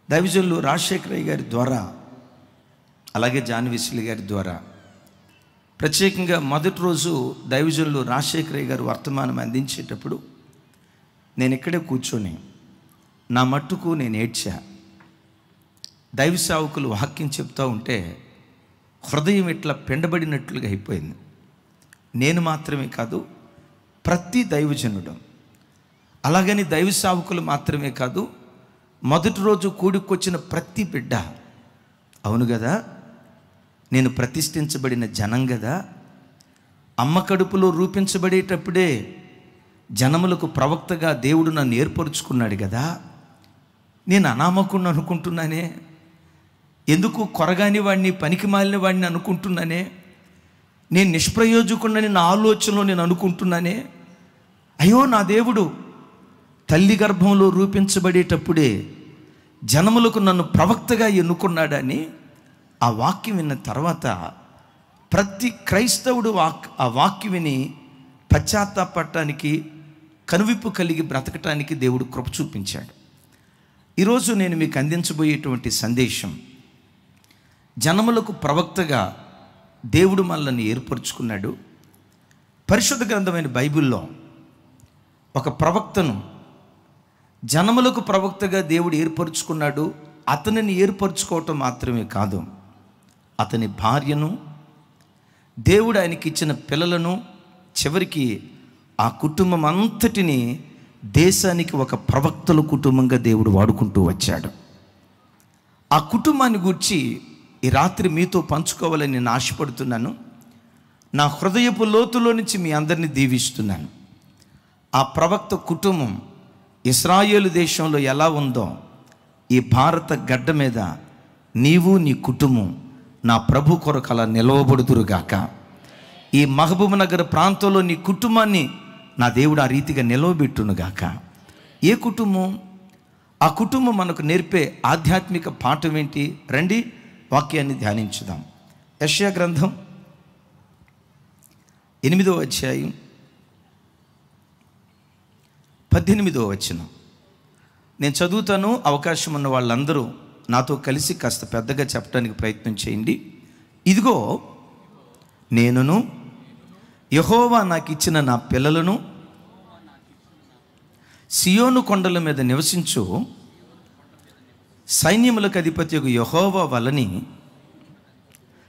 దైవజనులు రాజశేఖరయ్య గారి ద్వారా, అలాగే జాన్ వెస్లీ గారి ద్వారా, ప్రత్యేకంగా మొదటి రోజు దైవజనులు రాజశేఖరయ్య గారు వర్తమానం అందించేటప్పుడు నేను ఇక్కడే కూర్చొని నా మట్టుకు నేను ఏడ్చా. దైవ సేవకులు వాక్యం చెప్తూ ఉంటే హృదయం ఇట్లా పిండబడినట్లుగా అయిపోయింది. నేను మాత్రమే కాదు, ప్రతి దైవజనుడు, అలాగని దైవ సేవకులు మాత్రమే కాదు, మొదటి రోజు కూడికొచ్చిన ప్రతి బిడ్డ, అవును కదా, నేను ప్రతిష్ఠించబడిన జనం కదా, అమ్మ కడుపులో రూపించబడేటప్పుడే జనములకు ప్రవక్తగా దేవుడు నన్ను ఏర్పరుచుకున్నాడు కదా, నేను అనామకుడిని అనుకుంటున్నానే, ఎందుకు కొరగాని వాడిని, పనికి మాలిన వాడిని అనుకుంటున్నానే, నేను నిష్ప్రయోజకుడిని నా ఆలోచనలో నేను అనుకుంటున్నానే. అయ్యో నా దేవుడు తల్లి గర్భంలో రూపించబడేటప్పుడే జనములకు నన్ను ప్రవక్తగా ఎన్నుకున్నాడని ఆ వాక్యం విన్న తర్వాత ప్రతి క్రైస్తవుడు ఆ వాక్యం విని పశ్చాత్తాపడటానికి, కనువిప్పు కలిగి బ్రతకటానికి దేవుడు కృప చూపించాడు. ఈరోజు నేను మీకు అందించబోయేటువంటి సందేశం, జనములకు ప్రవక్తగా దేవుడు మనల్ని ఏర్పరచుకున్నాడు. పరిశుద్ధ గ్రంథమైన బైబిల్లో ఒక ప్రవక్తను జనములకు ప్రవక్తగా దేవుడు ఏర్పరచుకున్నాడు. అతనిని ఏర్పరచుకోవటం మాత్రమే కాదు, అతని భార్యను, దేవుడు ఆయనకి ఇచ్చిన పిల్లలను, చివరికి ఆ కుటుంబం అంతటిని దేశానికి ఒక ప్రవక్తల కుటుంబంగా దేవుడు వాడుకుంటూ వచ్చాడు. ఆ కుటుంబాన్ని గూర్చి ఈ రాత్రి మీతో పంచుకోవాలని నేను ఆశపడుతున్నాను. నా హృదయపు లోతులో నుంచి మీ అందరినీ దీవిస్తున్నాను. ఆ ప్రవక్త కుటుంబం ఇశ్రాయేలు దేశంలో ఎలా ఉందో ఈ భారత గడ్డ మీద నీవు, నీ కుటుంబం నా ప్రభు కొరకు అలా నిలవబడుదురుగాక. ఈ మహబూబ్ నగర్ ప్రాంతంలో నీ కుటుంబాన్ని నా దేవుడు ఆ రీతిగా నిలవబెట్టునుగాక. ఏ కుటుంబం? ఆ కుటుంబం మనకు నేర్పే ఆధ్యాత్మిక పాఠం ఏంటి? రండి వాక్యాన్ని ధ్యానించుదాం. యెషయా గ్రంథం 8వ అధ్యాయం 18వ వచనం నేను చదువుతాను. అవకాశం ఉన్న వాళ్ళందరూ నాతో కలిసి కాస్త పెద్దగా చెప్పడానికి ప్రయత్నం చేయండి. ఇదిగో నేనును, యెహోవా నాకు ఇచ్చిన నా పిల్లలను, సియోను కొండల మీద నివసించు సైన్యములకు అధిపతియగు యెహోవా వలని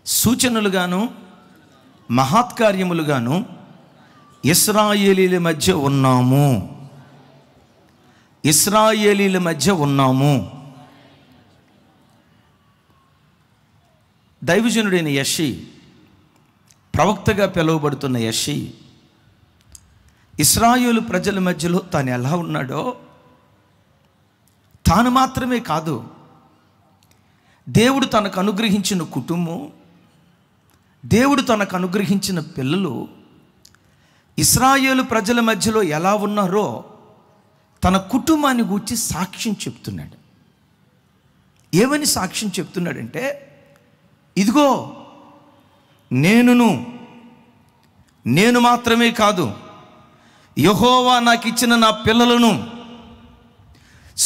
సూచనలుగాను మహత్కార్యములుగాను ఇశ్రాయేలీల మధ్య ఉన్నాము. ఇశ్రాయేలీల మధ్య ఉన్నాము. దైవజనుడైన యెషీ, ప్రవక్తగా పిలువబడుతున్న యెషీ, ఇశ్రాయేలు ప్రజల మధ్యలో తాను ఎలా ఉన్నాడో, తాను మాత్రమే కాదు, దేవుడు తనకు అనుగ్రహించిన కుటుంబం, దేవుడు తనకు అనుగ్రహించిన పిల్లలు ఇశ్రాయేలు ప్రజల మధ్యలో ఎలా ఉన్నారో తన కుటుంబాన్ని గూర్చి సాక్ష్యం చెప్తున్నాడు. ఏమని సాక్ష్యం చెప్తున్నాడంటే, ఇదిగో నేను మాత్రమే కాదు, యెహోవా నాకు ఇచ్చిన నా పిల్లలను,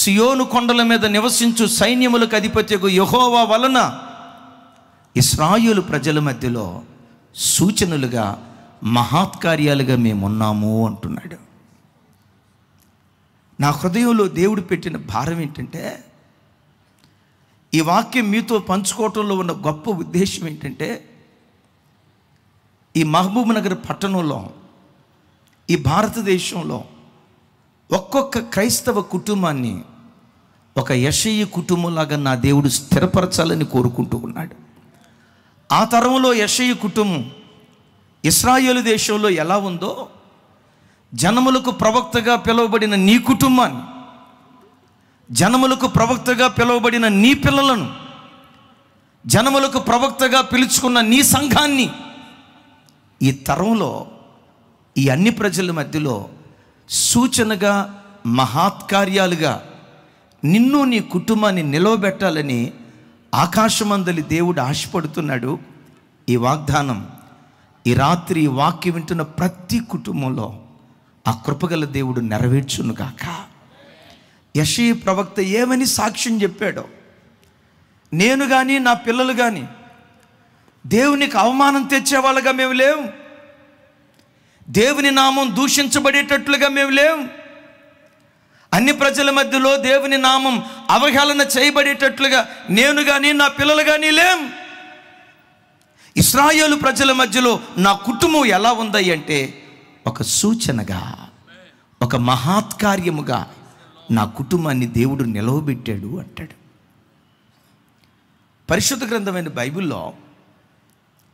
సియోను కొండల మీద నివసించు సైన్యములకు అధిపతియగు యెహోవా వలన ఇశ్రాయేలు ప్రజల మధ్యలో సూచనలుగా మహత్కార్యాలుగా మేమున్నాము అంటున్నాడు. నా హృదయంలో దేవుడు పెట్టిన భారం ఏంటంటే, ఈ వాక్యం మీతో పంచుకోవటంలో ఉన్న గొప్ప ఉద్దేశం ఏంటంటే, ఈ మహబూబ్ నగర్ పట్టణంలో, ఈ భారతదేశంలో ఒక్కొక్క క్రైస్తవ కుటుంబాన్ని ఒక యెషయి కుటుంబంలాగా నా దేవుడు స్థిరపరచాలని కోరుకుంటూ ఉన్నాడు. ఆ తరంలో యెషయి కుటుంబం ఇశ్రాయేలు దేశంలో ఎలా ఉందో, జనములకు ప్రవక్తగా పిలువబడిన నీ కుటుంబాన్ని, జనములకు ప్రవక్తగా పిలువబడిన నీ పిల్లలను, జనములకు ప్రవక్తగా పిలుచుకున్న నీ సంఘాన్ని ఈ తరంలో ఈ అన్ని ప్రజల మధ్యలో సూచనగా, మహత్కార్యాలుగా నిన్ను, నీ కుటుంబాన్ని నిలవబెట్టాలని ఆకాశమందలి దేవుడు ఆశపడుతున్నాడు. ఈ వాగ్దానం ఈ రాత్రి ఈ వాక్యం వింటున్న ప్రతి కుటుంబంలో ఆ కృపగల దేవుడు నెరవేర్చునుగాక. యెషయా ప్రవక్త ఏమని సాక్ష్యం చెప్పాడో, నేను కానీ నా పిల్లలు కానీ దేవునికి అవమానం తెచ్చేవాళ్ళగా మేము లేవు. దేవుని నామం దూషించబడేటట్లుగా మేము లేవు. అన్ని ప్రజల మధ్యలో దేవుని నామం అవహేళన చేయబడేటట్లుగా నేను కానీ నా పిల్లలు కానీ లేం. ఇశ్రాయేలు ప్రజల మధ్యలో నా కుటుంబం ఎలా ఉంది అంటే ఒక సూచనగా, ఒక మహత్కార్యముగా నా కుటుంబాన్ని దేవుడు నిలవబెట్టాడు అంటాడు. పరిశుద్ధ గ్రంథమైన బైబిల్లో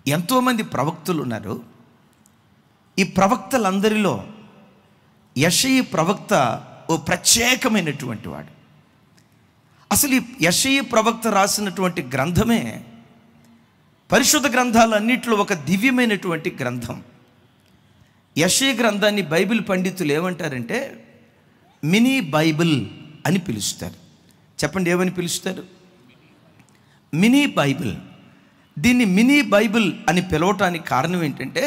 ఎంతోమంది ప్రవక్తలు ఉన్నారు. ఈ ప్రవక్తలందరిలో యెషయి ప్రవక్త ఓ ప్రత్యేకమైనటువంటి వాడు. అసలు ఈ యెషయి ప్రవక్త రాసినటువంటి గ్రంథమే పరిశుద్ధ గ్రంథాలన్నింటిలో ఒక దివ్యమైనటువంటి గ్రంథం. యెషయి గ్రంథాన్ని బైబిల్ పండితులు ఏమంటారంటే మినీ బైబిల్ అని పిలుస్తారు. చెప్పండి, ఏమని పిలుస్తారు? Mini Bible. దీన్ని మినీ బైబిల్ అని పిలవటానికి కారణం ఏంటంటే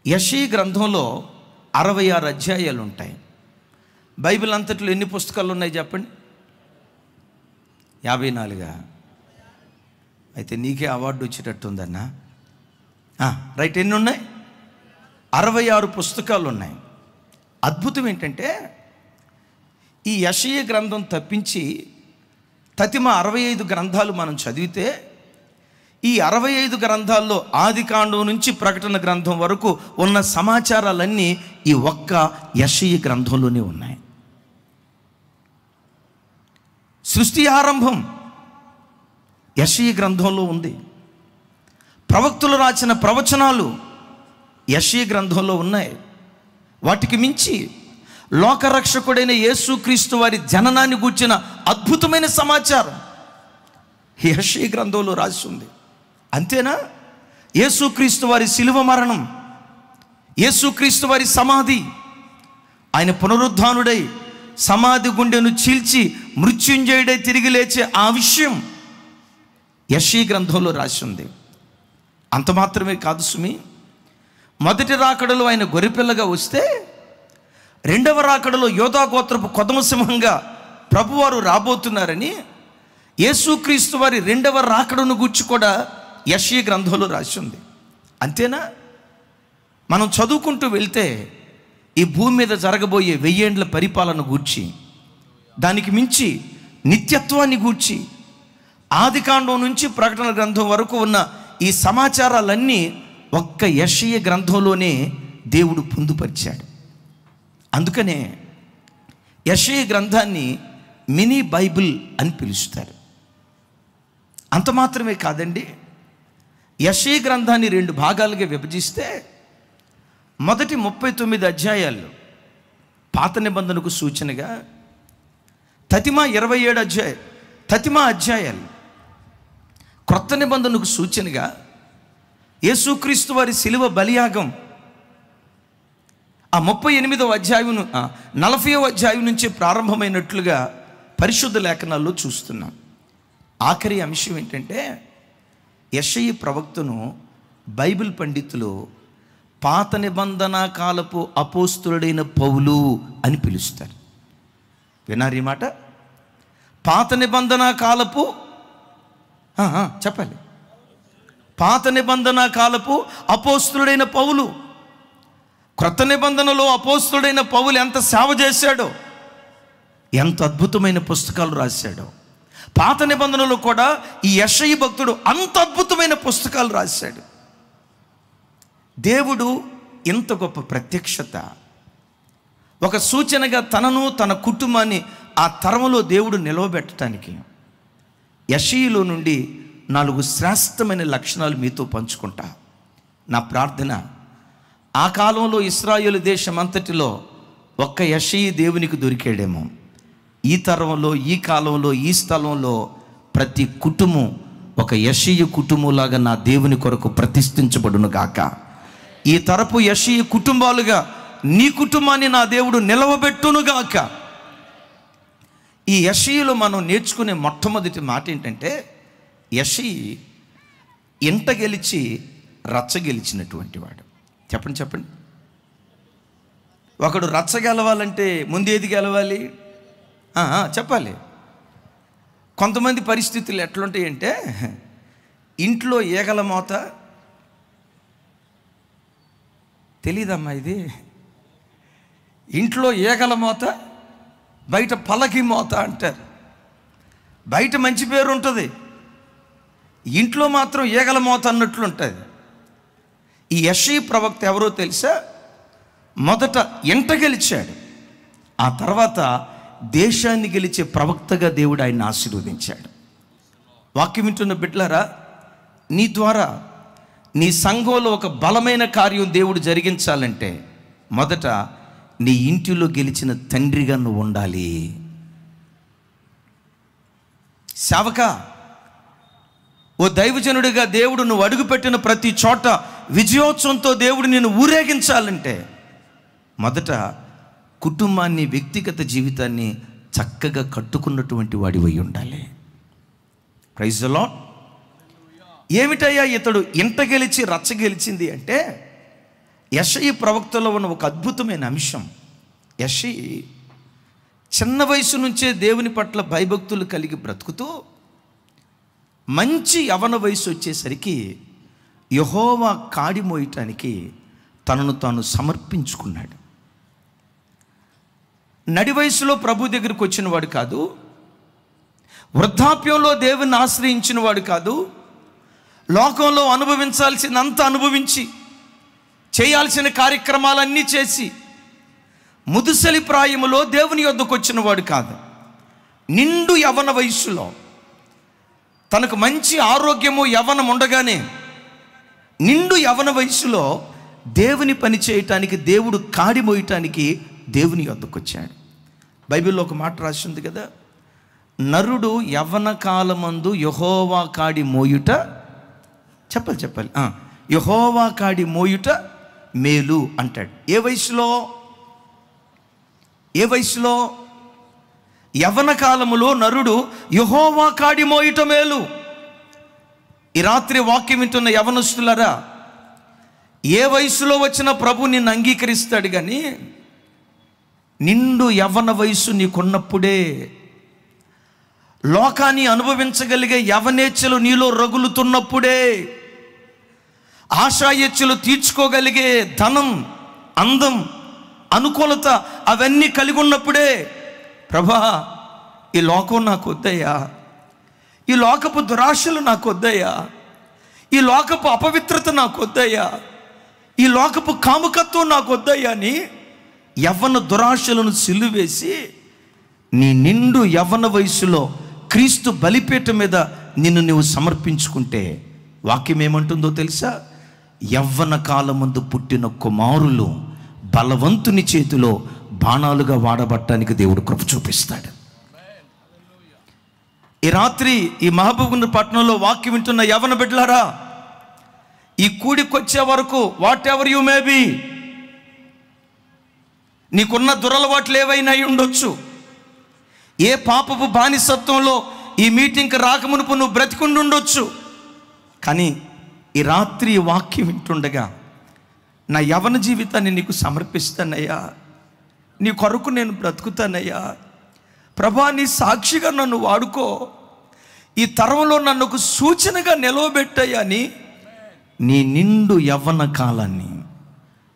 యెషయి గ్రంథంలో 66 అధ్యాయాలు ఉంటాయి. బైబిల్ అంతట్లో ఎన్ని పుస్తకాలు ఉన్నాయి చెప్పండి? 54. అయితే నీకే అవార్డు వచ్చేటట్టుందన్నా. రైట్, ఎన్ని ఉన్నాయి? 66 పుస్తకాలు ఉన్నాయి. అద్భుతం ఏంటంటే ఈ యెషయి గ్రంథం తప్పించి తతిమ 65 గ్రంథాలు మనం చదివితే ఈ 65 గ్రంథాల్లో ఆదికాండం నుంచి ప్రకటన గ్రంథం వరకు ఉన్న సమాచారాలన్నీ ఈ ఒక్క యెషయి గ్రంథంలోనే ఉన్నాయి. సృష్టి ఆరంభం యెషయి గ్రంథంలో ఉంది. ప్రవక్తలు రాసిన ప్రవచనాలు యెషయి గ్రంథంలో ఉన్నాయి. వాటికి మించి లోకరక్షకుడైన యేసుక్రీస్తు వారి జననాన్ని గూర్చిన అద్భుతమైన సమాచారం యెషయి గ్రంథంలో రాసి ఉంది. అంతేనా? యేసుక్రీస్తు వారి శిలువ మరణం, యేసుక్రీస్తు వారి సమాధి, ఆయన పునరుద్ధానుడై సమాధి గుండెను చీల్చి మృత్యుంజయుడై తిరిగి లేచే ఆ విషయం యెషయి గ్రంథంలో రాసి ఉంది. అంత మాత్రమే కాదు సుమి, మొదటి రాకడలో ఆయన గొర్రెపిల్లగా వస్తే రెండవ రాకడలో యోధా గోత్రపు కొదమ సింహంగా ప్రభువారు రాబోతున్నారని యేసుక్రీస్తు వారి రెండవ రాకడను గూర్చి కూడా యెషయి గ్రంథంలో రాసి ఉంది. అంతేనా? మనం చదువుకుంటూ వెళ్తే ఈ భూమి మీద జరగబోయే 1000 ఏండ్ల పరిపాలన గూర్చి, దానికి మించి నిత్యత్వాన్ని గూర్చి ఆదికాండం నుంచి ప్రకటన గ్రంథం వరకు ఉన్న ఈ సమాచారాలన్నీ ఒక్క యెషయి గ్రంథంలోనే దేవుడు పొందుపరిచాడు. అందుకనే యెషయి గ్రంథాన్ని మినీ బైబిల్ అని పిలుస్తారు. అంత మాత్రమే కాదండి, యెషయి గ్రంథాన్ని 2 భాగాలుగా విభజిస్తే మొదటి 39 అధ్యాయాలు పాత నిబంధనకు సూచనగా, తతిమ 27 అధ్యాయాలు క్రొత్త నిబంధనకు సూచనగా, యేసుక్రీస్తు వారి శిలువ బలియాగం ఆ 38వ అధ్యాయం 40వ అధ్యాయం నుంచి ప్రారంభమైనట్లుగా పరిశుద్ధ లేఖనాల్లో చూస్తున్నాం. ఆఖరి అంశం ఏంటంటే యెషయి ప్రవక్తను బైబిల్ పండితులు పాత నిబంధన కాలపు అపోస్తులుడైన పౌలు అని పిలుస్తారు. వినారు ఈ మాట? పాత నిబంధన కాలపు చెప్పాలి, పాత నిబంధన కాలపు అపోస్తులుడైన పౌలు. క్రొత్త నిబంధనలో అపోస్తులుడైన పౌలు ఎంత సేవ చేశాడో, ఎంత అద్భుతమైన పుస్తకాలు రాశాడో. పాత నిబంధనలో కూడా ఈ యెషయి భక్తుడు అంత అద్భుతమైన పుస్తకాలు రాశాడు. దేవుడు ఇంత గొప్ప ప్రత్యక్షత, ఒక సూచనగా తనను తన కుటుంబాన్ని ఆ తరంలో దేవుడు నిలవబెట్టడానికి యెషయిలో నుండి 4 శ్రేష్టమైన లక్షణాలు మీతో పంచుకుంటా. నా ప్రార్థన, ఆ కాలంలో ఇశ్రాయేలు దేశం అంతటిలో ఒక్క యెషయి దేవునికి దొరికాడేమో, ఈ తరంలో, ఈ కాలంలో, ఈ స్థలంలో ప్రతి కుటుంబం ఒక యెషయి కుటుంబంలాగా నా దేవుని కొరకు ప్రతిష్ఠించబడును గాక. ఈ తరపు యెషయి కుటుంబాలుగా నీ కుటుంబాన్ని నా దేవుడు నిలవబెట్టునుగాక. ఈ యెషయిలో మనం నేర్చుకునే మొట్టమొదటి మాట ఏంటంటే, యెషయి ఇంట గెలిచి రచ్చ గెలిచినటువంటి వాడు. చెప్పండి. ఒకడు రచ్చ గెలవాలంటే ముందు ఏది గెలవాలి? చెప్పాలి. కొంతమంది పరిస్థితులు ఎట్లుంటాయంటే, ఇంట్లో ఈగల మోత తెలీదమ్మా ఇది, ఇంట్లో ఈగల మోత బయట పలకి మోత అంటారు. బయట మంచి పేరు ఉంటుంది, ఇంట్లో మాత్రం ఈగల మోత అన్నట్లుంటుంది. ఈ యెషయా ప్రవక్త ఎవరో తెలుసా? మొదట ఎంట గెలిచాడు, ఆ తర్వాత దేశాన్ని గెలిచే ప్రవక్తగా దేవుడు ఆయన్ని ఆశీర్వదించాడు. వాక్యం వింటున్న బిడ్డలారా, నీ ద్వారా నీ సంఘంలో ఒక బలమైన కార్యం దేవుడు జరిగించాలంటే మొదట నీ ఇంటిలో గెలిచిన తండ్రిగా నువ్వు ఉండాలి. సేవక, ఓ దైవజనుడిగా దేవుడు నువ్వు అడుగుపెట్టిన ప్రతి చోట విజయోత్సవంతో దేవుడు నిన్ను ఊరేగించాలంటే మొదట కుటుంబాన్ని, వ్యక్తిగత జీవితాన్ని చక్కగా కట్టుకున్నటువంటి వాడివై ఉండాలి. Praise the lord. ఏమిటయ్యా ఇతడు ఇంట గెలిచి రచ్చ గెలిచింది అంటే, యెషయా ప్రవక్తలో ఉన్న ఒక అద్భుతమైన అంశం. యెషయా చిన్న వయసు నుంచే దేవుని పట్ల భయభక్తులు కలిగి బ్రతుకుతూ మంచి యవన వయసు వచ్చేసరికి యెహోవా కాడి మోయటానికి తనను తాను సమర్పించుకున్నాడు. నడి వయసులో ప్రభు దగ్గరికి వచ్చిన వాడు కాదు, వృద్ధాప్యంలో దేవుని ఆశ్రయించిన వాడు కాదు, లోకంలో అనుభవించాల్సినంత అనుభవించి చేయాల్సిన కార్యక్రమాలన్నీ చేసి ముదుసలి ప్రాయములో దేవుని యొద్దకు వచ్చిన వాడు కాదు. నిండు యవన వయసులో తనకు మంచి ఆరోగ్యము యవనం ఉండగానే నిండు యవన వయసులో దేవుని పని చేయటానికి, దేవుడు కాడి మోయటానికి దేవుని యొద్దకు వచ్చాడు. బైబిల్లో ఒక మాట రాసి ఉంది కదా, నరుడు యవ్వన కాలమందు యెహోవా కాడి మోయుట, చెప్పాలి యెహోవా కాడి మోయుట మేలు అంటాడు. ఏ వయసులో? యవ్వన కాలములో నరుడు యెహోవా కాడి మోయుట మేలు. ఈ రాత్రి వాక్యం వింటున్న యవనస్తులారా, ఏ వయసులో వచ్చిన ప్రభు నిన్ను అంగీకరిస్తాడు, కానీ నిండు యవ్వన వయసు నీకున్నప్పుడే లోకాన్ని అనుభవించగలిగే యవనేచ్ఛలు నీలో రగులుతున్నప్పుడే, ఆశాయెచ్ఛలు తీర్చుకోగలిగే ధనం, అందం, అనుకూలత అవన్నీ కలిగి ఉన్నప్పుడే, ప్రభా ఈ లోకం నాకు వద్దయ్యా, ఈ లోకపు దురాశలు నాకు వద్దయ్యా, ఈ లోకపు అపవిత్రత నాకు వద్దయ్యా, ఈ లోకపు కాముకత్వం నాకు వద్దయ్యా అని యవ్వన దురాశలను సిలువేసి నీ నిండు యవ్వన వయసులో క్రీస్తు బలిపీఠం మీద నిన్ను నువ్వు సమర్పించుకుంటే వాక్యం ఏమంటుందో తెలుసా? యవ్వన కాలమందు పుట్టిన కుమారులు బలవంతుని చేతిలో బాణాలుగా వాడబట్టడానికి దేవుడు కృప చూపిస్తాడు. ఈ రాత్రి ఈ మహబూబ్నగర్ పట్టణంలో వాక్యం వింటున్న యవ్వన బిడ్డలారా, ఈ కూడికొచ్చే వరకు what ever you may be, నీకున్న దురలవాట్లు ఏవైనా ఉండొచ్చు, ఏ పాపపు బానిసత్వంలో ఈ మీటింగ్కి రాకమునుపు నువ్వు బ్రతికుండి ఉండొచ్చు, కానీ ఈ రాత్రి వాక్యం వింటుండగా నా యవన జీవితాన్ని నీకు సమర్పిస్తానయ్యా, నీ కొరకు నేను బ్రతుకుతానయ్యా, ప్రభా నీ సాక్షిగా నన్ను వాడుకో, ఈ తరంలో నన్ను ఒక సూచనగా నిలవబెట్టయ్యా అని నీ నిండు యవ్వన కాలాన్ని,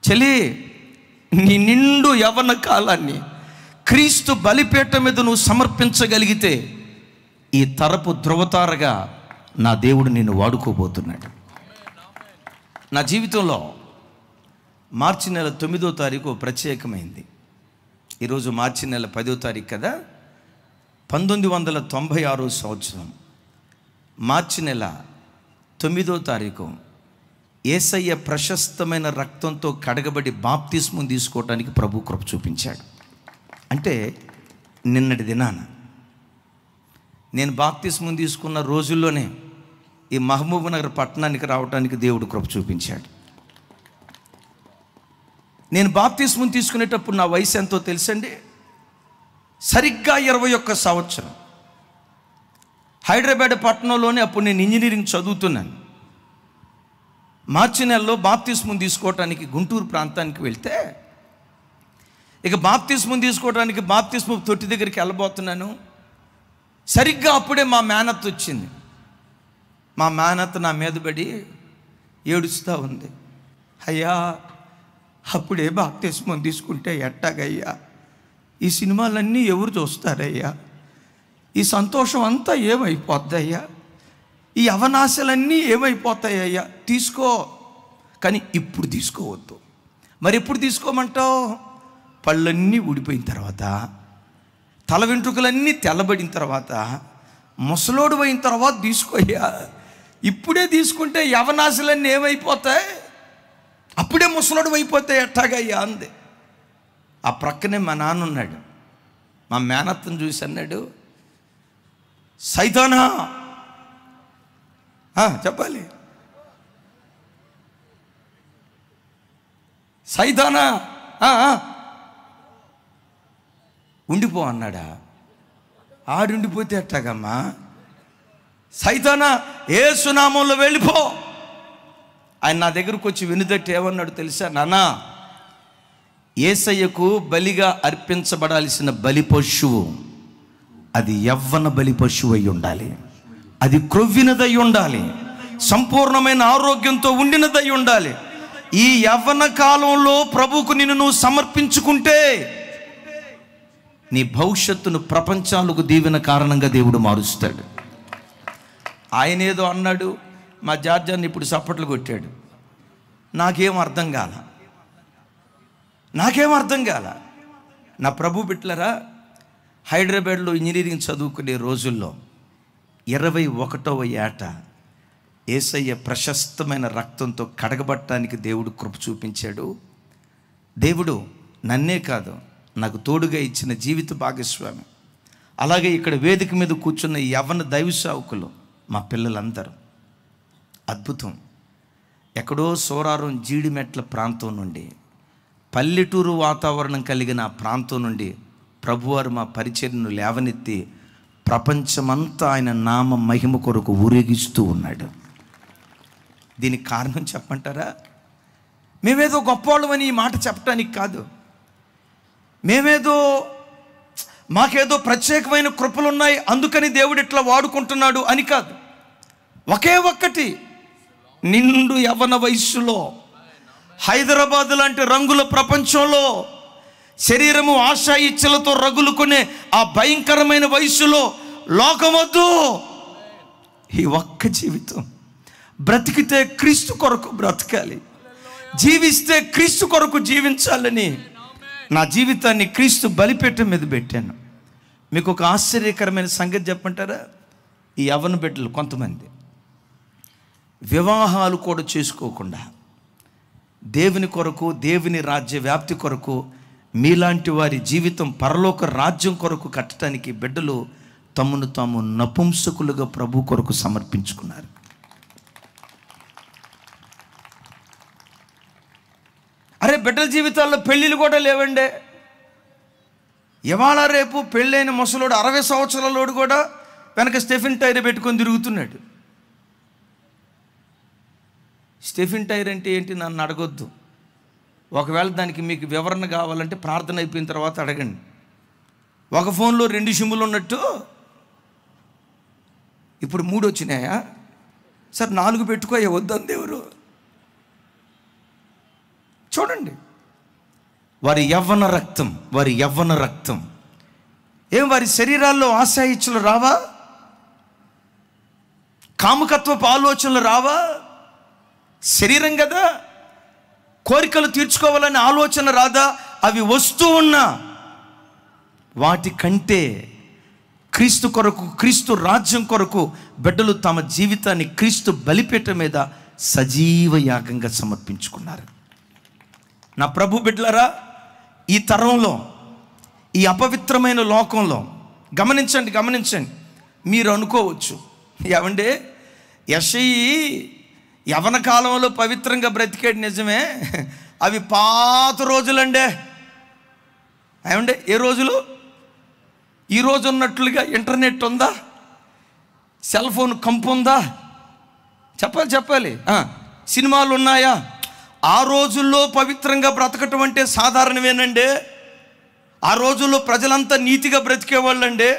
చెలి నీ నిండు యవ్వన కాలాన్ని క్రీస్తు బలిపీఠం మీద నువ్వు సమర్పించగలిగితే ఈ తరపు ధృవతారగా నా దేవుడు నిన్ను వాడుకోబోతున్నాడు. నా జీవితంలో మార్చి నెల 9వ తారీఖు ప్రత్యేకమైంది. ఈరోజు మార్చి నెల 10వ తారీఖు కదా. 1996 సంవత్సరం మార్చి నెల 9వ తారీఖు యేసయ్య ప్రశస్తమైన రక్తంతో కడగబడి బాప్తిస్మం తీసుకోవడానికి ప్రభు కృప చూపించాడు. అంటే నిన్నటి దినాన నేను బాప్తిస్మం తీసుకున్న రోజుల్లోనే ఈ మహబూబ్నగర్ పట్టణానికి రావడానికి దేవుడు కృప చూపించాడు. నేను బాప్తిస్మం తీసుకునేటప్పుడు నా వయసు ఎంతో తెలుసండి, సరిగ్గా 21 సంవత్సరం. హైదరాబాద్ పట్టణంలోనే అప్పుడు నేను ఇంజనీరింగ్ చదువుతున్నాను. మార్చి నెలలో బాప్తిస్మం తీసుకోవటానికి గుంటూరు ప్రాంతానికి వెళ్తే, ఇక బాప్తిస్మం తీసుకోవడానికి బాప్తిస్మం తొట్టి దగ్గరికి వెళ్ళబోతున్నాను. సరిగ్గా అప్పుడే మా మేనత్త వచ్చింది. మా మేనత్త నా మీద పడి ఏడుస్తూ ఉంది. అయ్యా, అప్పుడే బాప్తిస్మం తీసుకుంటే ఎట్టాగయ్యా, ఈ సినిమాలన్నీ ఎవరు చూస్తారయ్యా, ఈ సంతోషం అంతా ఏమైపోద్దయ్యా, ఈ అవనాశలన్నీ ఏమైపోతాయ్యా, తీసుకో, కానీ ఇప్పుడు తీసుకోవద్దు. మరి ఎప్పుడు తీసుకోమంటావు? పళ్ళన్నీ ఊడిపోయిన తర్వాత, తల వెంట్రుకలన్నీ తెల్లబడిన తర్వాత, ముసలోడు అయిన తర్వాత తీసుకోయ్యా. ఇప్పుడే తీసుకుంటే యవనాశలన్నీ ఏమైపోతాయి, అప్పుడే ముసలోడు అయిపోతాయి ఎట్టాగయ్యా అంది. ఆ ప్రక్కనే మా నాన్న ఉన్నాడు. మా మేనత్తను చూసి అన్నాడు, సైతానా, చెప్పాలి, సైతానా ఉండిపో అన్నాడా? ఆడుండిపోతే ఎట్టాగమ్మా? సైతానా, యేసు నామంలో వెళ్ళిపో. ఆయన నా దగ్గరకు వచ్చి వినుదట్టి ఏమన్నాడు తెలుసా? నాన్నా, యేసయ్యకు బలిగా అర్పించబడాల్సిన బలి పశువు అది యవ్వన బలి పశువు అయి ఉండాలి, అది క్రొవ్వినదై ఉండాలి, సంపూర్ణమైన ఆరోగ్యంతో ఉండినదై ఉండాలి. ఈ యవ్వన కాలంలో ప్రభువుకు నిన్ను నువ్వు సమర్పించుకుంటే నీ భవిష్యత్తును ప్రపంచాలకు దీవెన కారణంగా దేవుడు మారుస్తాడు. ఆయన ఏదో అన్నాడు, మా జార్జాన్ని ఇప్పుడు చప్పట్లు కొట్టాడు. నాకేం అర్థం కాల. నా ప్రభు బిడ్డలారా, హైదరాబాద్లో ఇంజనీరింగ్ చదువుకునే రోజుల్లో 21వ ఏట యేసయ్య ప్రశస్తమైన రక్తంతో కడగబట్టడానికి దేవుడు కృప చూపించాడు. దేవుడు నన్నే కాదు, నాకు తోడుగా ఇచ్చిన జీవిత భాగస్వామి, అలాగే ఇక్కడ వేదిక మీద కూర్చున్న యవ్వన దైవ సేవకులు, మా పిల్లలందరూ అద్భుతం. ఎక్కడో సోరారం జీడిమెట్ల ప్రాంతం నుండి, పల్లెటూరు వాతావరణం కలిగిన ఆ ప్రాంతం నుండి ప్రభువారు మా పరిచర్యను లేవనెత్తి ప్రపంచమంతా ఆయన నామ మహిమ కొరకు ఊరేగిస్తూ ఉన్నాడు. దీనికి కారణం చెప్పంటారా? మేమేదో గొప్పవాళ్ళమని ఈ మాట చెప్పడానికి కాదు, మాకేదో ప్రత్యేకమైన కృపలు ఉన్నాయి అందుకని దేవుడు ఇట్లా వాడుకుంటున్నాడు అని కాదు. ఒకే ఒక్కటి, నిండు యవ్వన వయస్సులో హైదరాబాద్ లాంటి రంగుల ప్రపంచంలో శరీరము ఆశా ఇచ్చలతో రగులుకునే ఆ భయంకరమైన వయస్సులో లోకమొద్దు, ఈ ఒక్క జీవితం బ్రతికితే క్రీస్తు కొరకు బ్రతకాలి, జీవిస్తే క్రీస్తు కొరకు జీవించాలని నా జీవితాన్ని క్రీస్తు బలిపీఠం మీద పెట్టాను. మీకు ఒక ఆశ్చర్యకరమైన సంగతి చెప్పంటారా? ఈ యవ్వన బిడ్డలు కొంతమంది వివాహాలు కూడా చేసుకోకుండా దేవుని కొరకు, దేవుని రాజ్య వ్యాప్తి కొరకు, మీలాంటి వారి జీవితం పరలోక రాజ్యం కొరకు కట్టడానికి బిడ్డలు తమను తాము నపుంసకులుగా ప్రభు కొరకు సమర్పించుకున్నారు. అరే, బిడ్డల జీవితాల్లో పెళ్ళిళ్ళు కూడా లేవండి. ఇవాళ రేపు పెళ్ళైన ముసలోడు 60 సంవత్సరాలోడు కూడా వెనక స్టెఫిన్ టైర్ పెట్టుకొని తిరుగుతున్నాడు. స్టెఫిన్ టైర్ అంటే ఏంటి నన్ను అడగొద్దు. ఒకవేళ దానికి మీకు వివరణ కావాలంటే ప్రార్థన అయిపోయిన తర్వాత అడగండి. ఒక ఫోన్లో 2 సిమ్ములు ఉన్నట్టు ఇప్పుడు 3 వచ్చినాయా? సార్ 4 పెట్టుకోయే వద్దని దేవుడు. చూడండి, వారి యవ్వన రక్తం ఏం వారి శరీరాల్లో ఆశా ఇచ్చలు రావా? కాముకత్వపు ఆలోచనలు రావా? శరీరం కదా, కోరికలు తీర్చుకోవాలనే ఆలోచన రాదా? అవి వస్తూ ఉన్నా వాటి కంటే క్రీస్తు కొరకు, క్రీస్తు రాజ్యం కొరకు బిడ్డలు తమ జీవితాన్ని క్రీస్తు బలిపీఠం మీద సజీవ యాగంగా సమర్పించుకున్నారు. నా ప్రభు బిడ్డలారా, ఈ తరంలో, ఈ అపవిత్రమైన లోకంలో గమనించండి. మీరు అనుకోవచ్చు, ఏమంటే యెషయి యవన కాలంలో పవిత్రంగా బ్రతికేడు నిజమే, అవి పాత రోజులండే. ఏమంటే ఏ రోజులు? ఈరోజు ఉన్నట్లుగా ఇంటర్నెట్ ఉందా? సెల్ ఫోన్ కంపు ఉందా? చెప్పాలి. సినిమాలు ఉన్నాయా? ఆ రోజుల్లో పవిత్రంగా బ్రతకటం అంటే సాధారణమేనండి. ఆ రోజుల్లో ప్రజలంతా నీతిగా బ్రతికేవాళ్ళండి.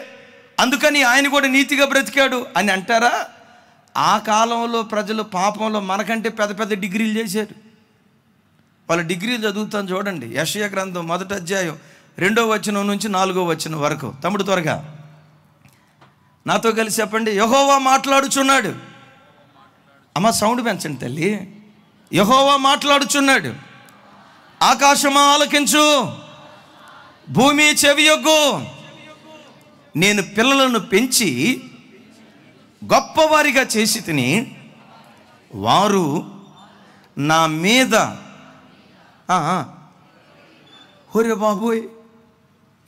అందుకని ఆయన కూడా నీతిగా బ్రతికాడు అని అంటారా? ఆ కాలంలో ప్రజలు పాపంలో మనకంటే పెద్ద పెద్ద డిగ్రీలు చేశారు. వాళ్ళ డిగ్రీలు చదువుతాను చూడండి. యెషయా గ్రంథం 1వ అధ్యాయం 2వ వచనం నుంచి 4వ వచనం వరకు. తమ్ముడు త్వరగా నాతో కలిసి చెప్పండి. యెహోవా మాట్లాడుచున్నాడు. అమ్మ సౌండ్ పెంచండి తల్లి. యెహోవా మాట్లాడుచున్నాడు. ఆకాశమా ఆలకించు, భూమి చెవియొగ్గు. నేను పిల్లలను పెంచి గొప్పవారిగా చేసి తిని, వారు నా మీద హోరే బాబోయ్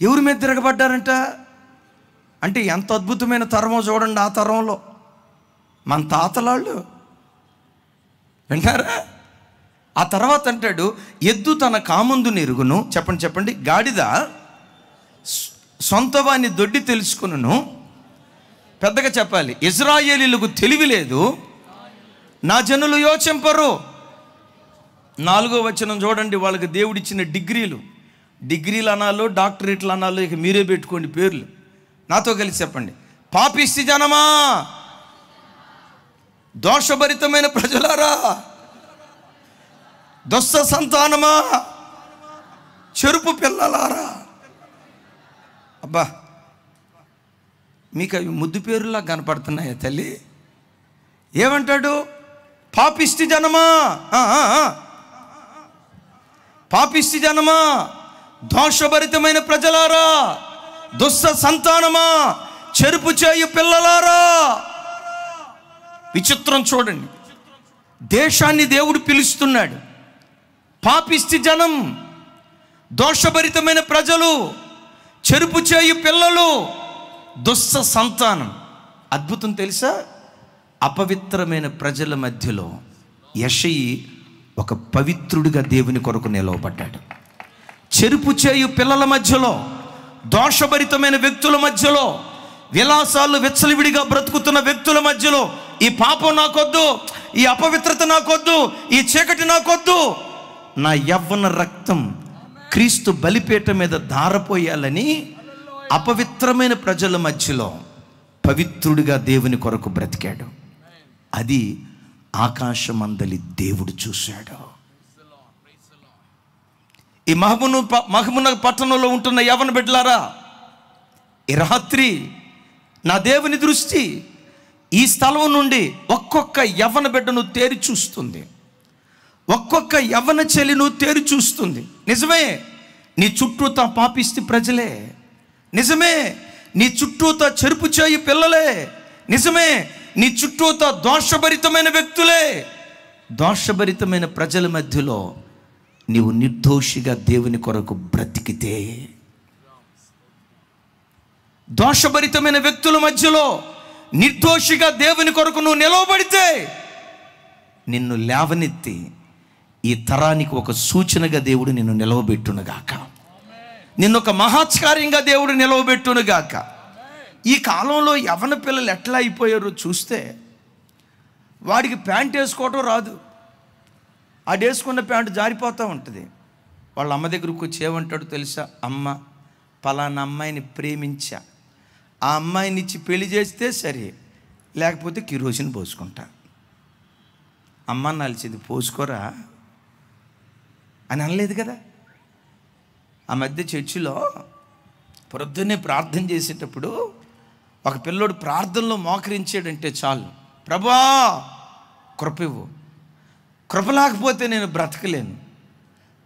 ఎవరి మీద తిరగబడ్డారంట అంటే ఎంత అద్భుతమైన తరమో చూడండి. ఆ తరంలో మన తాతలాళ్ళు వింటారా? ఆ తర్వాత అంటాడు, ఎద్దు తన కామందు నెరుగును. చెప్పండి చెప్పండి. గాడిద సొంత వాని దొడ్డి తెలుసుకును. పెద్దగా చెప్పాలి. ఇజ్రాయేలీలకు తెలివి లేదు, నా జనులు యోచింపరు. 4వ వచనం చూడండి. వాళ్ళకి దేవుడిచ్చిన డిగ్రీలు అనాలో డాక్టరేట్లు అనాలో ఇక మీరే పెట్టుకోండి పేర్లు. నాతో కలిసి చెప్పండి. పాపిష్టి జనమా, దోషభరితమైన ప్రజలారా, దుష్ట సంతానమా, చెరుపు పిల్లలారా. అబ్బా, మీకు అవి ముద్దు పేరులా కనపడుతున్నాయా తల్లి? ఏమంటాడు? పాపిష్టి జనమా, పాపిష్టి జనమా, దోషభరితమైన ప్రజలారా, దుష్ట సంతానమా, చెరుపు చేయు పిల్లలారా. విచిత్రం చూడండి. దేశాన్ని దేవుడు పిలుస్తున్నాడు. పాపిష్టి జనం, దోషభరితమైన ప్రజలు, చెరుపు చేయు పిల్లలు, దుష్ట సంతానం. అద్భుతం తెలుసా? అపవిత్రమైన ప్రజల మధ్యలో యెషయి ఒక పవిత్రుడిగా దేవుని కొరకు నిలవబడ్డాడు. చెరుపు చేయు పిల్లల మధ్యలో, దోషభరితమైన వ్యక్తుల మధ్యలో, విలాసాలు విచ్చలవిడిగా బ్రతుకుతున్న వ్యక్తుల మధ్యలో, ఈ పాపం నాకొద్దు, ఈ అపవిత్రత నాకొద్దు, ఈ చీకటి నాకొద్దు, నా యవ్వన రక్తం క్రీస్తు బలిపీఠ మీద ధారపోయాలని అపవిత్రమైన ప్రజల మధ్యలో పవిత్రుడిగా దేవుని కొరకు బ్రతికాడు. అది ఆకాశమందలి దేవుడు చూశాడు. ఈ మహబూబ్ పట్టణంలో ఉంటున్న యవ్వన బిడ్డలారా, ఈ రాత్రి నా దేవుని దృష్టి ఈ స్థలం నుండి ఒక్కొక్క యవ్వన బిడ్డను తేరి చూస్తుంది. ఒక్కొక్క యవ్వన చెలిను తేరి చూస్తుంది. నిజమే, నీ చుట్టూతా పాపిష్టి ప్రజలే. నిజమే, నీ చుట్టూతా చెరుపు చేయి పిల్లలే. నిజమే, నీ చుట్టూతా దోషభరితమైన వ్యక్తులే. దోషభరితమైన ప్రజల మధ్యలో నీవు నిర్దోషిగా దేవుని కొరకు బ్రతికితే, దోషభరితమైన వ్యక్తుల మధ్యలో నిర్దోషిగా దేవుని కొరకు నువ్వు నిలవబడితే, నిన్ను లేవనెత్తి ఈ తరానికి ఒక సూచనగా దేవుడు నిన్ను నిలవబెట్టునుగాక. నిన్ను ఒక మహాత్కార్యంగా దేవుడు నిలవబెట్టునుగాక. ఈ కాలంలో యవ్వన పిల్లలు ఎట్లా అయిపోయారో చూస్తే, వాడికి ప్యాంట్ వేసుకోవటం రాదు. ఆడు వేసుకున్న ప్యాంటు జారిపోతూ ఉంటుంది. వాళ్ళ అమ్మ దగ్గరకు వచ్చి ఏమంటాడు తెలుసా? అమ్మ, పలానా అమ్మాయిని ప్రేమించా, ఆ అమ్మాయిని ఇచ్చి పెళ్లి చేస్తే సరే, లేకపోతే కిరోసిన్ పోసుకుంటా. అమ్మ నలిచింది, పోసుకోరా అని అనలేదు కదా. ఆ మధ్య చర్చిలో పొద్దున్నే ప్రార్థన చేసేటప్పుడు ఒక పిల్లోడు ప్రార్థనలో మోకరించాడంటే చాలు, ప్రభా కృపవు, కృప లేకపోతే నేను బ్రతకలేను,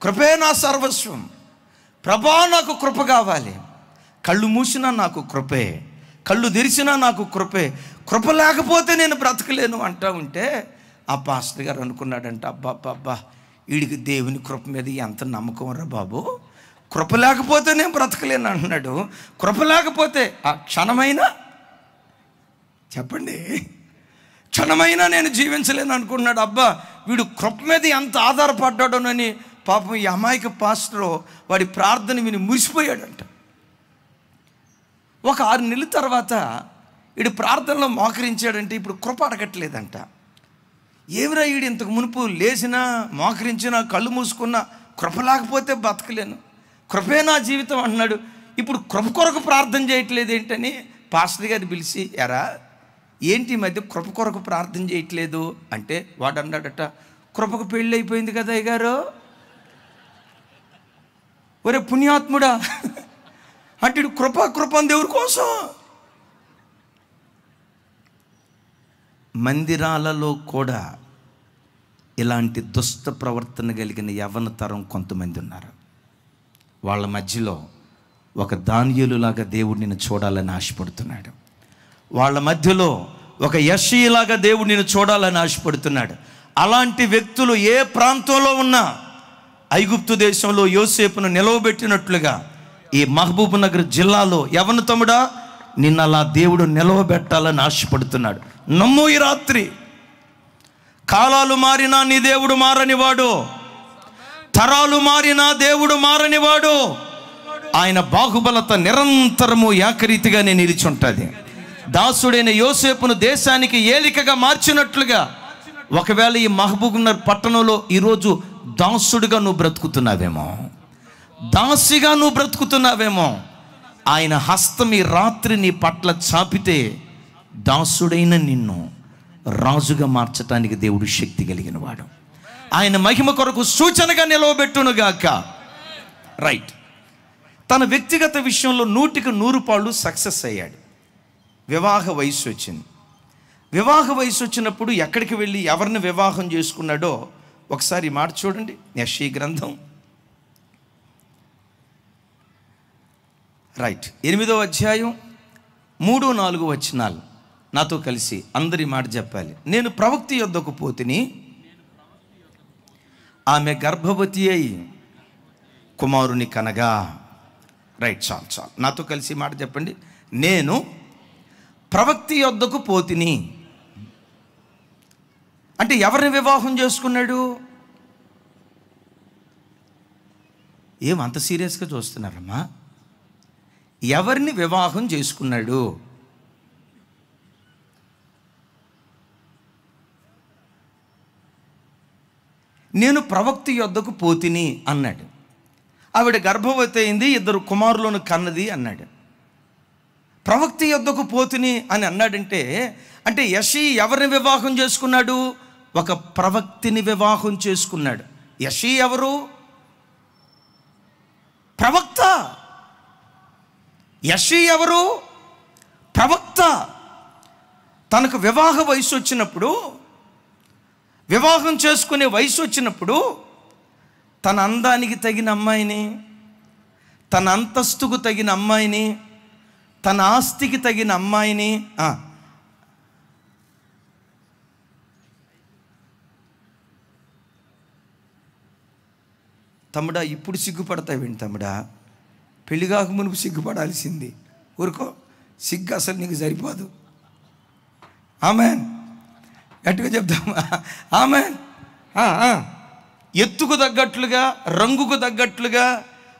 కృపే నా సర్వస్వం, ప్రభా నాకు కృప కావాలి, కళ్ళు మూసినా నాకు కృపే, కళ్ళు తెరిచినా నాకు కృపే, కృప లేకపోతే నేను బ్రతకలేను అంటూ ఉంటే ఆ పాస్టర్ గారు అనుకున్నాడంట, అబ్బా వీడికి దేవుని కృప మీద ఎంత నమ్మకం రా బాబు, కృప లేకపోతే నేను బ్రతకలేను అంటున్నాడు. కృప లేకపోతే ఆ క్షణమైనా, చెప్పండి, క్షణమైనా నేను జీవించలేను అనుకున్నాడు. అబ్బా వీడు కృప మీద ఎంత ఆధారపడ్డాడోనని పాపం ఈ అమాయక పాస్టర్ వాడి ప్రార్థన విని మురిసిపోయాడంట. ఒక 6 నెలల తర్వాత వీడు ప్రార్థనలో మోకరించాడంటే ఇప్పుడు కృప అడగట్లేదంట. ఏమిరా వీడు ఇంతకు మునుపు లేచినా మోకరించినా కళ్ళు మూసుకున్నా కృప లేకపోతే బతకలేను, కృపే నా జీవితం అంటున్నాడు. ఇప్పుడు కృప కొరకు ప్రార్థన చేయట్లేదు ఏంటని పాస్టర్ గారిని పిలిచి, ఎరా ఏంటి ఈ మధ్య కృప కొరకు ప్రార్థన చేయట్లేదు అంటే వాడు అన్నాడట, కృపకు పెళ్ళి అయిపోయింది కదా అయ్యగారు. ఒరే పుణ్యాత్ముడా అంటే కృప దేవుడి కోసం. మందిరాలలో కూడా ఇలాంటి దుష్ట ప్రవర్తన కలిగిన యవ్వన తరం కొంతమంది ఉన్నారు. వాళ్ళ మధ్యలో ఒక దానియేలులాగా దేవుడు నిన్ను చూడాలని ఆశపడుతున్నాడు. వాళ్ళ మధ్యలో ఒక యెషయలాగా దేవుడు నిన్ను చూడాలని ఆశపడుతున్నాడు. అలాంటి వ్యక్తులు ఏ ప్రాంతంలో ఉన్నా ఐగుప్తు దేశంలో యోసేపును నిలవబెట్టినట్లుగా ఈ మహబూబ్ నగర్ జిల్లాలో యవ్వన తమ్ముడా నిన్న అలా దేవుడు నిలవబెట్టాలని ఆశపడుతున్నాడు. నమ్ము ఈ రాత్రి. కాలాలు మారినా నీ దేవుడు మారనివాడు, తరాలు మారినా దేవుడు మారనివాడు. ఆయన బాహుబలత నిరంతరము ఏకరీతిగానే నిలిచుంటుంది. దాసుడైన యోసేపును దేశానికి ఏలికగా మార్చినట్లుగా ఒకవేళ ఈ మహబూబ్ నగర్ పట్టణంలో ఈరోజు దాసుడిగా నువ్వు బ్రతుకుతున్నావేమో, దాసిగా నువ్వు బ్రతుకుతున్నావేమో. ఆయన హస్తం ఈ రాత్రి నీ పట్ల చాపితే దాసుడైన నిన్ను రాజుగా మార్చటానికి దేవుడు శక్తి కలిగిన వాడు. ఆయన మహిమ కొరకు సూచనగా నిలవబెట్టునుగాక. రైట్. తన వ్యక్తిగత విషయంలో 100% సక్సెస్ అయ్యాడు. వివాహ వయసు వచ్చింది. వివాహ వయసు వచ్చినప్పుడు ఎక్కడికి వెళ్ళి ఎవరిని వివాహం చేసుకున్నాడో ఒకసారి మాట చూడండి. యెషయా గ్రంథం రైట్ 8వ అధ్యాయం 3-4 వచనాలు నాతో కలిసి అందరి మాట చెప్పాలి. నేను ప్రవక్త యొద్దకు పోతిని, ఆమె గర్భవతి అయి కుమారుని కనగా. రైట్, చాలు నాతో కలిసి మాట చెప్పండి. నేను ప్రవక్త యొద్దకు పోతిని అంటే ఎవరిని వివాహం చేసుకున్నాడు? ఏమంత సీరియస్గా చూస్తున్నారమ్మా? ఎవరిని వివాహం చేసుకున్నాడు? నేను ప్రవక్త యొద్దకు పోతిని అన్నాడు. ఆవిడ గర్భవతి అయింది, 2 కుమారులను కన్నది అన్నాడు. ప్రవక్త యొద్దకు పోతిని అని అన్నాడంటే అంటే యెషయా ఎవరిని వివాహం చేసుకున్నాడు? ఒక ప్రవక్తిని వివాహం చేసుకున్నాడు. యెషయా ఎవరు? ప్రవక్త. యెషయా ఎవరు? ప్రవక్త. తనకు వివాహ వయసు వచ్చినప్పుడు, వివాహం చేసుకునే వయసు వచ్చినప్పుడు తన అందానికి తగిన అమ్మాయిని, తన అంతస్తుకు తగిన అమ్మాయిని, తన ఆస్తికి తగిన అమ్మాయిని తమ్ముడా ఇప్పుడు సిగ్గుపడతావేంటి తమ్ముడా? పెళ్ళిగాక మునుపు సిగ్గుపడాల్సింది. ఊరుకో, సిగ్గు అసలు నీకు సరిపోదు. ఆమెన్. గట్టిగా చెప్తామా? ఆమెన్. ఎత్తుకు తగ్గట్లుగా, రంగుకు తగ్గట్లుగా,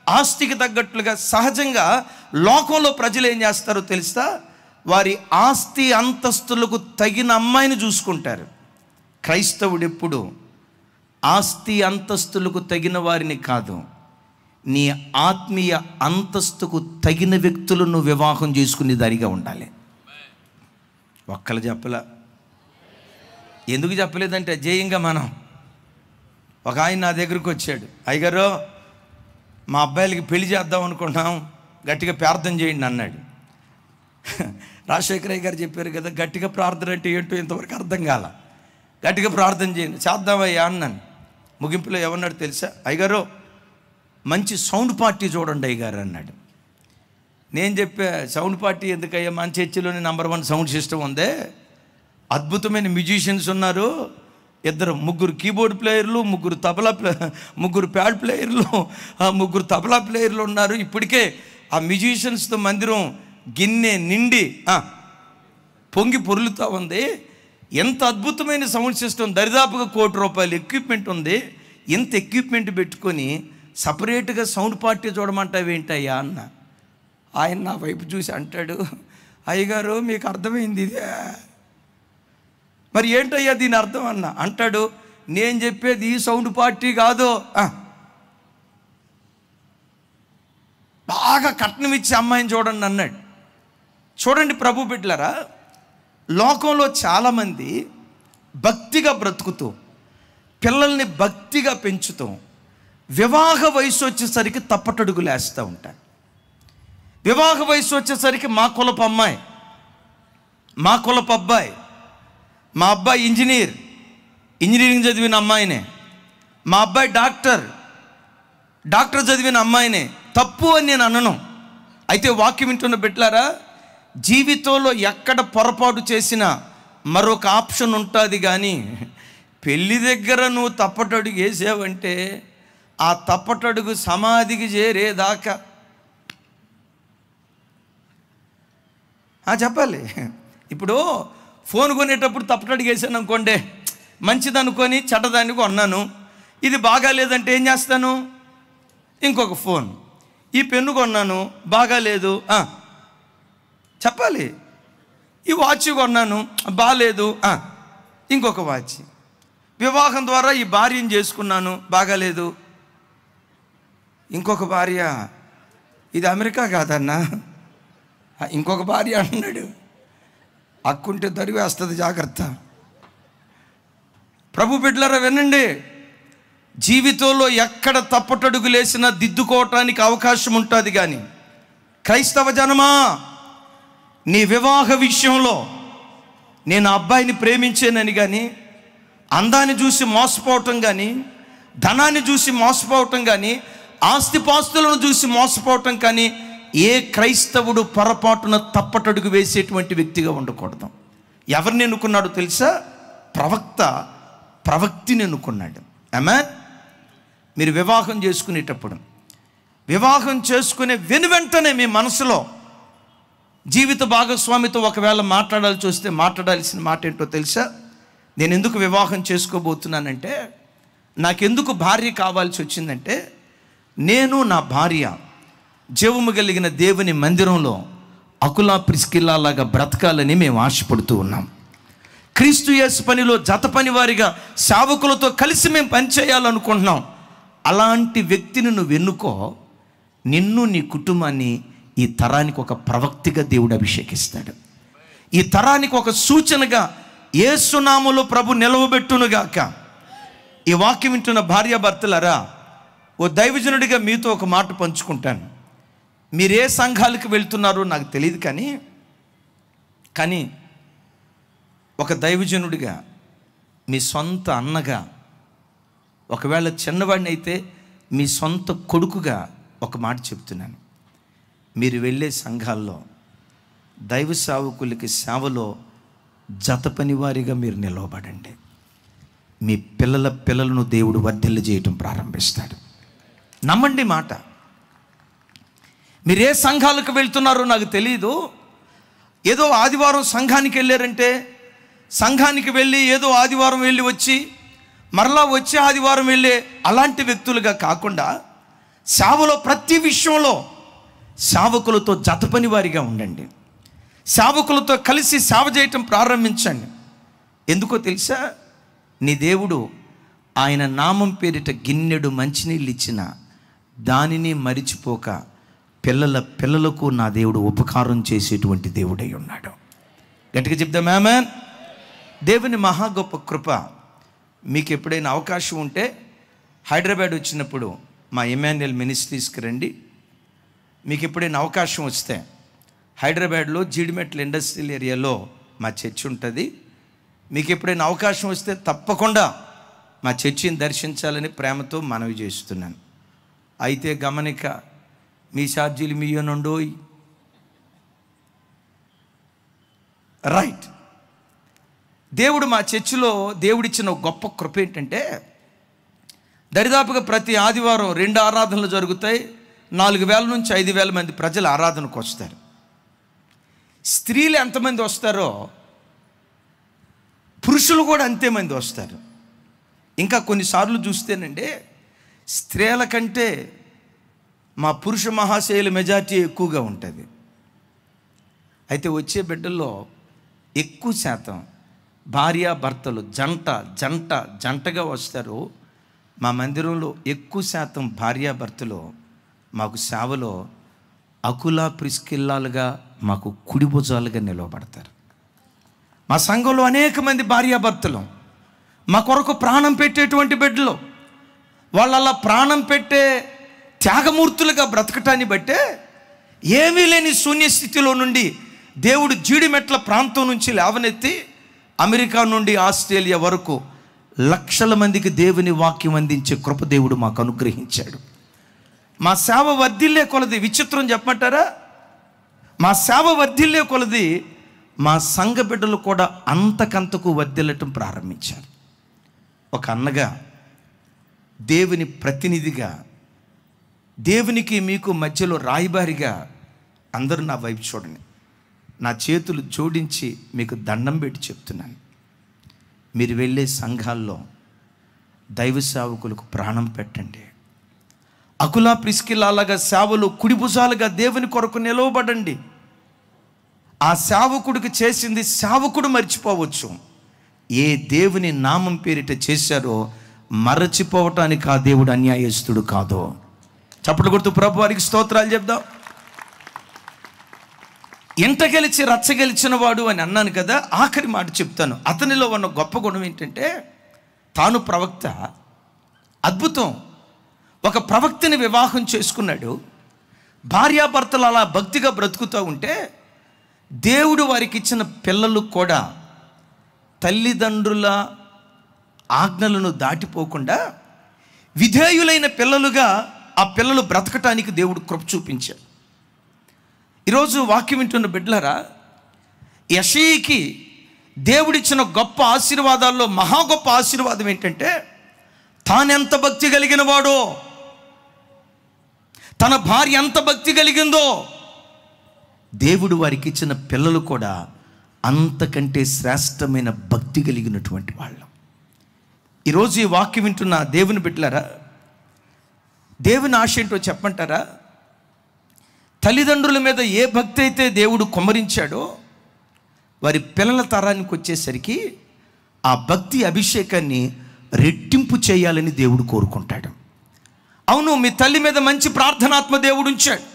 ఆస్తికి తగ్గట్లుగా సహజంగా లోకంలో ప్రజలు ఏం చేస్తారో తెలుసా? వారి ఆస్తి అంతస్తులకు తగిన అమ్మాయిని చూసుకుంటారు. క్రైస్తవుడు ఎప్పుడు ఆస్తి అంతస్తులకు తగిన వారిని కాదు, నీ ఆత్మీయ అంతస్తుకు తగిన వ్యక్తులను వివాహం చేసుకునే దారిగా ఉండాలి. ఒక్కళ్ళు చెప్పలా. ఎందుకు చెప్పలేదంటే అజేయంగా మనం ఒక ఆయన నా దగ్గరికి వచ్చాడు, అయ్యగారు మా అబ్బాయిలకి పెళ్లి చేద్దాం అనుకుంటున్నాం, గట్టిగా ప్రార్థన చేయండి అన్నాడు. రాజశేఖరయ్య గారు చెప్పారు కదా, గట్టిగా ప్రార్థన అంటే ఏంటో ఇంతవరకు అర్థం కాల. గట్టిగా ప్రార్థన చేయండి, చేద్దామయ్యా అన్నాను. ముగింపులో ఏమన్నాడు తెలుసా? అయ్యగారు మంచి సౌండ్ పార్టీ చూడండి అయ్యగారు అన్నాడు. నేను చెప్పా, సౌండ్ పార్టీ ఎందుకయ్యా, మన చర్చిలోని నంబర్ 1 సౌండ్ సిస్టమ్ ఉందే, అద్భుతమైన మ్యూజిషియన్స్ ఉన్నారు, 3 కీబోర్డ్ ప్లేయర్లు, 3 ప్యాడ్ ప్లేయర్లు, 3 తబలా ప్లేయర్లు ఉన్నారు. ఇప్పటికే ఆ మ్యూజిషియన్స్తో మందిరం గిన్నె నిండి పొంగి పొర్లుతూ ఉంది. ఎంత అద్భుతమైన సౌండ్ సిస్టమ్, దరిదాపుగా ₹1,00,00,000 ఎక్విప్మెంట్ ఉంది. ఎంత ఎక్విప్మెంట్ పెట్టుకొని సపరేట్గా సౌండ్ పార్టీ చూడమంటావేంటయ్యా అన్న. ఆయన నా వైపు చూసి అంటాడు, అయ్యగారు మీకు అర్థమైంది ఇదే, మరి ఏంటయ్యా దీని అర్థం అన్న. అంటాడు, నేను చెప్పేది ఈ సౌండ్ పార్టీ కాదు, బాగా కట్నం ఇచ్చి అమ్మాయిని చూడండి అన్నాడు. చూడండి ప్రభు బిడ్డలారా, లోకంలో చాలామంది భక్తిగా బ్రతుకుతూ పిల్లల్ని భక్తిగా పెంచుతూ వివాహ వయసు వచ్చేసరికి తప్పటడుగులు వేస్తూ ఉంటారు. వివాహ వయసు వచ్చేసరికి మా కులపు అమ్మాయి, మా కులపు అబ్బాయి, మా అబ్బాయి ఇంజనీరింగ్ చదివిన అమ్మాయినే, మా అబ్బాయి డాక్టర్ చదివిన అమ్మాయినే. తప్పు అని నేను అనను. అయితే వాక్యం వింటున్న బిడ్డలారా, జీవితంలో ఎక్కడ పొరపాటు చేసినా మరొక ఆప్షన్ ఉంటుంది. కానీ పెళ్ళి దగ్గర నువ్వు తప్పటడుగు వేసావంటే ఆ తప్పటడుగు సమాధికి చేరేదాకా చెప్పాలి. ఇప్పుడు ఫోన్ కొనేటప్పుడు తప్పటడుగు వేసాను అనుకోండి, మంచిదనుకొని చెడ్డదాన్ని కొన్నాను, ఇది బాగాలేదంటే ఏం చేస్తాను? ఇంకొక ఫోన్. ఈ పెన్ను కొన్నాను, బాగాలేదు, చెప్పాలి. ఈ వాచ్ కొన్నాను, బాగాలేదు, ఇంకొక వాచ్. వివాహం ద్వారా ఈ భార్యను చేసుకున్నాను, బాగాలేదు, ఇంకొక భార్య. ఇది అమెరికా కాదన్నా, ఇంకొక భార్య అన్నాడు. అక్కుంటే దరివేస్తుంది, జాగ్రత్త. ప్రభు బిడ్డలారా వినండి, జీవితంలో ఎక్కడ తప్పటడుగు లేసినా దిద్దుకోవటానికి అవకాశం ఉంటుంది. కానీ క్రైస్తవ జనమా, నీ వివాహ విషయంలో నేను అబ్బాయిని ప్రేమించానని కానీ, అందాన్ని చూసి మోసపోవటం కానీ, ధనాన్ని చూసి మోసపోవటం కానీ, ఆస్తిపాస్తులను చూసి మోసపోవటం కానీ ఏ క్రైస్తవుడు పొరపాటున తప్పటడుగు వేసేటువంటి వ్యక్తిగా ఉండకూడదు. ఎవరిని ఎన్నుకున్నాడో తెలుసా? ప్రవక్తిని ఎన్నుకున్నాడు. ఆమేన్. మీరు వివాహం చేసుకునేటప్పుడు, వివాహం చేసుకునే వెనువెంటనే మీ మనసులో జీవిత భాగస్వామితో ఒకవేళ మాట్లాడాల్సి వస్తే మాట్లాడాల్సిన మాట ఏంటో తెలుసా? నేను ఎందుకు వివాహం చేసుకోబోతున్నానంటే, నాకెందుకు భార్య కావాల్సి వచ్చిందంటే, నేను నా భార్య జీవము కలిగిన దేవుని మందిరంలో అకులా ప్రిస్కిల్లాలాగా బ్రతకాలని మేము ఆశపడుతూ ఉన్నాం. క్రీస్తు యేసు పనిలో జత పని వారిగా సేవకులతో కలిసి మేము పనిచేయాలనుకుంటున్నాం. అలాంటి వ్యక్తిని నువ్వు ఎన్నుకో. నిన్ను, నీ కుటుంబాన్ని ఈ తరానికి ఒక ప్రవక్తిగా దేవుడు అభిషేకిస్తాడు. ఈ తరానికి ఒక సూచనగా యేసు నామములో ప్రభు నిలవబెట్టునుగాక. ఈ వాక్యం వింటున్న భార్యాభర్తలారా, ఓ దైవజనుడిగా మీతో ఒక మాట పంచుకుంటాను. మీరే సంఘాలకు వెళ్తున్నారో నాకు తెలియదు, కానీ ఒక దైవజనుడిగా, మీ సొంత అన్నగా, ఒకవేళ చిన్నవాడిని అయితే మీ సొంత కొడుకుగా ఒక మాట చెప్తున్నాను. మీరు వెళ్ళే సంఘాల్లో దైవ సేవకులకి సేవలో జత పనివారిగా మీరు నిలవబడండి. మీ పిల్లలను దేవుడు వర్ధిల్ల చేయటం ప్రారంభిస్తాడు. నమ్మండి మాట. మీరు ఏ సంఘాలకు వెళ్తున్నారో నాకు తెలియదు. ఏదో ఆదివారం సంఘానికి వెళ్ళారంటే, సంఘానికి వెళ్ళి ఏదో ఆదివారం వెళ్ళి వచ్చి మరలా వచ్చే ఆదివారం వెళ్ళే అలాంటి వ్యక్తులుగా కాకుండా, సేవలో ప్రతి విషయంలో సేవకులతో జతపని వారిగా ఉండండి. సేవకులతో కలిసి సేవ చేయటం ప్రారంభించండి. ఎందుకో తెలుసా? నీ దేవుడు ఆయన నామం పేరిట గిన్నెడు మంచినీళ్ళు ఇచ్చిన దానిని మరిచిపోక పిల్లలకు నా దేవుడు ఉపకారం చేసేటువంటి దేవుడై ఉన్నాడు. గట్టిగా చెప్దాం ఆమేన్. దేవుని మహా గొప్ప కృప. మీకు ఎప్పుడైనా అవకాశం ఉంటే హైదరాబాద్ వచ్చినప్పుడు మా ఎమాన్యుయల్ మినిస్ట్రీస్కి రండి. మీకు ఎప్పుడైనా అవకాశం వస్తే హైదరాబాద్లో జీడిమెట్ల ఇండస్ట్రియల్ ఏరియాలో మా చర్చ్ ఉంటుంది. మీకు ఎప్పుడైనా అవకాశం వస్తే తప్పకుండా మా చర్చిని దర్శించాలని ప్రేమతో మనవి చేస్తున్నాను. అయితే గమనిక, మీ ఛార్జీలు మీయనుండోయ్. రైట్. దేవుడు మా చర్చిలో దేవుడిచ్చిన గొప్ప కృప ఏంటంటే, దరిదాపుగా ప్రతి ఆదివారం 2 ఆరాధనలు జరుగుతాయి. 4,000 నుంచి 5,000 మంది ప్రజలు ఆరాధనకు వస్తారు. స్త్రీలు ఎంతమంది వస్తారో పురుషులు కూడా అంతే మంది వస్తారు. ఇంకా కొన్నిసార్లు చూస్తేనండి, స్త్రీల కంటే మా పురుష మహాశయుల మెజార్టీ ఎక్కువగా ఉంటుంది. అయితే వచ్చే బిడ్డల్లో ఎక్కువ శాతం భార్యాభర్తలు జంటగా వస్తారు. మా మందిరంలో ఎక్కువ శాతం భార్యాభర్తలు మాకు సేవలో అకులా ప్రిస్కిల్లాలుగా మాకు కుడి భుజాలుగా నిలవబడతారు. మా సంఘంలో అనేక మంది భార్యాభర్తలు మా కొరకు ప్రాణం పెట్టేటువంటి బిడ్డలు, వాళ్ళ ప్రాణం పెట్టే త్యాగమూర్తులుగా బ్రతకటాన్ని బట్టే ఏమీ లేని శూన్యస్థితిలో నుండి దేవుడు జీడిమెట్ల ప్రాంతం నుంచి లేవనెత్తి అమెరికా నుండి ఆస్ట్రేలియా వరకు లక్షల మందికి దేవుని వాక్యం అందించే కృప దేవుడు మాకు అనుగ్రహించాడు. మా సేవ వర్ధిల్లే కొలది, విచిత్రం చెప్పమంటారా, మా సేవ వర్ధిల్లే కొలది మా సంఘ బిడ్డలు కూడా అంతకంతకు వర్ధిల్లటం ప్రారంభించారు. ఒక అన్నగా, దేవుని ప్రతినిధిగా, దేవునికి మీకు మధ్యలో రాయబారిగా అందరూ నా వైపు చూడండి. నా చేతులు జోడించి మీకు దండం పెట్టి చెప్తున్నాను, మీరు వెళ్ళే సంఘాల్లో దైవ సేవకులకు ప్రాణం పెట్టండి. అకులా ప్రిస్కిల్లాగా సేవలు కుడిభుజాలుగా దేవుని కొరకు నిలవబడండి. ఆ సేవకుడికి చేసింది సేవకుడు మర్చిపోవచ్చు, ఏ దేవుని నామం పేరిట చేశారో మరచిపోవటానికి ఆ దేవుడు అన్యాయస్తుడు కాదు. చప్పట్లు కొడుతూ ప్రభు వారికి స్తోత్రాలు చెప్దాం. ఎంట గెలిచి రచ్చ గెలిచిన వాడు అని అన్నాను కదా, ఆఖరి మాట చెప్తాను. అతనిలో ఉన్న గొప్ప గుణం ఏంటంటే తాను ప్రవక్త. అద్భుతం, ఒక ప్రవక్తని వివాహం చేసుకున్నాడు. భార్యాభర్తలు అలా భక్తిగా బ్రతుకుతూ ఉంటే దేవుడు వారికి ఇచ్చిన పిల్లలు కూడా తల్లిదండ్రుల ఆజ్ఞలను దాటిపోకుండా విధేయులైన పిల్లలుగా ఆ పిల్లలు బ్రతకటానికి దేవుడు కృప చూపించాడు. ఈరోజు వాక్యం వింటున్న బిడ్డలారా, యెషయాకి దేవుడిచ్చిన గొప్ప ఆశీర్వాదాల్లో మహా గొప్ప ఆశీర్వాదం ఏంటంటే తానెంత భక్తి కలిగిన వాడో, తన భార్య ఎంత భక్తి కలిగిందో, దేవుడు వారికి ఇచ్చిన పిల్లలు కూడా అంతకంటే శ్రేష్టమైన భక్తి కలిగినటువంటి వాళ్ళు. ఈరోజు ఈ వాక్యం వింటున్న దేవుని బిడ్డలారా, దేవుని ఆశ ఏంటో చెప్పంటారా? తల్లిదండ్రుల మీద ఏ భక్తి అయితే దేవుడు కుమ్మరించాడో వారి పిల్లల తరానికి వచ్చేసరికి ఆ భక్తి అభిషేకాన్ని రెట్టింపు చేయాలని దేవుడు కోరుకుంటాడు. అవును, మీ తల్లి మీద మంచి ప్రార్థనాత్మ దేవుడు ఉంచాడు.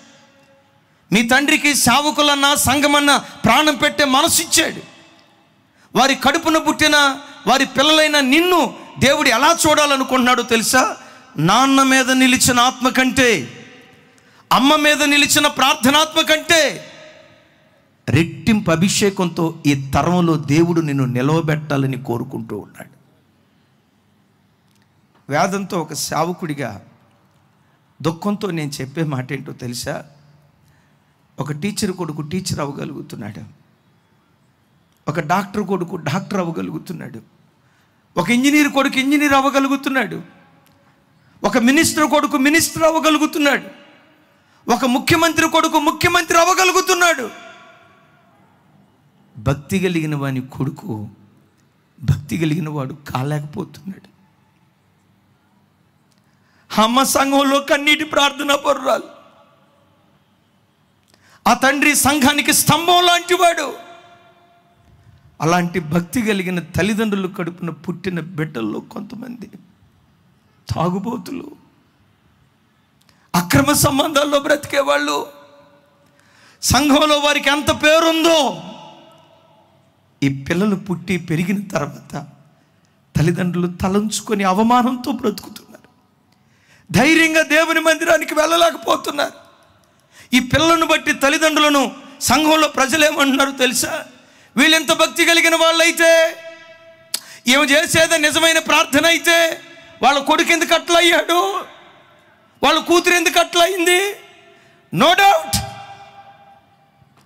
మీ తండ్రికి సేవకులన్నా సంఘమన్నా ప్రాణం పెట్టే మనసు ఇచ్చాడు. వారి కడుపున పుట్టిన వారి పిల్లలైన నిన్ను దేవుడు ఎలా చూడాలనుకుంటున్నాడో తెలుసా? నాన్న మీద నిలిచిన ఆత్మ కంటే, అమ్మ మీద నిలిచిన ప్రార్థనాత్మ కంటే రెట్టింపు అభిషేకంతో ఈ తరంలో దేవుడు నిన్ను నిలవబెట్టాలని కోరుకుంటూ ఉన్నాడు. వేదంతో ఒక సేవకుడిగా దుఃఖంతో నేను చెప్పే మాట ఏంటో తెలుసా? ఒక టీచర్ కొడుకు టీచర్ అవ్వగలుగుతున్నాడు, ఒక డాక్టర్ కొడుకు డాక్టర్ అవ్వగలుగుతున్నాడు, ఒక ఇంజనీర్ కొడుకు ఇంజనీర్ అవ్వగలుగుతున్నాడు, ఒక మినిస్టర్ కొడుకు మినిస్టర్ అవ్వగలుగుతున్నాడు, ఒక ముఖ్యమంత్రి కొడుకు ముఖ్యమంత్రి అవ్వగలుగుతున్నాడు. భక్తి కలిగిన వాని కొడుకు భక్తి కలిగిన వాడు కాలేకపోతున్నాడు. అమ్మ సంఘంలో కన్నీటి ప్రార్థన పరురాలు, ఆ తండ్రి సంఘానికి స్తంభం లాంటి వాడు. అలాంటి భక్తి కలిగిన తల్లిదండ్రులు కడుపున పుట్టిన బిడ్డల్లో కొంతమంది తాగుబోతులు, అక్రమ సంబంధాల్లో బ్రతికేవాళ్ళు. సంఘంలో వారికి ఎంత పేరుందో, ఈ పిల్లలు పుట్టి పెరిగిన తర్వాత తల్లిదండ్రులు తలంచుకొని అవమానంతో బ్రతుకుతున్నారు. ధైర్యంగా దేవుని మందిరానికి వెళ్ళలేకపోతున్నారు. ఈ పిల్లలను బట్టి తల్లిదండ్రులను సంఘంలో ప్రజలు ఏమంటున్నారు తెలుసా? వీళ్ళెంత భక్తి కలిగిన వాళ్ళైతే, ఏమి చేసేది నిజమైన ప్రార్థన అయితే వాళ్ళ కొడుకు ఎందుకు అట్లా అయ్యాడు, వాళ్ళ కూతురు ఎందుకు అట్లా అయింది? నో డౌట్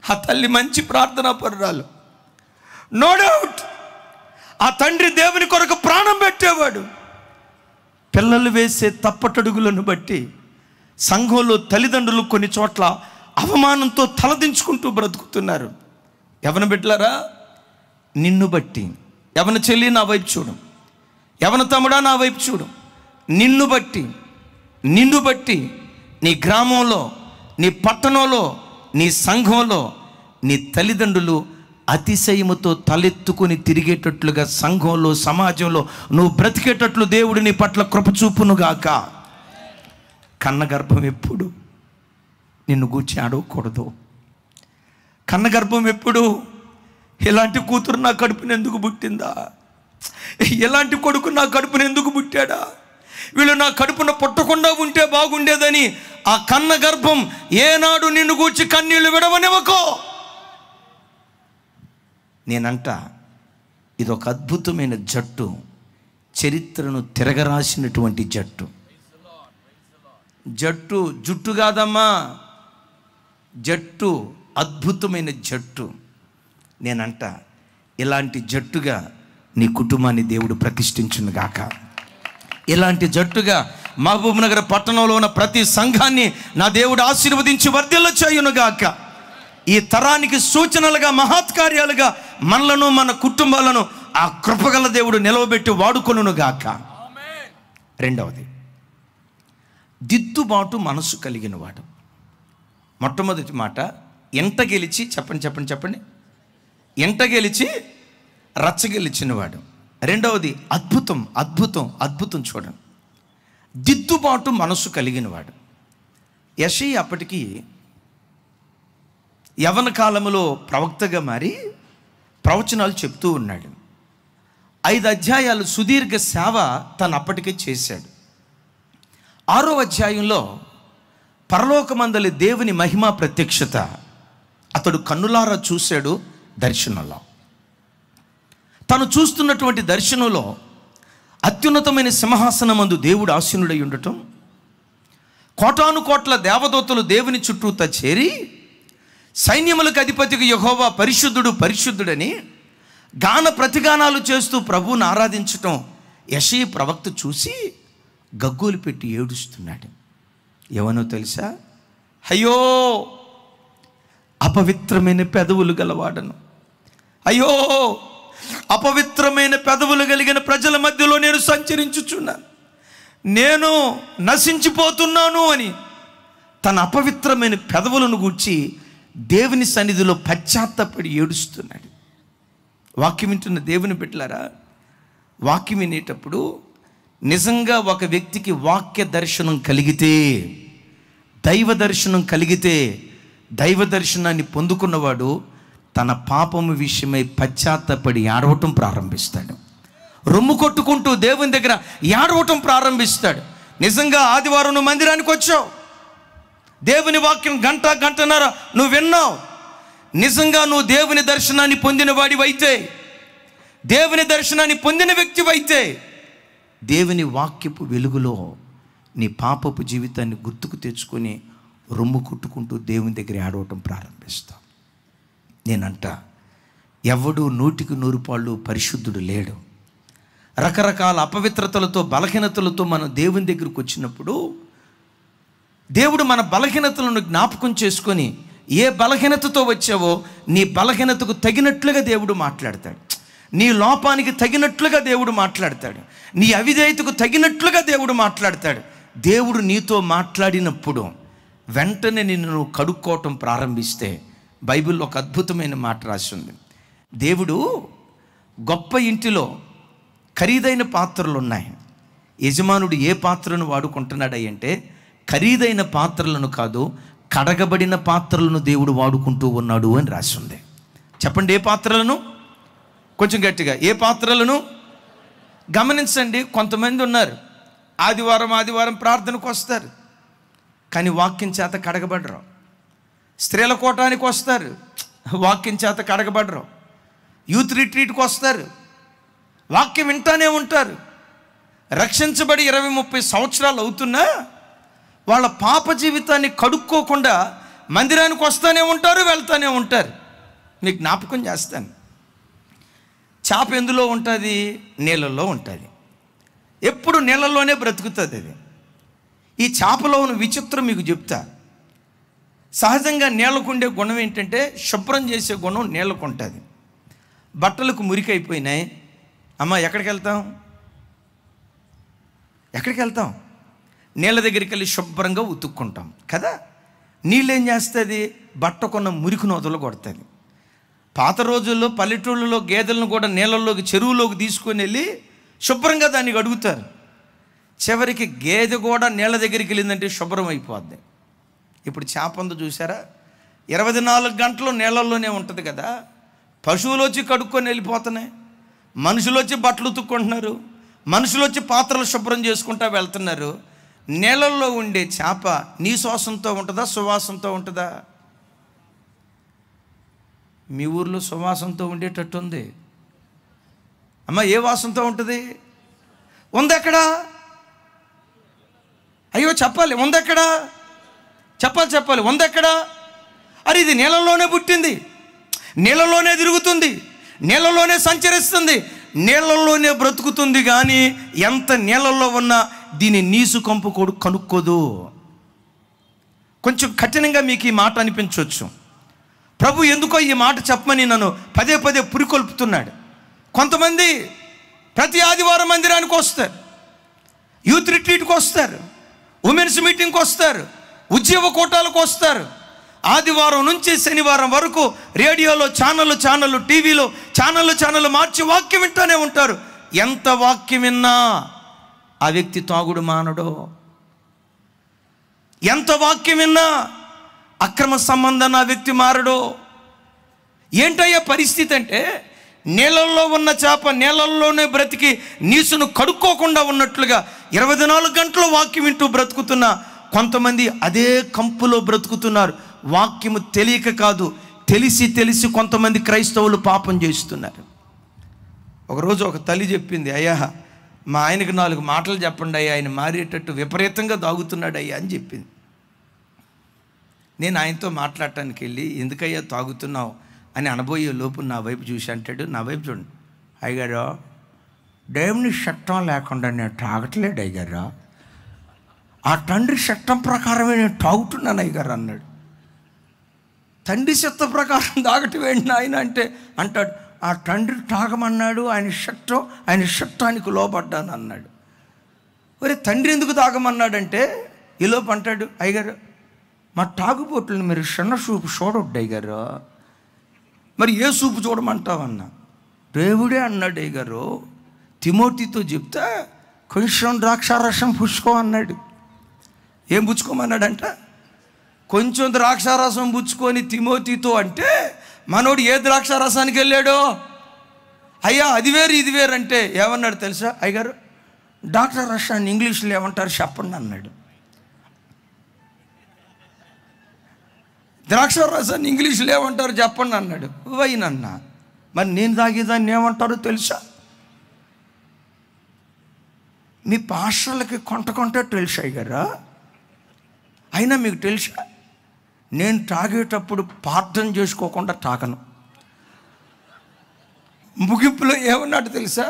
ఆ తల్లి మంచి ప్రార్థనా పరురాలు, నో డౌట్ ఆ తండ్రి దేవుని కొరకు ప్రాణం పెట్టేవాడు. పిల్లలు వేసే తప్పటడుగులను బట్టి సంఘంలో తల్లిదండ్రులు కొన్ని చోట్ల అవమానంతో తలదించుకుంటూ బ్రతుకుతున్నారు. యవన బిడ్డలారా, నిన్ను బట్టి, యవన చెల్లి నా వైపు చూడు, యవన తమ్ముడా నా వైపు చూడు, నిన్ను బట్టి నీ గ్రామంలో, నీ పట్టణంలో, నీ సంఘంలో నీ తల్లిదండ్రులు అతిశయముతో తలెత్తుకొని తిరిగేటట్లుగా సంఘంలో సమాజంలో నువ్వు బ్రతికేటట్లు దేవుడు నీ పట్ల కృప చూపునుగాక. కన్న గర్భం ఎప్పుడు నిన్ను గూర్చి ఆడవకూడదు, కన్నగర్భం ఎప్పుడు? ఎలాంటి కూతురు నా కడుపుని ఎందుకు పుట్టిందా, ఎలాంటి కొడుకు నా కడుపుని ఎందుకు పుట్టాడా, వీళ్ళు నా కడుపున పుట్టకుండా ఉంటే బాగుండేదని ఆ కన్న గర్భం ఏనాడు నిన్ను గూర్చి కన్నీళ్లు విడవనివ్వకో. నేనంట ఇదొక అద్భుతమైన జట్టు, చరిత్రను తిరగరాసినటువంటి జట్టు. జుట్టు కాదమ్మా, జట్టు, అద్భుతమైన జట్టు. నేనంట ఇలాంటి జట్టుగా నీ కుటుంబాన్ని దేవుడు ప్రతిష్ఠించును గాక. ఇలాంటి జట్టుగా మహబూబ్ నగర్ పట్టణంలో ఉన్న ప్రతి సంఘాన్ని నా దేవుడు ఆశీర్వదించి వర్ధిల్ల చేయును గాక. ఈ తరానికి సూచనలుగా, మహత్కార్యాలుగా మనలను, మన కుటుంబాలను ఆ కృపగల దేవుడు నిలవబెట్టి వాడుకొనును గాక. రెండవది, దిద్దుబాటు మనసు కలిగిన వాడు. మొట్టమొదటి మాట, ఎంట గెలిచి, చెప్పండి, ఎంట గెలిచి రచ్చ గెలిచినవాడు. రెండవది అద్భుతం చూడండి, దిద్దుబాటు మనసు కలిగినవాడు. యెషయా అప్పటికి యవన కాలంలో ప్రవక్తగా మారి ప్రవచనాలు చెప్తూ ఉన్నాడు. 5 అధ్యాయాలు సుదీర్ఘ సేవ తను అప్పటికే చేశాడు. 6వ అధ్యాయంలో పరలోకమందలి దేవుని మహిమా ప్రత్యక్షత అతడు కన్నులారా చూశాడు. దర్శనంలో తను చూస్తున్నటువంటి దర్శనంలో అత్యున్నతమైన సింహాసనమందు దేవుడు ఆసీనుడై ఉండటం, కోటాను కోట్ల దేవదూతలు దేవుని చుట్టూతా చేరి సైన్యములకు అధిపతికి యెహోవా పరిశుద్ధుడు పరిశుద్ధుడని గాన ప్రతిగానాలు చేస్తూ ప్రభువును ఆరాధించటం యెషయా ప్రవక్త చూసి గగ్గోలు పెట్టి ఏడుస్తున్నాడు. ఏమనో తెలుసా? అయ్యో అపవిత్రమైన పెదవులు గలవాడను, అయ్యో అపవిత్రమైన పెదవులు కలిగిన ప్రజల మధ్యలో నేను సంచరించుచున్నాను, నేను నశించిపోతున్నాను అని తన అపవిత్రమైన పెదవులను గూర్చి దేవుని సన్నిధిలో పశ్చాత్తాపడి ఏడుస్తున్నాడు. వాక్యం వింటున్న దేవుని బిడ్డలారా, వాక్యం వినేటప్పుడు నిజంగా ఒక వ్యక్తికి వాక్య దర్శనం కలిగితే, దైవ దర్శనం కలిగితే, దైవ దర్శనాన్ని పొందుకున్నవాడు తన పాపము విషయమై పశ్చాత్తాపడి ఏడవటం ప్రారంభిస్తాడు. రొమ్ము కొట్టుకుంటూ దేవుని దగ్గర ఏడవటం ప్రారంభిస్తాడు. నిజంగా ఆదివారం నువ్వు మందిరానికి వచ్చావు, దేవుని వాక్యం గంటన్నర నువ్వు విన్నావు, నిజంగా నువ్వు దేవుని దర్శనాన్ని పొందిన వాడివైతే, దేవుని దర్శనాన్ని పొందిన వ్యక్తివైతే, దేవుని వాక్యపు వెలుగులో నీ పాపపు జీవితాన్ని గుర్తుకు తెచ్చుకొని రొమ్ము కొట్టుకుంటూ దేవుని దగ్గర ఏడవటం ప్రారంభిస్తావు. నేనంట ఎవడు 100% పరిశుద్ధుడు లేడు. రకరకాల అపవిత్రతలతో, బలహీనతలతో మనం దేవుని దగ్గరకు వచ్చినప్పుడు దేవుడు మన బలహీనతలను జ్ఞాపకం చేసుకొని, ఏ బలహీనతతో వచ్చావో నీ బలహీనతకు తగినట్లుగా దేవుడు మాట్లాడతాడు, నీ లోపానికి తగినట్లుగా దేవుడు మాట్లాడతాడు, నీ అవిధేయతకు తగినట్లుగా దేవుడు మాట్లాడతాడు. దేవుడు నీతో మాట్లాడినప్పుడు వెంటనే నిన్ను నువ్వు కడుక్కోవటం ప్రారంభిస్తే, బైబిల్లో ఒక అద్భుతమైన మాట రాసి ఉంది. దేవుడు గొప్ప ఇంటిలో ఖరీదైన పాత్రలు ఉన్నాయి, యజమానుడు ఏ పాత్రను వాడుకుంటున్నాడంటే ఖరీదైన పాత్రలను కాదు, కడగబడిన పాత్రలను దేవుడు వాడుకుంటూ ఉన్నాడు అని రాసి ఉంది. చెప్పండి, ఏ పాత్రలను? కొంచెం గట్టిగా, ఏ పాత్రలను? గమనించండి. కొంతమంది ఉన్నారు, ఆదివారం ప్రార్థనకు వస్తారు కానీ వాక్యం చేత కడగబడరు. స్త్రీల కోటానికి వస్తారు, వాక్యం చేత కడగబడరు. యూత్ రిట్రీట్కి వస్తారు, వాక్యం వింటానే ఉంటారు. రక్షించబడి 20-30 సంవత్సరాలు అవుతున్నా వాళ్ళ పాప జీవితాన్ని కడుక్కోకుండా మందిరానికి వస్తూనే ఉంటారు, వెళ్తూనే ఉంటారు. మీకు జ్ఞాపకం చేస్తాను, చేప ఎందులో ఉంటుంది? నీళ్ళల్లో ఉంటుంది. ఎప్పుడు నీళ్ళల్లోనే బ్రతుకుతుంది అది. ఈ చేపలో ఉన్న విచిత్రం మీకు చెప్తా. సహజంగా నీళ్ళకుండే గుణం ఏంటంటే శుభ్రం చేసే గుణం నీళ్ళకు ఉంటుంది. బట్టలకు మురికైపోయినాయి, అమ్మ ఎక్కడికి వెళ్తాం? నీళ్ళ దగ్గరికి వెళ్ళి శుభ్రంగా ఉతుక్కుంటాం కదా. నీళ్ళు ఏం చేస్తుంది? బట్టకున్న మురికిని వదలు కొడుతుంది. పాత రోజుల్లో పల్లెటూళ్ళలో గేదెలను కూడా నీళ్ళల్లోకి, చెరువులోకి తీసుకొని వెళ్ళి శుభ్రంగా దాన్ని కడుగుతారు. చివరికి గేదె కూడా నీళ్ళ దగ్గరికి వెళ్ళిందంటే శుభ్రం అయిపోద్ది. ఇప్పుడు చేప ఉందో చూసారా? 24 గంటలు నీళ్ళల్లోనే ఉంటుంది కదా. పశువులు వచ్చి కడుక్కొని వెళ్ళిపోతున్నాయి, మనుషులు వచ్చి బట్టలు ఉతుక్కుంటున్నారు, మనుషులు వచ్చి పాత్రలు శుభ్రం చేసుకుంటూ వెళ్తున్నారు. నీళ్ళల్లో ఉండే చేప నీ శ్వాసంతో ఉంటుందా, సువాసంతో ఉంటుందా? మీ ఊర్లో సువాసంతో ఉండేటట్టు ఉంది అమ్మ. ఏ వాసనతో ఉంటుంది? ఉందెక్కడా? అయ్యో చెప్పాలి, ఉందెక్కడా? చెప్పాలి, ఉందెక్కడా? అరే ఇది నీళ్ళల్లోనే పుట్టింది, నీళ్ళలోనే తిరుగుతుంది, నీళ్ళలోనే సంచరిస్తుంది, నీళ్ళల్లోనే బ్రతుకుతుంది. కానీ ఎంత నీళ్ళల్లో ఉన్నా దీని నీసు కంపు కనుక్కోదు. కొంచెం కఠినంగా మీకు ఈ మాట అనిపించవచ్చు. ప్రభు ఎందుకో ఈ మాట చెప్పమని నన్ను పదే పదే పురికొల్పుతున్నాడు. కొంతమంది ప్రతి ఆదివారం మందిరానికి వస్తారు, యూత్ రిట్రీట్కి వస్తారు, ఉమెన్స్ మీటింగ్కి వస్తారు, ఉద్యోగ కూటాలకు వస్తారు. ఆదివారం నుంచి శనివారం వరకు రేడియోలో ఛానళ్ళు, టీవీలో ఛానళ్ళు మార్చి వాక్యం వింటూనే ఉంటారు. ఎంత వాక్యం విన్నా ఆ వ్యక్తి తాగుడు మానడో. ఎంత వాక్యం విన్నా అక్రమ సంబంధాన్ని ఆ వ్యక్తి మారడో. ఏంటయ్యా పరిస్థితి అంటే, నీళ్ళల్లో ఉన్న చేప నీళ్ళల్లోనే బ్రతికి నీసును కడుక్కోకుండా ఉన్నట్లుగా 24 గంటలు వాక్యం వింటూ బ్రతుకుతున్న కొంతమంది అదే కంపులో బ్రతుకుతున్నారు. వాక్యము తెలియక కాదు, తెలిసి కొంతమంది క్రైస్తవులు పాపం చేస్తున్నారు. ఒకరోజు ఒక తల్లి చెప్పింది, అయ్యా మా ఆయనకు 4 మాటలు చెప్పండి అయ్యా, ఆయన మారేటట్టు విపరీతంగా తాగుతున్నాడు అయ్యా అని చెప్పింది. నేను ఆయనతో మాట్లాడటానికి వెళ్ళి, ఎందుకయ్యా తాగుతున్నావు అని అనబోయే లోపు నా వైపు చూసి అంటాడు, నా వైపు చూడండి, అయ్యగారు దేవుని చట్టం లేకుండా నేను తాగట్లేడు అయ్యగారు, ఆ తండ్రి చట్టం ప్రకారమే నేను తాగుతున్నాను అయ్యగారు అన్నాడు. తండ్రి చిత్త ప్రకారం తాగటం ఏంటి ఆయన అంటే అంటాడు, ఆ తండ్రి తాగమన్నాడు, ఆయన చట్టానికి లోపడ్డాను అన్నాడు. ఒరే తండ్రి ఎందుకు తాగమన్నాడంటే ఈలోపు అంటాడు, అయ్యగారు మా తాగుబోట్లను మీరు చిన్న సూపు చూడొద్దు అయ్యగారు, మరి ఏ సూపు చూడమంటావన్నా. దేవుడే అన్నాడు అయ్యగారు, తిమోతితో చెప్తే కొంచెం ద్రాక్షారసం పుచ్చుకో అన్నాడు. ఏం పుచ్చుకోమన్నాడంట? కొంచెం ద్రాక్షారసం పుచ్చుకొని తిమోతితో అంటే మనోడు ఏ ద్రాక్షారసానికి వెళ్ళాడో. అయ్యా అది వేరు ఇది వేరు అంటే ఏమన్నాడు తెలుసా? అయ్యగారు డాక్టర్ రసాన్ని ఇంగ్లీష్లో ఏమంటారు చెప్పండి అన్నాడు. ద్రాక్షారసాన్ని ఇంగ్లీష్లో ఏమంటారు చెప్పండి అన్నాడు. వైన్ అన్నా. మరి నేను తాగేదాన్ని ఏమంటారో తెలుసా? మీ పాస్టర్లకి కొంటే తెలుసా అయ్యగారా? అయినా మీకు తెలుసా, నేను తాగేటప్పుడు ప్రార్థన చేసుకోకుండా తాగను. ముగింపులో ఏమన్నాడు తెలుసా?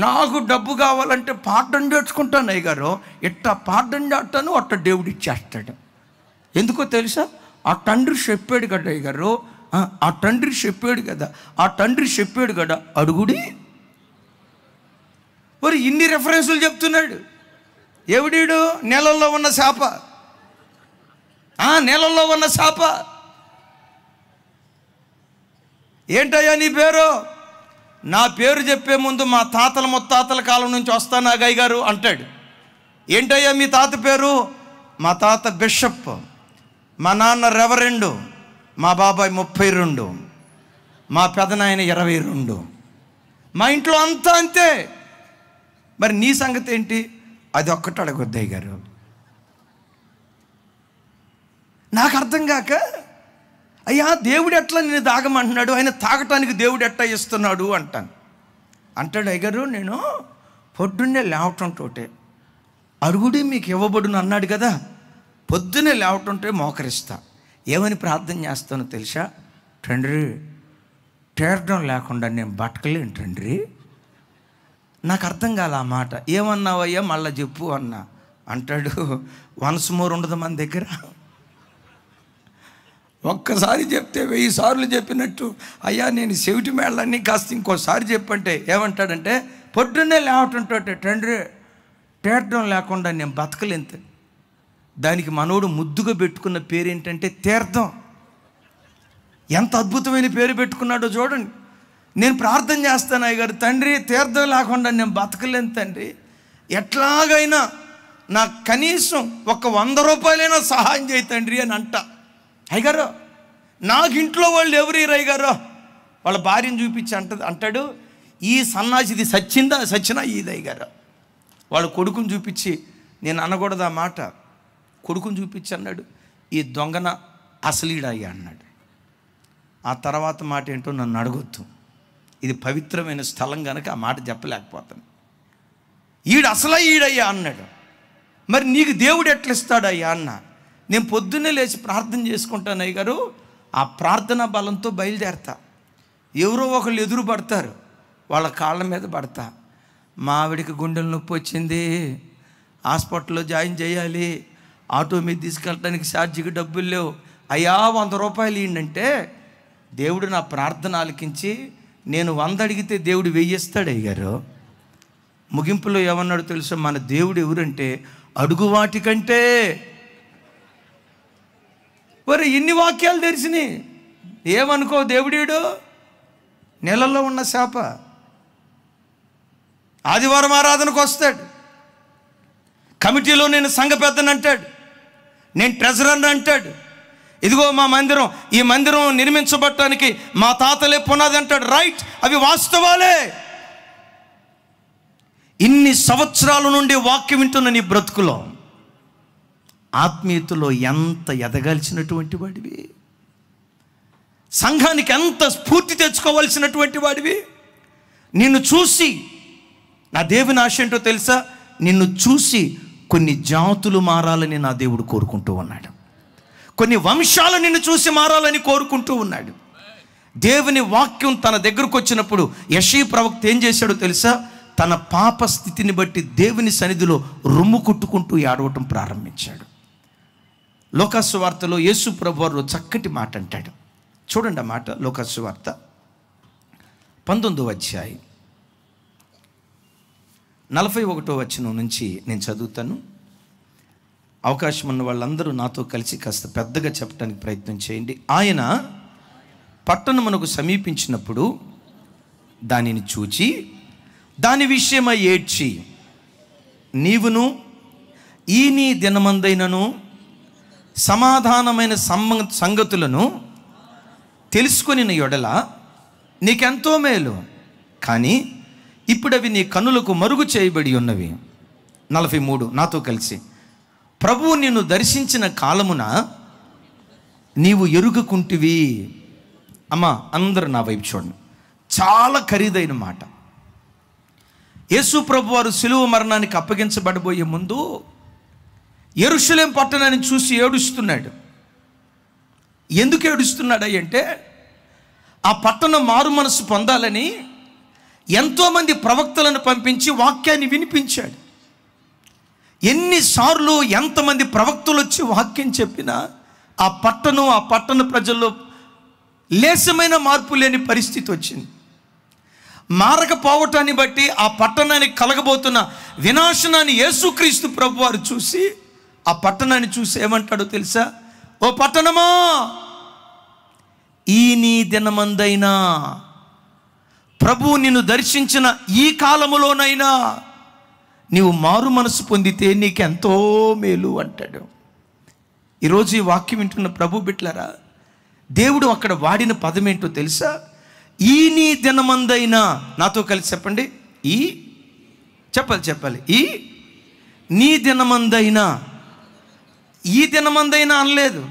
నాకు డబ్బు కావాలంటే ప్రార్థన చేసుకుంటాను అయ్యగారు, ఇట్ట ప్రార్థన చేస్తాను అట్ట దేవుడు ఇచ్చేస్తాడు. ఎందుకో తెలుసా? ఆ తండ్రి చెప్పాడు కదా అయ్యగారు, ఆ తండ్రి చెప్పాడు కదా అడుగుడి. మరి ఇన్ని రెఫరెన్సులు చెప్తున్నాడు. ఎవడీడు? నీళ్ళల్లో ఉన్న చేప, నీళ్ళల్లో ఉన్న చేప. ఏంటయ్యా నీ పేరు? నా పేరు చెప్పే ముందు మా తాతల ముత్తాతల కాలం నుంచి వస్తాను అగయ్య గారు అంటాడు. ఏంటయ్యా మీ తాత పేరు? మా తాత బిషప్, మా నాన్న రెవరెండు, మా బాబాయ్ 32, మా పెదనాయన 22, మా ఇంట్లో అంతా అంతే. మరి నీ సంగతి ఏంటి? అది ఒక్కటి అడగొద్దయ్య గారు. నాకు అర్థం కాక, అయ్యా దేవుడు ఎట్లా నేను తాగమంటున్నాడు, ఆయన తాగటానికి దేవుడు ఎట్లా ఇస్తున్నాడు అంటాను. అంటాడు అయ్యగారు, నేను పొద్దున్నే లేవటంతోటే అడుగుడి మీకు ఇవ్వబడును అన్నాడు కదా, పొద్దున్నే లేవటంటే మోకరిస్తా. ఏమని ప్రార్థన చేస్తానో తెలుసా? తండ్రి తీర్థం లేకుండా నేను బతకలేను తండ్రి. నాకు అర్థం కాల ఆ మాట. ఏమన్నావయ్యా మళ్ళీ చెప్పు అన్నా. అంటాడు, వన్స్ మోర్ ఉండదు మన దగ్గర. ఒక్కసారి చెప్తే 1000 సార్లు చెప్పినట్టు, అయ్యా నేను చెవిటి మేళ్ళన్నీ కాస్త ఇంకోసారి చెప్పంటే ఏమంటాడంటే, పొద్దున్నే లేవటంతో తండ్రి తీర్థం లేకుండా నేను బతకలేంత. దానికి మనోడు ముద్దుగా పెట్టుకున్న పేరు ఏంటంటే తీర్థం. ఎంత అద్భుతమైన పేరు పెట్టుకున్నాడో చూడండి. నేను ప్రార్థన చేస్తాను అయ్యగారు, తండ్రి తీర్థం లేకుండా నేను బతకలేను తండ్రి, ఎట్లాగైనా నాకు కనీసం 100 రూపాయలైనా సహాయం చేయి తండ్రి అని అంట. అయ్యగారు నాకు ఇంట్లో వాళ్ళు ఎవరు రయ్య గారు? వాళ్ళ భార్యను చూపించి అంటాడు, ఈ సన్నాసిది సచ్చినా ఈదయ్య గారు. వాళ్ళ కొడుకుని చూపించి, నేను అనకూడదు ఆ మాట, కొడుకుని చూపించి అన్నాడు, ఈ దొంగన అసలీడయ్యా అన్నాడు. ఆ తర్వాత మాట ఏంటో నన్ను అడగొద్దు, ఇది పవిత్రమైన స్థలం కనుక ఆ మాట చెప్పలేకపోతాను. ఈడయ్యా అన్నాడు. మరి నీకు దేవుడు ఎట్లా ఇస్తాడయ్యా అన్న. నేను పొద్దున్నే లేచి ప్రార్థన చేసుకుంటాను అయ్య గారు, ఆ ప్రార్థనా బలంతో బయలుదేరతా. ఎవరో ఒకళ్ళు ఎదురు పడతారు, వాళ్ళ కాళ్ళ మీద పడతా. మా ఆవిడికి గుండెల నొప్పి వచ్చింది, హాస్పిటల్లో జాయిన్ చేయాలి, ఆటో మీద తీసుకెళ్ళడానికి ఛార్జీకి డబ్బులు లేవు, అయ్యా 100 రూపాయలు ఇవ్వంటే దేవుడు నా ప్రార్థన ఆలకించి నేను 100 అడిగితే దేవుడు 1000 ఇస్తాడు అయ్య గారు. ముగింపులో ఏమన్నాడు తెలుసా? మన దేవుడు ఎవరంటే అడుగు వాటికంటే. మరి ఇన్ని వాక్యాలు తెలిసినాయి, ఏమనుకో, దేవుడీడు నెలల్లో ఉన్న శాప. ఆదివారం ఆరాధనకు వస్తాడు, కమిటీలో నేను సంఘ పెద్దను అంటాడు, నేను ట్రెజరర్ అంటాడు, ఇదిగో మా మందిరం, ఈ మందిరం నిర్మించబడటానికి మా తాతలే పునాది అంటాడు. రైట్, అవి వాస్తవాలే. ఇన్ని సంవత్సరాల నుండి వాక్యం వింటున్న నీ బ్రతుకులో ఆత్మీయతలో ఎంత ఎదగాల్సినటువంటి వాడివి, సంఘానికి ఎంత స్ఫూర్తి తెచ్చుకోవాల్సినటువంటి వాడివి. నిన్ను చూసి నా దేవుని ఆశ ఏంటో తెలుసా? నిన్ను చూసి కొన్ని జాతులు మారాలని నా దేవుడు కోరుకుంటూ ఉన్నాడు, కొన్ని వంశాలు నిన్ను చూసి మారాలని కోరుకుంటూ ఉన్నాడు. దేవుని వాక్యం తన దగ్గరకు వచ్చినప్పుడు యెషయా ప్రవక్త ఏం చేశాడో తెలుసా? తన పాప స్థితిని బట్టి దేవుని సన్నిధిలో రొమ్ము కొట్టుకుంటూ ఏడవటం ప్రారంభించాడు. లోకాసు వార్తలో యేసు ప్రభువారు చక్కటి మాట అంటాడు. చూడండి ఆ మాట, లోకాసు వార్త 19వ అధ్యాయం 41వ వచనం నుంచి నేను చదువుతాను. అవకాశం ఉన్న వాళ్ళందరూ నాతో కలిసి కాస్త పెద్దగా చెప్పడానికి ప్రయత్నం చేయండి. ఆయన పట్టణమునకు సమీపించినప్పుడు దానిని చూచి దాని విషయమై ఏడ్చి, నీవును ఈ నీ దినమందైనను సమాధానమైన సంగతులను తెలుసుకొనిన యెడల నీకెంతో మేలు, కానీ ఇప్పుడు అవి నీ కన్నులకు మరుగు చేయబడి ఉన్నవి. 43 నాతో కలిసి, ప్రభువు నిన్ను దర్శించిన కాలమున నీవు ఎరుగకుంటివి. అమ్మా అందరూ నా వైపు చూడండి, చాలా ఖరీదైన మాట. యేసు ప్రభువారు సిలువ మరణానికి అప్పగించబడబోయే ముందు యెరూషలేం పట్టణాన్ని చూసి ఏడుస్తున్నాడు. ఎందుకు ఏడుస్తున్నాడు అంటే, ఆ పట్టణం మారు మనసు పొందాలని ఎంతోమంది ప్రవక్తలను పంపించి వాక్యాన్ని వినిపించాడు. ఎన్నిసార్లు ఎంతమంది ప్రవక్తలు వచ్చి వాక్యం చెప్పినా ఆ పట్టణ ప్రజల్లో లేశమైన మార్పు లేని పరిస్థితి వచ్చింది. మారకపోవటాన్ని బట్టి ఆ పట్టణానికి కలగబోతున్న వినాశనాన్ని యేసుక్రీస్తు ప్రభువారు చూసి ఆ పట్టణాన్ని చూసి ఏమంటాడో తెలుసా? ఓ పట్టణమా, ఈ నీ దినమందైనా ప్రభువు నిన్ను దర్శించిన ఈ కాలములోనైనా నీవు మారు మనసు పొందితే నీకెంతో మేలు అంటాడు. ఈరోజు ఈ వాక్యం వింటున్న ప్రభు బిడ్డలారా, దేవుడు అక్కడ వాడిన పదం ఏంటో తెలుసా? ఈ నీ దినమందైనా. నాతో కలిసి చెప్పండి, చెప్పాలి ఈ నీ దినమందైనా. ఈ దినమందైనా అనలేదు,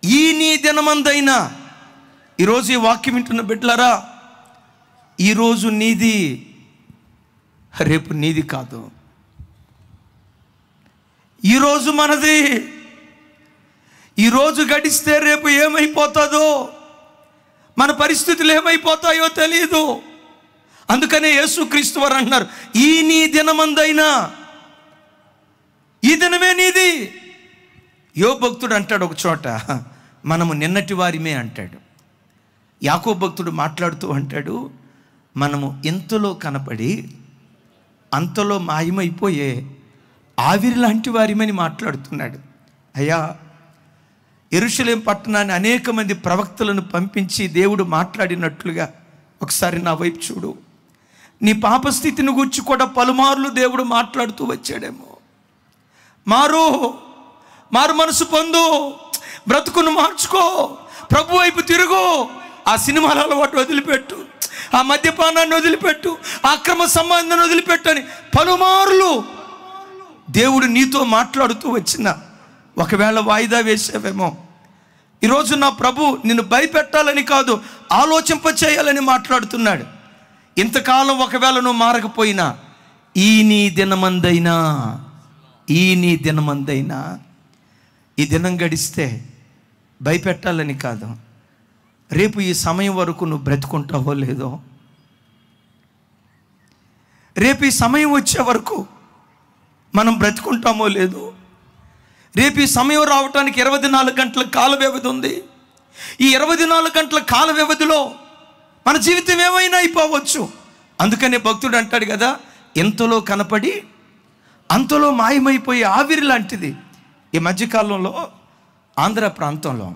ఈ నీ దినమందైనా. ఈరోజు ఈ వాక్యం వింటున్న బిడ్డలారా, ఈరోజు నీది, రేపు నీది కాదు. ఈరోజు మనది. ఈరోజు గడిస్తే రేపు ఏమైపోతుందో, మన పరిస్థితులు ఏమైపోతాయో తెలియదు. అందుకనే యేసుక్రీస్తు వారు అంటున్నారు, ఈ నీ దినమందైనా, ఈ దినమే నీది. యోబు భక్తుడు అంటాడు ఒక చోట, మనము నిన్నటి వారిమే అంటాడు. యాకోబు భక్తుడు మాట్లాడుతూ అంటాడు, మనము ఇంతలో కనపడి అంతలో మాయమైపోయే ఆవిరి లాంటి వారిమని మాట్లాడుతున్నాడు. అయ్యా, యెరూషలేం పట్టణాన్ని అనేక మంది ప్రవక్తలను పంపించి దేవుడు మాట్లాడినట్లుగా ఒకసారి నా వైపు చూడు. నీ పాపస్థితిని గురించి కూడా పలుమార్లు దేవుడు మాట్లాడుతూ వచ్చాడేమో. మారు మనసు పొందు, బ్రతుకును మార్చుకో, ప్రభు వైపు తిరుగు. ఆ సినిమాల అలవాటు వదిలిపెట్టు, ఆ మద్యపానాన్ని వదిలిపెట్టు, అక్రమ సంబంధాన్ని వదిలిపెట్టు అని పలుమార్లు దేవుడు నీతో మాట్లాడుతూ వచ్చిన ఒకవేళ వాయిదా వేసావేమో, ఈరోజు నా ప్రభు నిన్ను భయపెట్టాలని కాదు, ఆలోచింప చేయాలని మాట్లాడుతున్నాడు. ఇంతకాలం ఒకవేళ నువ్వు మారకపోయినా ఈ నీ దినమందైనా ఈ దినం గడిస్తే భయపెట్టాలని కాదు, రేపు ఈ సమయం వరకు నువ్వు బ్రతుకుంటావో లేదో, రేపు ఈ సమయం వచ్చే వరకు మనం బ్రతుకుంటామో లేదో, రేపు ఈ సమయం రావటానికి 24 గంటల కాల వ్యవధి ఉంది. ఈ 24 గంటల కాల వ్యవధిలో మన జీవితం ఏమైనా అయిపోవచ్చు. అందుకనే భక్తుడు అంటాడు కదా, ఎంతలో కనపడి అంతలో మాయమైపోయే ఆవిరి లాంటిది. ఈ మధ్యకాలంలో ఆంధ్ర ప్రాంతంలో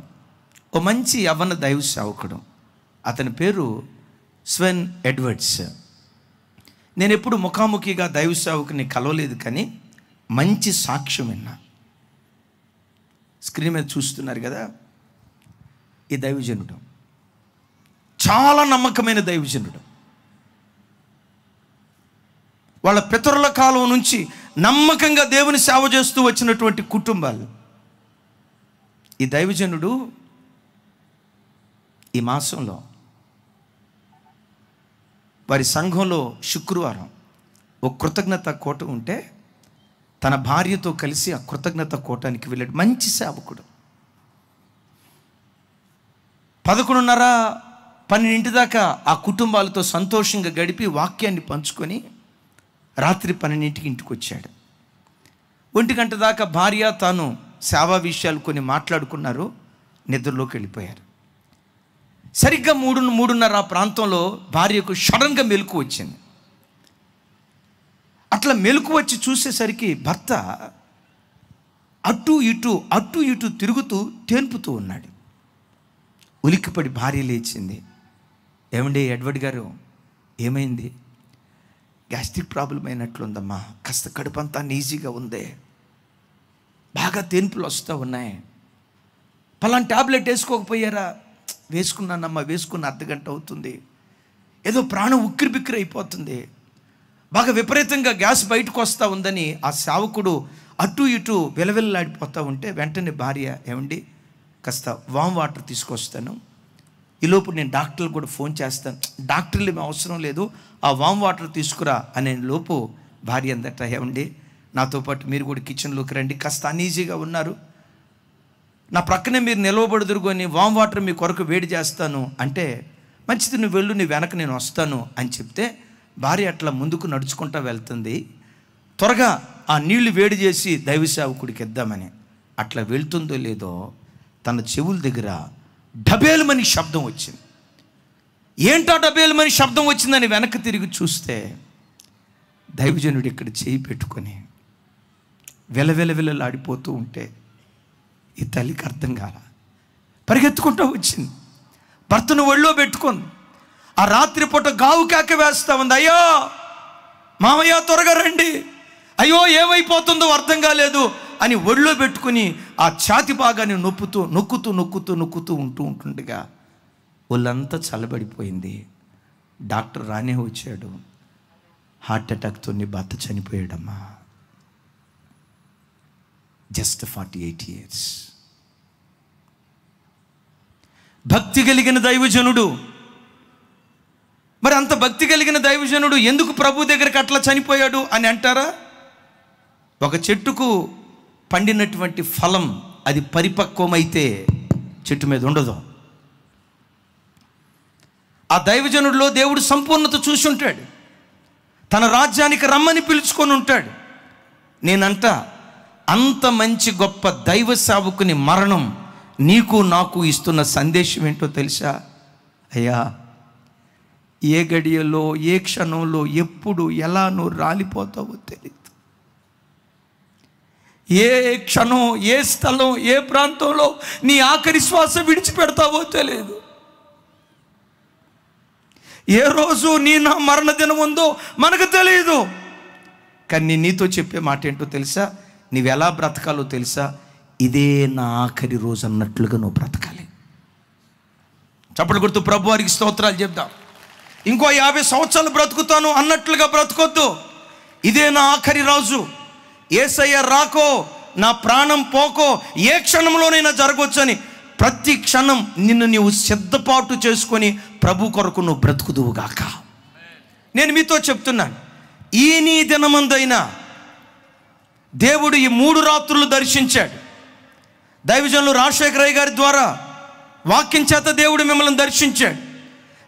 ఓ మంచి యవ్వన దైవ సేవకుడు, అతని పేరు స్వెన్ ఎడ్వర్డ్స్. నేను ఎప్పుడు ముఖాముఖిగా దైవ సేవకుని కలవలేదు, కానీ మంచి సాక్ష్యం విన్నా. స్క్రీన్ మీద చూస్తున్నారు కదా, ఈ దైవజనుడు చాలా నమ్మకమైన దైవజనుడు. వాళ్ళ పితరుల కాలం నుంచి నమ్మకంగా దేవుని సేవ చేస్తూ వచ్చినటువంటి కుటుంబాలు. ఈ దైవజనుడు ఈ మాసంలో వారి సంఘంలో శుక్రవారం ఒక కృతజ్ఞత కూట ఉంటే తన భార్యతో కలిసి ఆ కృతజ్ఞత కూటానికి వెళ్ళాడు. మంచి సేవకుడు. 11:30-12 దాకా ఆ కుటుంబాలతో సంతోషంగా గడిపి వాక్యాన్ని పంచుకొని రాత్రి 12ంటికి ఇంటికి వచ్చాడు. 1 గంట దాకా భార్య తాను సేవా విషయాలు కొన్ని మాట్లాడుకున్నారు, నిద్రలోకి వెళ్ళిపోయారు. సరిగ్గా 3:30 ప్రాంతంలో భార్యకు సడన్గా మెలకు వచ్చింది. అట్లా మెలకు వచ్చి చూసేసరికి భర్త అటు ఇటు తిరుగుతూ తేన్పుతూ ఉన్నాడు. ఉలిక్కిపడి భార్య లేచింది. ఏమండి ఎడ్వర్డ్ గారు, ఏమైంది? గ్యాస్ట్రిక్ ప్రాబ్లం అయినట్లుందమ్మా, కాస్త కడుపంతా ఈజీగా ఉంది, బాగా తేన్పులు వస్తూ ఉన్నాయి. పలానా ట్యాబ్లెట్ వేసుకోకపోయారా? వేసుకున్నానమ్మా, వేసుకున్న అర్ధగంట అవుతుంది, ఏదో ప్రాణం ఉక్కిరి బిక్కిరి అయిపోతుంది, బాగా విపరీతంగా గ్యాస్ బయటకు వస్తూ ఉందని ఆ సేవకుడు అటు ఇటు విలవిల్లాడిపోతూ ఉంటే వెంటనే భార్య, ఏమండి కాస్త వామ్ వాటర్ తీసుకొస్తాను, ఈలోపు నేను డాక్టర్లు కూడా ఫోన్ చేస్తాను, డాక్టర్లు ఏమీ అవసరం లేదు, ఆ వామ్ వాటర్ తీసుకురా అనే లోపు భార్య అందట, ఏమండి నాతో పాటు మీరు కూడా కిచెన్లోకి రండి, కాస్త అన్ఈజీగా ఉన్నారు, నా ప్రక్కనే మీరు నిలవబడుదురుగు అని వామ్ వాటర్ మీ కొరకు వేడి చేస్తాను అంటే, మంచిది నువ్వు వెళ్ళు, నీ వెనక నేను వస్తాను అని చెప్తే భార్య అట్లా ముందుకు నడుచుకుంటూ వెళ్తుంది. త్వరగా ఆ నీళ్లు వేడి చేసి దైవ సేవకుడికి ఇద్దామని అట్లా వెళ్తుందో లేదో తన చెవుల దగ్గర డబేలుమని శబ్దం వచ్చింది. ఏంటా డబేలుమని శబ్దం వచ్చిందని వెనక్కి తిరిగి చూస్తే దైవజనుడు ఇక్కడ చేయి పెట్టుకొని విలవిలవిలలాడిపోతూ ఉంటే ఈ తల్లికి అర్థం కాల. పరిగెత్తుకుంటూ వచ్చింది, భర్తను ఒళ్ళో పెట్టుకుంది. ఆ రాత్రిపూట గావు కేక వేస్తా ఉంది, అయ్యో మామయ్య త్వరగా రండి, అయ్యో ఏమైపోతుందో అర్థం కాలేదు అని ఒళ్ళో పెట్టుకుని ఆ ఛాతి భాగాన్ని నొక్కుతూ ఉంటుండగా ఒళ్ళంతా చల్లబడిపోయింది. డాక్టర్ రానే వచ్చాడు, హార్ట్ అటాక్తో నీ భర్త చనిపోయాడమ్మా, జస్ట్ 48 years. భక్తి కలిగిన దైవజనుడు. మరి అంత భక్తి కలిగిన దైవజనుడు ఎందుకు ప్రభు దగ్గరికి అట్లా చనిపోయాడు అని అంటారా? ఒక చెట్టుకు పండినటువంటి ఫలం అది పరిపక్వమైతే చెట్టు మీద ఉండదు. ఆ దైవజనుడిలో దేవుడు సంపూర్ణత చూసి ఉంటాడు, తన రాజ్యానికి రమ్మని పిలుచుకొని ఉంటాడు. నేనంట అంత మంచి గొప్ప దైవ సేవకుని మరణం నీకు నాకు ఇస్తున్న సందేశం ఏంటో తెలుసా? అయ్యా, ఏ గడియలో ఏ క్షణంలో ఎప్పుడు ఎలా నువ్వు రాలిపోతావో తెలియదు. ఏ క్షణం, ఏ స్థలం, ఏ ప్రాంతంలో నీ ఆఖరి శ్వాస విడిచిపెడతావో తెలియదు. ఏ రోజు నా మరణ దినం ఉందో మనకు తెలియదు. కానీ నీతో చెప్పే మాట ఏంటో తెలుసా? నువ్వు ఎలా బ్రతకాలో తెలుసా? ఇదే నా ఆఖరి రోజు అన్నట్లుగా నువ్వు బ్రతకాలి. చప్పట్లు కొడుతూ ప్రభు వారికి స్తోత్రాలు చెప్దాం. ఇంకో 50 సంవత్సరాలు బ్రతుకుతాను అన్నట్లుగా బ్రతుకొద్దు. ఇదే నా ఆఖరి రోజు, యేసయ్య రాకో నా ప్రాణం పోకో ఏ క్షణంలోనైనా జరగవచ్చని ప్రతి క్షణం నిన్ను నీవు సిద్ధపాటు చేసుకొని ప్రభు కొరకు నువ్వు బ్రతుకుదువుగాక. నేను మీతో చెప్తున్నాను, ఈ నీ దినమందైనా దేవుడు ఈ 3 రాత్రులు దర్శించాడు. దైవజనులు రాజశేఖరయ్య గారి ద్వారా వాక్యం చేత దేవుడు మిమ్మల్ని దర్శించాడు.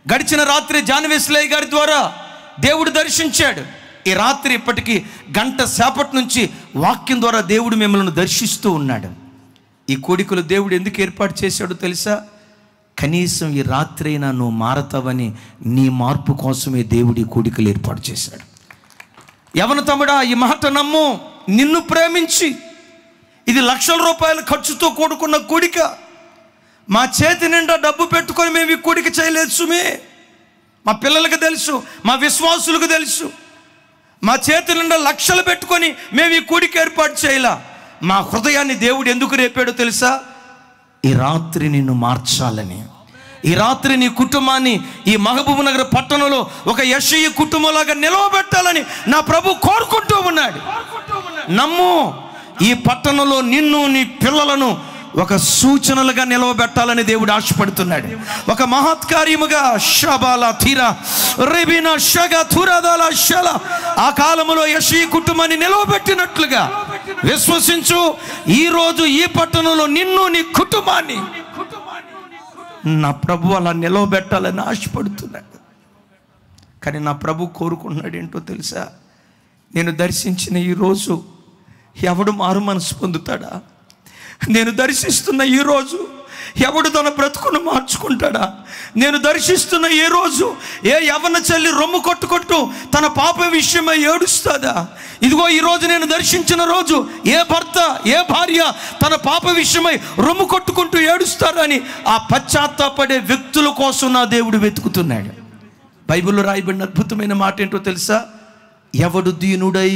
గడిచిన రాత్రి జాన్వేశ్లయ్య గారి ద్వారా దేవుడు దర్శించాడు. ఈ రాత్రి ఇప్పటికీ గంట సేపటి నుంచి వాక్యం ద్వారా దేవుడు మిమ్మల్ని దర్శిస్తూ ఉన్నాడు. ఈ కోడికలు దేవుడు ఎందుకు ఏర్పాటు చేశాడో తెలుసా? కనీసం ఈ రాత్రి అయినా నువ్వు మారతావని నీ మార్పు కోసమే దేవుడు ఈ కోడికలు ఏర్పాటు చేశాడు. యవన తమ్ముడా, ఈ మాట నమ్ము. నిన్ను ప్రేమించి ఇది లక్షల రూపాయల ఖర్చుతో కూడుకున్న కోడిక. మా చేతి నిండా డబ్బు పెట్టుకొని మేము ఈ కోడిక చేయలేదు సుమే. మా పిల్లలకు తెలుసు, మా విశ్వాసులకు తెలుసు. మా చేతి నిండా లక్షలు పెట్టుకొని మేము ఈ కోడిక ఏర్పాటు చేయలా. మా హృదయాన్ని దేవుడు ఎందుకు రేపాడో తెలుసా? ఈ రాత్రి నిన్ను మార్చాలని, ఈ రాత్రి నీ కుటుంబాన్ని ఈ మహబూబ్ నగర్ పట్టణంలో ఒక యెషయా కుటుంబంలాగా నిలవబెట్టాలని నా ప్రభు కోరుకుంటూ ఉన్నాడు. నమ్ము, ఈ పట్టణంలో నిన్ను నీ పిల్లలను ఒక సూచనలుగా నిలవబెట్టాలని దేవుడు ఆశపడుతున్నాడు. ఒక మహత్కార్యముగా షబాల తీరా రేబినా షగా తురదాల షల ఆ కాలంలో యెషయా కుటుంబాన్ని నిలవబెట్టినట్లుగా విశ్వసించు. ఈరోజు ఈ పట్టణంలో నిన్ను నీ కుటుంబాన్ని నా ప్రభు అలా నిలవబెట్టాలని ఆశపడుతున్నాడు. కానీ నా ప్రభు కోరుకున్నాడు ఏంటో తెలుసా? నేను దర్శించిన ఈరోజు ఎవడు మారు మనసు పొందుతాడా? నేను దర్శిస్తున్న ఈరోజు ఎవడు తన బ్రతుకును మార్చుకుంటాడా? నేను దర్శిస్తున్న ఈ రోజు ఏ యవ్వన చెల్లి రొమ్ము కొట్టుకుంటూ తన పాప విషయమై ఏడుస్తుందా? ఇదిగో ఈరోజు నేను దర్శించిన రోజు ఏ భర్త ఏ భార్య తన పాప విషయమై రొమ్ము కొట్టుకుంటూ ఏడుస్తారని ఆ పశ్చాత్తాపడే వ్యక్తుల కోసం నా దేవుడు వెతుకుతున్నాడు. బైబిల్లో రాయబడిన అద్భుతమైన మాట ఏంటో తెలుసా? ఎవడు దీనుడై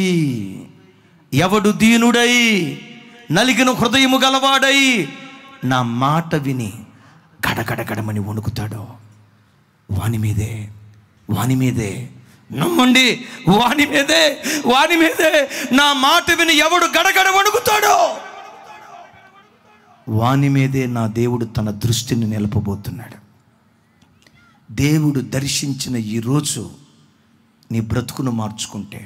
నలిగిన హృదయము గలవాడై నా మాట విని గడగడగడమని వణుకుతాడో వాని మీదే నమ్మండి, వాని మీదే నా మాట విని ఎవడు గడగడ వణుకుతాడో వాని మీదే నా దేవుడు తన దృష్టిని నిలపబోతున్నాడు. దేవుడు దర్శించిన ఈరోజు నీ బ్రతుకును మార్చుకుంటే,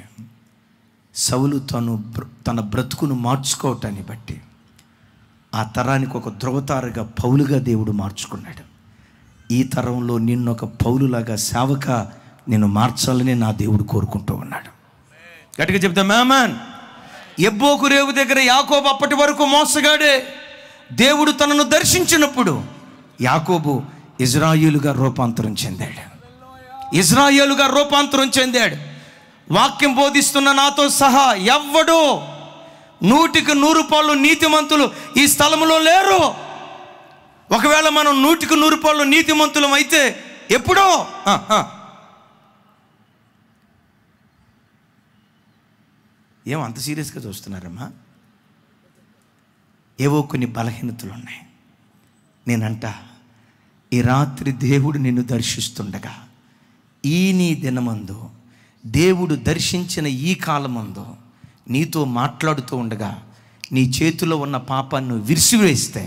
సౌలు తన బ్రతుకును మార్చుకోవటాన్ని బట్టి ఆ తరానికి ఒక ధ్రువతారగా పౌలుగా దేవుడు మార్చుకున్నాడు. ఈ తరంలో నిన్ను ఒక పౌలులాగా సేవక నిన్ను మార్చాలని నా దేవుడు కోరుకుంటూ ఉన్నాడు. గట్టిగా చెప్తాం ఆమేన్. యబ్బోకు రేవు దగ్గర యాకోబు అప్పటి వరకు మోసగాడే. దేవుడు తనను దర్శించినప్పుడు యాకోబు ఇజ్రాయేలుగా రూపాంతరం చెందాడు. వాక్యం బోధిస్తున్న నాతో సహా ఎవ్వడో 100% నీతిమంతులు ఈ స్థలంలో లేరు. ఒకవేళ మనం 100% నీతిమంతులం అయితే ఎప్పుడో ఏం అంత సీరియస్గా చూస్తున్నారమ్మా? ఏవో కొన్ని బలహీనతలు ఉన్నాయి. నేనంట ఈ రాత్రి దేవుడు నిన్ను దర్శిస్తుండగా, ఈ నీ దినమందు దేవుడు దర్శించిన ఈ కాలమందు నీతో మాట్లాడుతూ ఉండగా నీ చేతిలో ఉన్న పాపాన్ని విరిసివేస్తే,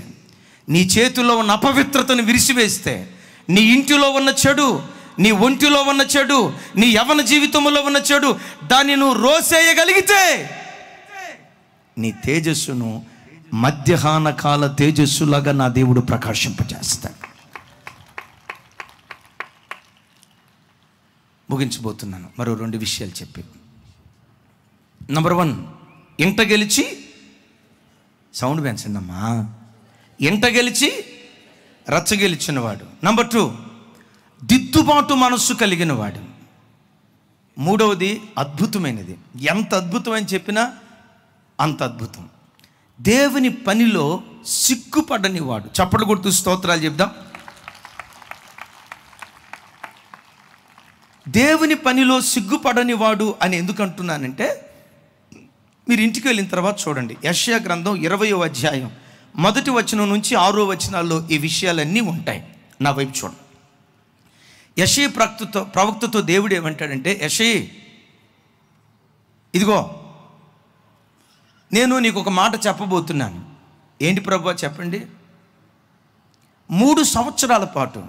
నీ చేతిలో ఉన్న అపవిత్రతను విరిసివేస్తే, నీ ఇంటిలో ఉన్న చెడు, నీ ఒంటిలో ఉన్న చెడు, నీ యవ్వన జీవితంలో ఉన్న చెడు దాన్ని నువ్వు రోసేయగలిగితే నీ తేజస్సును మధ్యాహ్న కాల తేజస్సులాగా నా దేవుడు ప్రకాశింపజేస్తాడు. ముగించబోతున్నాను మరో 2 విషయాలు చెప్పి. నంబర్ 1, ఇంట గెలిచి సౌండ్ పెంచండమ్మా. ఇంట గెలిచి రచ్చ గెలిచినవాడు. నంబర్ 2, దిద్దుబాటు మనస్సు కలిగిన వాడు. 3వది అద్భుతమైనది. ఎంత అద్భుతమని చెప్పినా అంత అద్భుతం. దేవుని పనిలో సిగ్గుపడని వాడు. చప్పట్లు కొడుతూ స్తోత్రాలు చెప్దాం. దేవుని పనిలో సిగ్గుపడని వాడు అని ఎందుకు అంటున్నానంటే, మీరు ఇంటికి వెళ్ళిన తర్వాత చూడండి, యెషయా గ్రంథం 20వ అధ్యాయం 1వ వచనం నుంచి 6వ వచనాల్లో ఈ విషయాలన్నీ ఉంటాయి. నా వైపు చూడండి. యెషయా ప్రవక్తతో దేవుడు ఏమంటాడంటే, యెషయా ఇదిగో నేను నీకు ఒక మాట చెప్పబోతున్నాను. ఏంటి ప్రభువా చెప్పండి. 3 సంవత్సరాల పాటు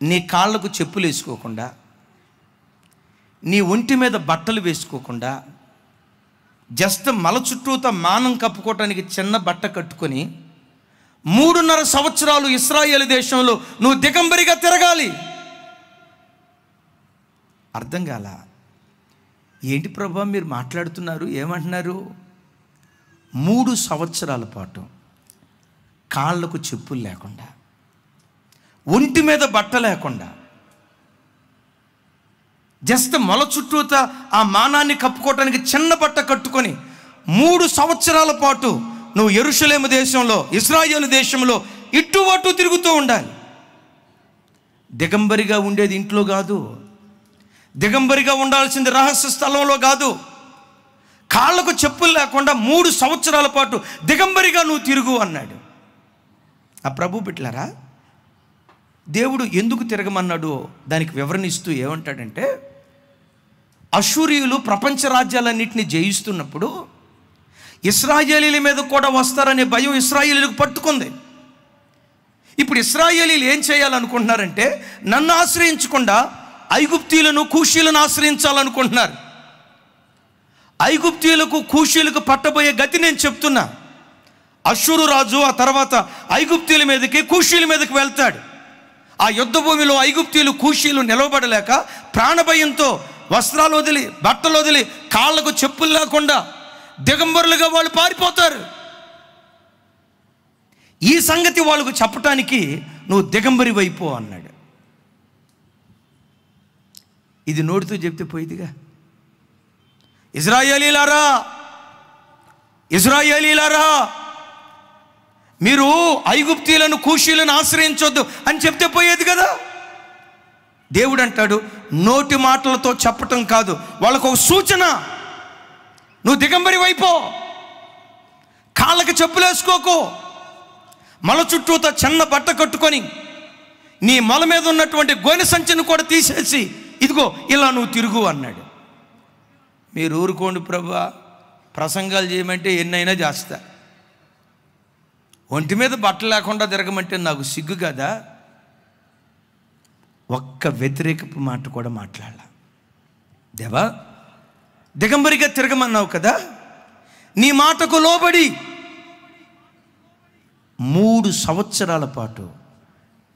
నీ కాళ్ళకు చెప్పులు వేసుకోకుండా, నీ ఒంటి మీద బట్టలు వేసుకోకుండా, జస్ట్ మల చుట్టూతో మానం కప్పుకోవటానికి చిన్న బట్ట కట్టుకొని 3.5 సంవత్సరాలు ఇశ్రాయేలు దేశంలో నువ్వు దిగంబరిగా తిరగాలి. అర్థం కాల. ఏంటి ప్రభువా మీరు మాట్లాడుతున్నారు, ఏమంటున్నారు? 3 సంవత్సరాల పాటు కాళ్ళకు చెప్పులు లేకుండా, ఒంటి మీద బట్ట లేకుండా, జస్ట్ మొల చుట్టూత ఆ మానాన్ని కప్పుకోవటానికి చిన్న బట్ట కట్టుకొని 3 సంవత్సరాల పాటు నువ్వు యెరూషలేము దేశంలో, ఇశ్రాయేలు దేశంలో ఇటు అటు తిరుగుతూ ఉండాలి. దిగంబరిగా ఉండేది ఇంట్లో కాదు, దిగంబరిగా ఉండాల్సింది రహస్య స్థలంలో కాదు. కాళ్ళకు చెప్పులు లేకుండా 3 సంవత్సరాల పాటు దిగంబరిగా నువ్వు తిరుగు అన్నాడు. ఆ ప్రభు బిడ్డలారా, దేవుడు ఎందుకు తిరగమన్నాడో దానికి వివరణ ఇస్తూ ఏమంటాడంటే, అష్షూరీయులు ప్రపంచ రాజ్యాలన్నింటినీ జయిస్తున్నప్పుడు ఇశ్రాయేలీల మీద కూడా వస్తారనే భయం ఇశ్రాయేలీలకు పట్టుకుంది. ఇప్పుడు ఇశ్రాయేలీలు ఏం చేయాలనుకుంటున్నారంటే, నన్ను ఆశ్రయించకుండా ఐగుప్తీయులను, కూషీలను ఆశ్రయించాలనుకుంటున్నారు. ఐగుప్తీయులకు, కూషీలకు పట్టబోయే గతి నేను చెప్తున్నా. అష్షూరు రాజు ఆ తర్వాత ఐగుప్తీయుల మీదకి, కూషీల మీదకి వెళ్తాడు. ఆ యుద్ధ భూమిలో ఐగుప్తీయులు, కూషీలు నిలవబడలేక ప్రాణభయంతో వస్త్రాలు వదిలి, బట్టలు వదిలి, కాళ్ళకు చెప్పులు లేకుండా దిగంబరులుగా వాళ్ళు పారిపోతారు. ఈ సంగతి వాళ్ళకు చెప్పటానికి నువ్వు దిగంబరి వైపో అన్నాడు. ఇది నోటితో చెప్తే పోయిదిగా. ఇశ్రాయేలీలారా, ఇశ్రాయేలీలారా, మీరు ఐగుప్తీయులను, కూషీలను ఆశ్రయించొద్దు అని చెప్తే పోయేది కదా. దేవుడు అంటాడు, నోటి మాటలతో చెప్పటం కాదు, వాళ్ళకు ఒక సూచన. నువ్వు దిగంబరి వైపో, కాళ్ళకి చెప్పులు వేసుకోకు, మల చుట్టూతో చిన్న బట్ట కట్టుకొని నీ మల మీద ఉన్నటువంటి గోనె సంచిని కూడా తీసేసి ఇదిగో ఇలా నువ్వు తిరుగు అన్నాడు. మీరు ఊరుకోండి ప్రభువా, ప్రసంగాలు చేయమంటే ఎన్నైనా చేస్తా, ఒంటి మీద బట్టలు లేకుండా తిరగమంటే నాకు సిగ్గు కదా. ఒక్క వ్యతిరేకపు మాట కూడా మాట్లాడాల. దేవా, దిగంబరిగా తిరగమన్నావు కదా, నీ మాటకు లోబడి 3 సంవత్సరాల పాటు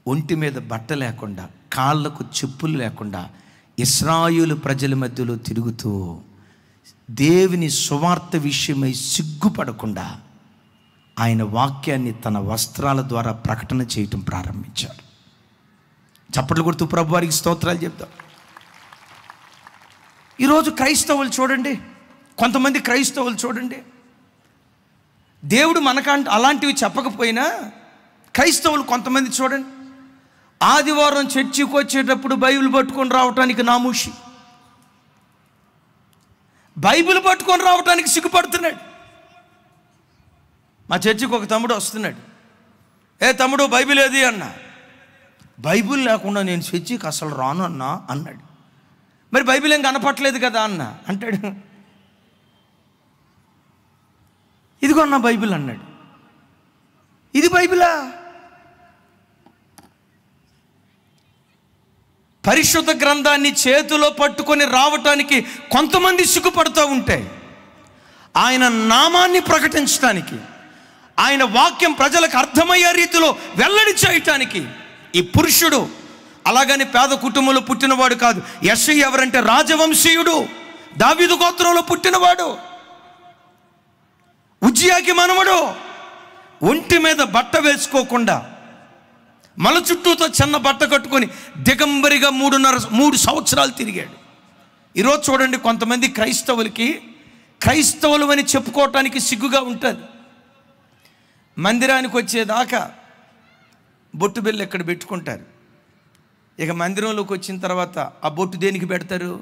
ఒంటి మీద బట్ట లేకుండా, కాళ్ళకు చెప్పులు లేకుండా ఇశ్రాయేలు ప్రజల మధ్యలో తిరుగుతూ దేవుని సువార్త విషయమై సిగ్గుపడకుండా ఆయన వాక్యాన్ని తన వస్త్రాల ద్వారా ప్రకటన చేయటం ప్రారంభించాడు. చప్పట్లు కొడుతూ ప్రభు వారికి స్తోత్రాలు చెప్తాం. ఈరోజు క్రైస్తవులు చూడండి, కొంతమంది క్రైస్తవులు చూడండి, దేవుడు మనకంటే అలాంటివి చెప్పకపోయినా క్రైస్తవులు కొంతమంది చూడండి, ఆదివారం చర్చికి వచ్చేటప్పుడు బైబిల్ పట్టుకొని రావటానికి నామూషి, బైబిల్ పట్టుకొని రావటానికి సిగ్గుపడుతున్నాడు. మా చర్చికి ఒక తమ్ముడు వస్తున్నాడు, ఏ తమ్ముడు బైబిల్ ఏది అన్నా, బైబిల్ లేకుండా నేను చర్చికి అసలు రాను అన్నా అన్నాడు. మరి బైబిల్ ఏం కనపట్లేదు కదా అన్న అంటాడు. ఇదిగో అన్న బైబిల్ అన్నాడు. ఇది బైబిలా? పరిశుద్ధ గ్రంథాన్ని చేతిలో పట్టుకొని రావటానికి కొంతమంది సిగ్గుపడుతూ ఉంటే, ఆయన నామాన్ని ప్రకటించడానికి, ఆయన వాక్యం ప్రజలకు అర్థమయ్యే రీతిలో వెల్లడి చేయటానికి ఈ పురుషుడు, అలాగని పేద కుటుంబంలో పుట్టినవాడు కాదు. యెషయా ఎవరంటే రాజవంశీయుడు, దావీదు గోత్రంలో పుట్టినవాడు, ఉజ్జియాకి మనవడు. ఒంటి మీద బట్ట వేసుకోకుండా, మల చుట్టూతో చిన్న బట్ట కట్టుకొని దిగంబరిగా 3 సంవత్సరాలు తిరిగాడు. ఈరోజు చూడండి, కొంతమంది క్రైస్తవులకి క్రైస్తవులు అని చెప్పుకోవటానికి సిగ్గుగా ఉంటుంది. మందిరానికి వచ్చేదాకా బొట్టు బిళ్ళ ఎక్కడ పెట్టుకుంటారు. ఇక మందిరంలోకి వచ్చిన తర్వాత ఆ బొట్టు దేనికి పెడతారు?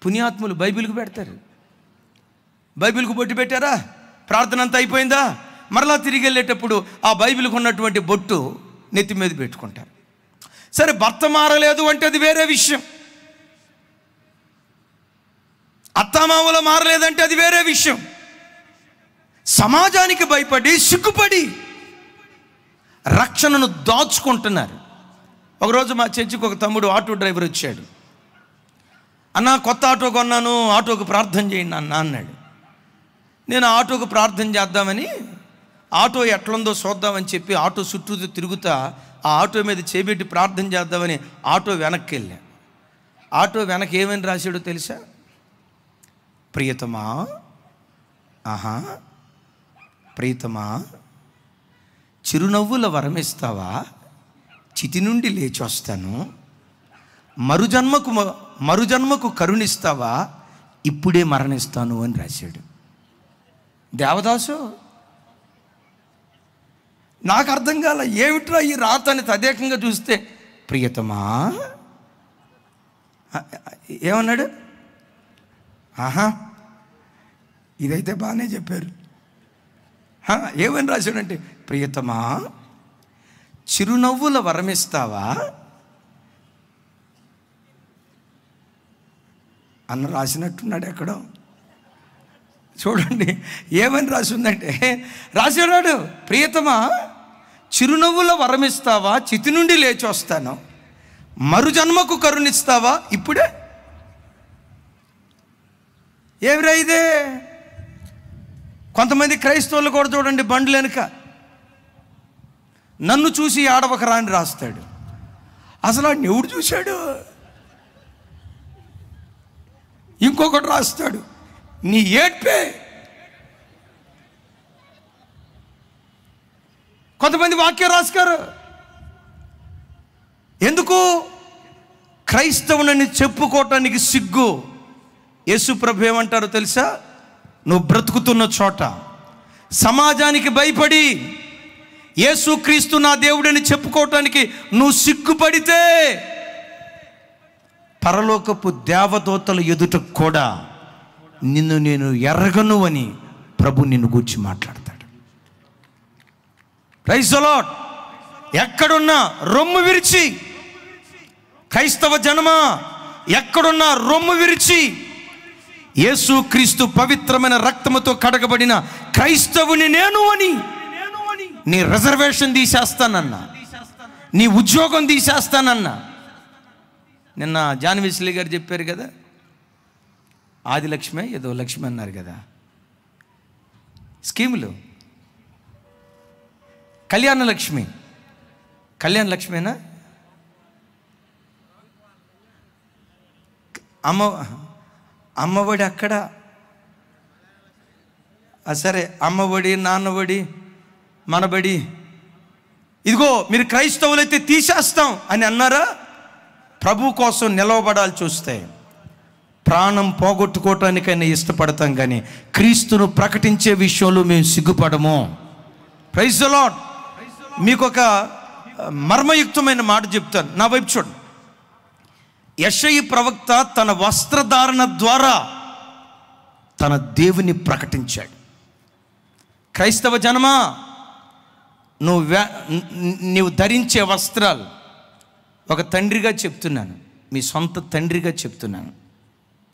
పుణ్యాత్ములు బైబిల్కి పెడతారు. బైబిల్కు బొట్టు పెట్టారా, ప్రార్థన అంతా అయిపోయిందా, మరలా తిరిగి వెళ్ళేటప్పుడు ఆ బైబిల్కి ఉన్నటువంటి బొట్టు నెత్తి మీద పెట్టుకుంటారు. సరే, భర్త మారలేదు అంటే అది వేరే విషయం. అత్తామామలో మారలేదంటే అది వేరే విషయం. సమాజానికి భయపడి, సిగ్గుపడి రక్షణను దాచుకుంటున్నారు. ఒకరోజు మా చర్చికి ఒక తమ్ముడు ఆటో డ్రైవర్ వచ్చాడు. అన్న, కొత్త ఆటో కొన్నాను, ఆటోకు ప్రార్థన చేయండి అన్న అన్నాడు. నేను ఆటోకు ప్రార్థన చేద్దామని, ఆటో ఎట్లుందో చూద్దామని చెప్పి ఆటో చుట్టూ తిరుగుతా ఆ ఆటో మీద చేపెట్టి ప్రార్థన చేద్దామని ఆటో వెనక్కి వెళ్ళా. ఆటో వెనక్కి ఏమని రాశాడో తెలుసా? ప్రియతమా, ఆహా ప్రియతమా, చిరునవ్వుల వరమిస్తావా, చితి నుండి లేచి వస్తాను, మరుజన్మకు కరుణిస్తావా, ఇప్పుడే మరణిస్తాను అని రాశాడు. దేవదాసు, నాకు అర్థం కాల, ఏమిట్రా ఈ రాతని తదేకంగా చూస్తే, ప్రియతమా ఏమన్నాడు? ఆహా, ఇదైతే బాగానే చెప్పారు. ఏమని రాశాడంటే, ప్రియతమా, చిరునవ్వుల వరమిస్తావా అన్న రాసినట్టున్నాడు ఎక్కడో. చూడండి ఏమని రాసి ఉందంటే, రాశాడు, ప్రియతమా, చిరునవ్వుల వరమిస్తావా, చితి నుండి లేచి వస్తాను, మరుజన్మకు కరుణిస్తావా, ఇప్పుడే. ఏమిరా ఇదే? కొంతమంది క్రైస్తవులు కూడా చూడండి, బండ్లు వెనుక నన్ను చూసి ఆడవకరా అని రాస్తాడు. అసలు ఆ ఎవడు చూశాడు? ఇంకొకటి రాస్తాడు, నీ ఏడ్పే. కొంతమంది వాక్యం రాసుకారు. ఎందుకు? క్రైస్తవునని చెప్పుకోవటానికి సిగ్గు. యేసు ప్రభు ఏమంటారో తెలుసా? నువ్వు బ్రతుకుతున్న చోట సమాజానికి భయపడి యేసుక్రీస్తు నా దేవుడని చెప్పుకోవటానికి నువ్వు సిగ్గుపడితే, పరలోకపు దేవదూతల ఎదుట కూడా నిన్ను నేను ఎరగను అని ప్రభు నిన్ను గూర్చి మాట్లాడతాడు. Praise the lord. ఎక్కడున్నా రొమ్ము విరిచి, క్రైస్తవ జనమా ఎక్కడున్నా రొమ్ము విరిచి, యేసుక్రీస్తు పవిత్రమైన రక్తముతో కడగబడిన క్రైస్తవుని నేను అని నీ రిజర్వేషన్ తీసేస్తానన్నా, నీ ఉద్యోగం తీసేస్తానన్నా. నిన్న జాన్విస్లీ గారు చెప్పారు కదా, ఆదిలక్ష్మి ఏదో లక్ష్మి అన్నారు కదా, స్కీములు. కళ్యాణ లక్ష్మేనా? అమ్మఒడి అక్కడ, సరే, అమ్మఒడి, నాన్నఒడి, మనబడి, ఇదిగో మీరు క్రైస్తవులైతే తీసేస్తాం అని అన్నారా? ప్రభు కోసం నిలవబడాలి చూస్తే ప్రాణం పోగొట్టుకోవటానికైనా ఇష్టపడతాం, కానీ క్రీస్తును ప్రకటించే విషయంలో మేము సిగ్గుపడము. Praise the lord. మీకు ఒక మర్మయుక్తమైన మాట చెప్తాను, నా వైపు చూడండి. యెషయా ప్రవక్త తన వస్త్రధారణ ద్వారా తన దేవుని ప్రకటించాడు. క్రైస్తవ జనమా, నువ్వు ధరించే వస్త్రాలు, ఒక తండ్రిగా చెప్తున్నాను, మీ సొంత తండ్రిగా చెప్తున్నాను,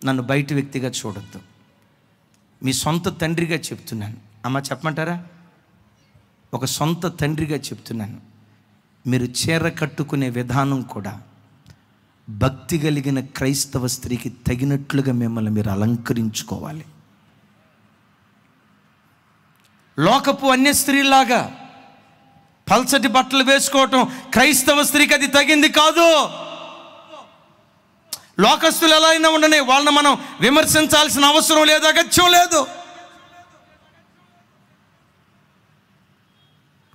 నన్ను బయట వ్యక్తిగా చూడొద్దు, మీ సొంత తండ్రిగా చెప్తున్నాను. అమ్మ చెప్పమంటారా? ఒక సొంత తండ్రిగా చెప్తున్నాను, మీరు చీర కట్టుకునే విధానం కూడా భక్తి కలిగిన క్రైస్తవ స్త్రీకి తగినట్లుగా మిమ్మల్ని మీరు అలంకరించుకోవాలి. లోకపు అన్య స్త్రీలాగా పల్చటి బట్టలు వేసుకోవటం క్రైస్తవ స్త్రీకి అది తగింది కాదు. లోకస్తులు ఎలా అయినా ఉండనే, వాళ్ళని మనం విమర్శించాల్సిన అవసరం లేదు, అగత్యం లేదు.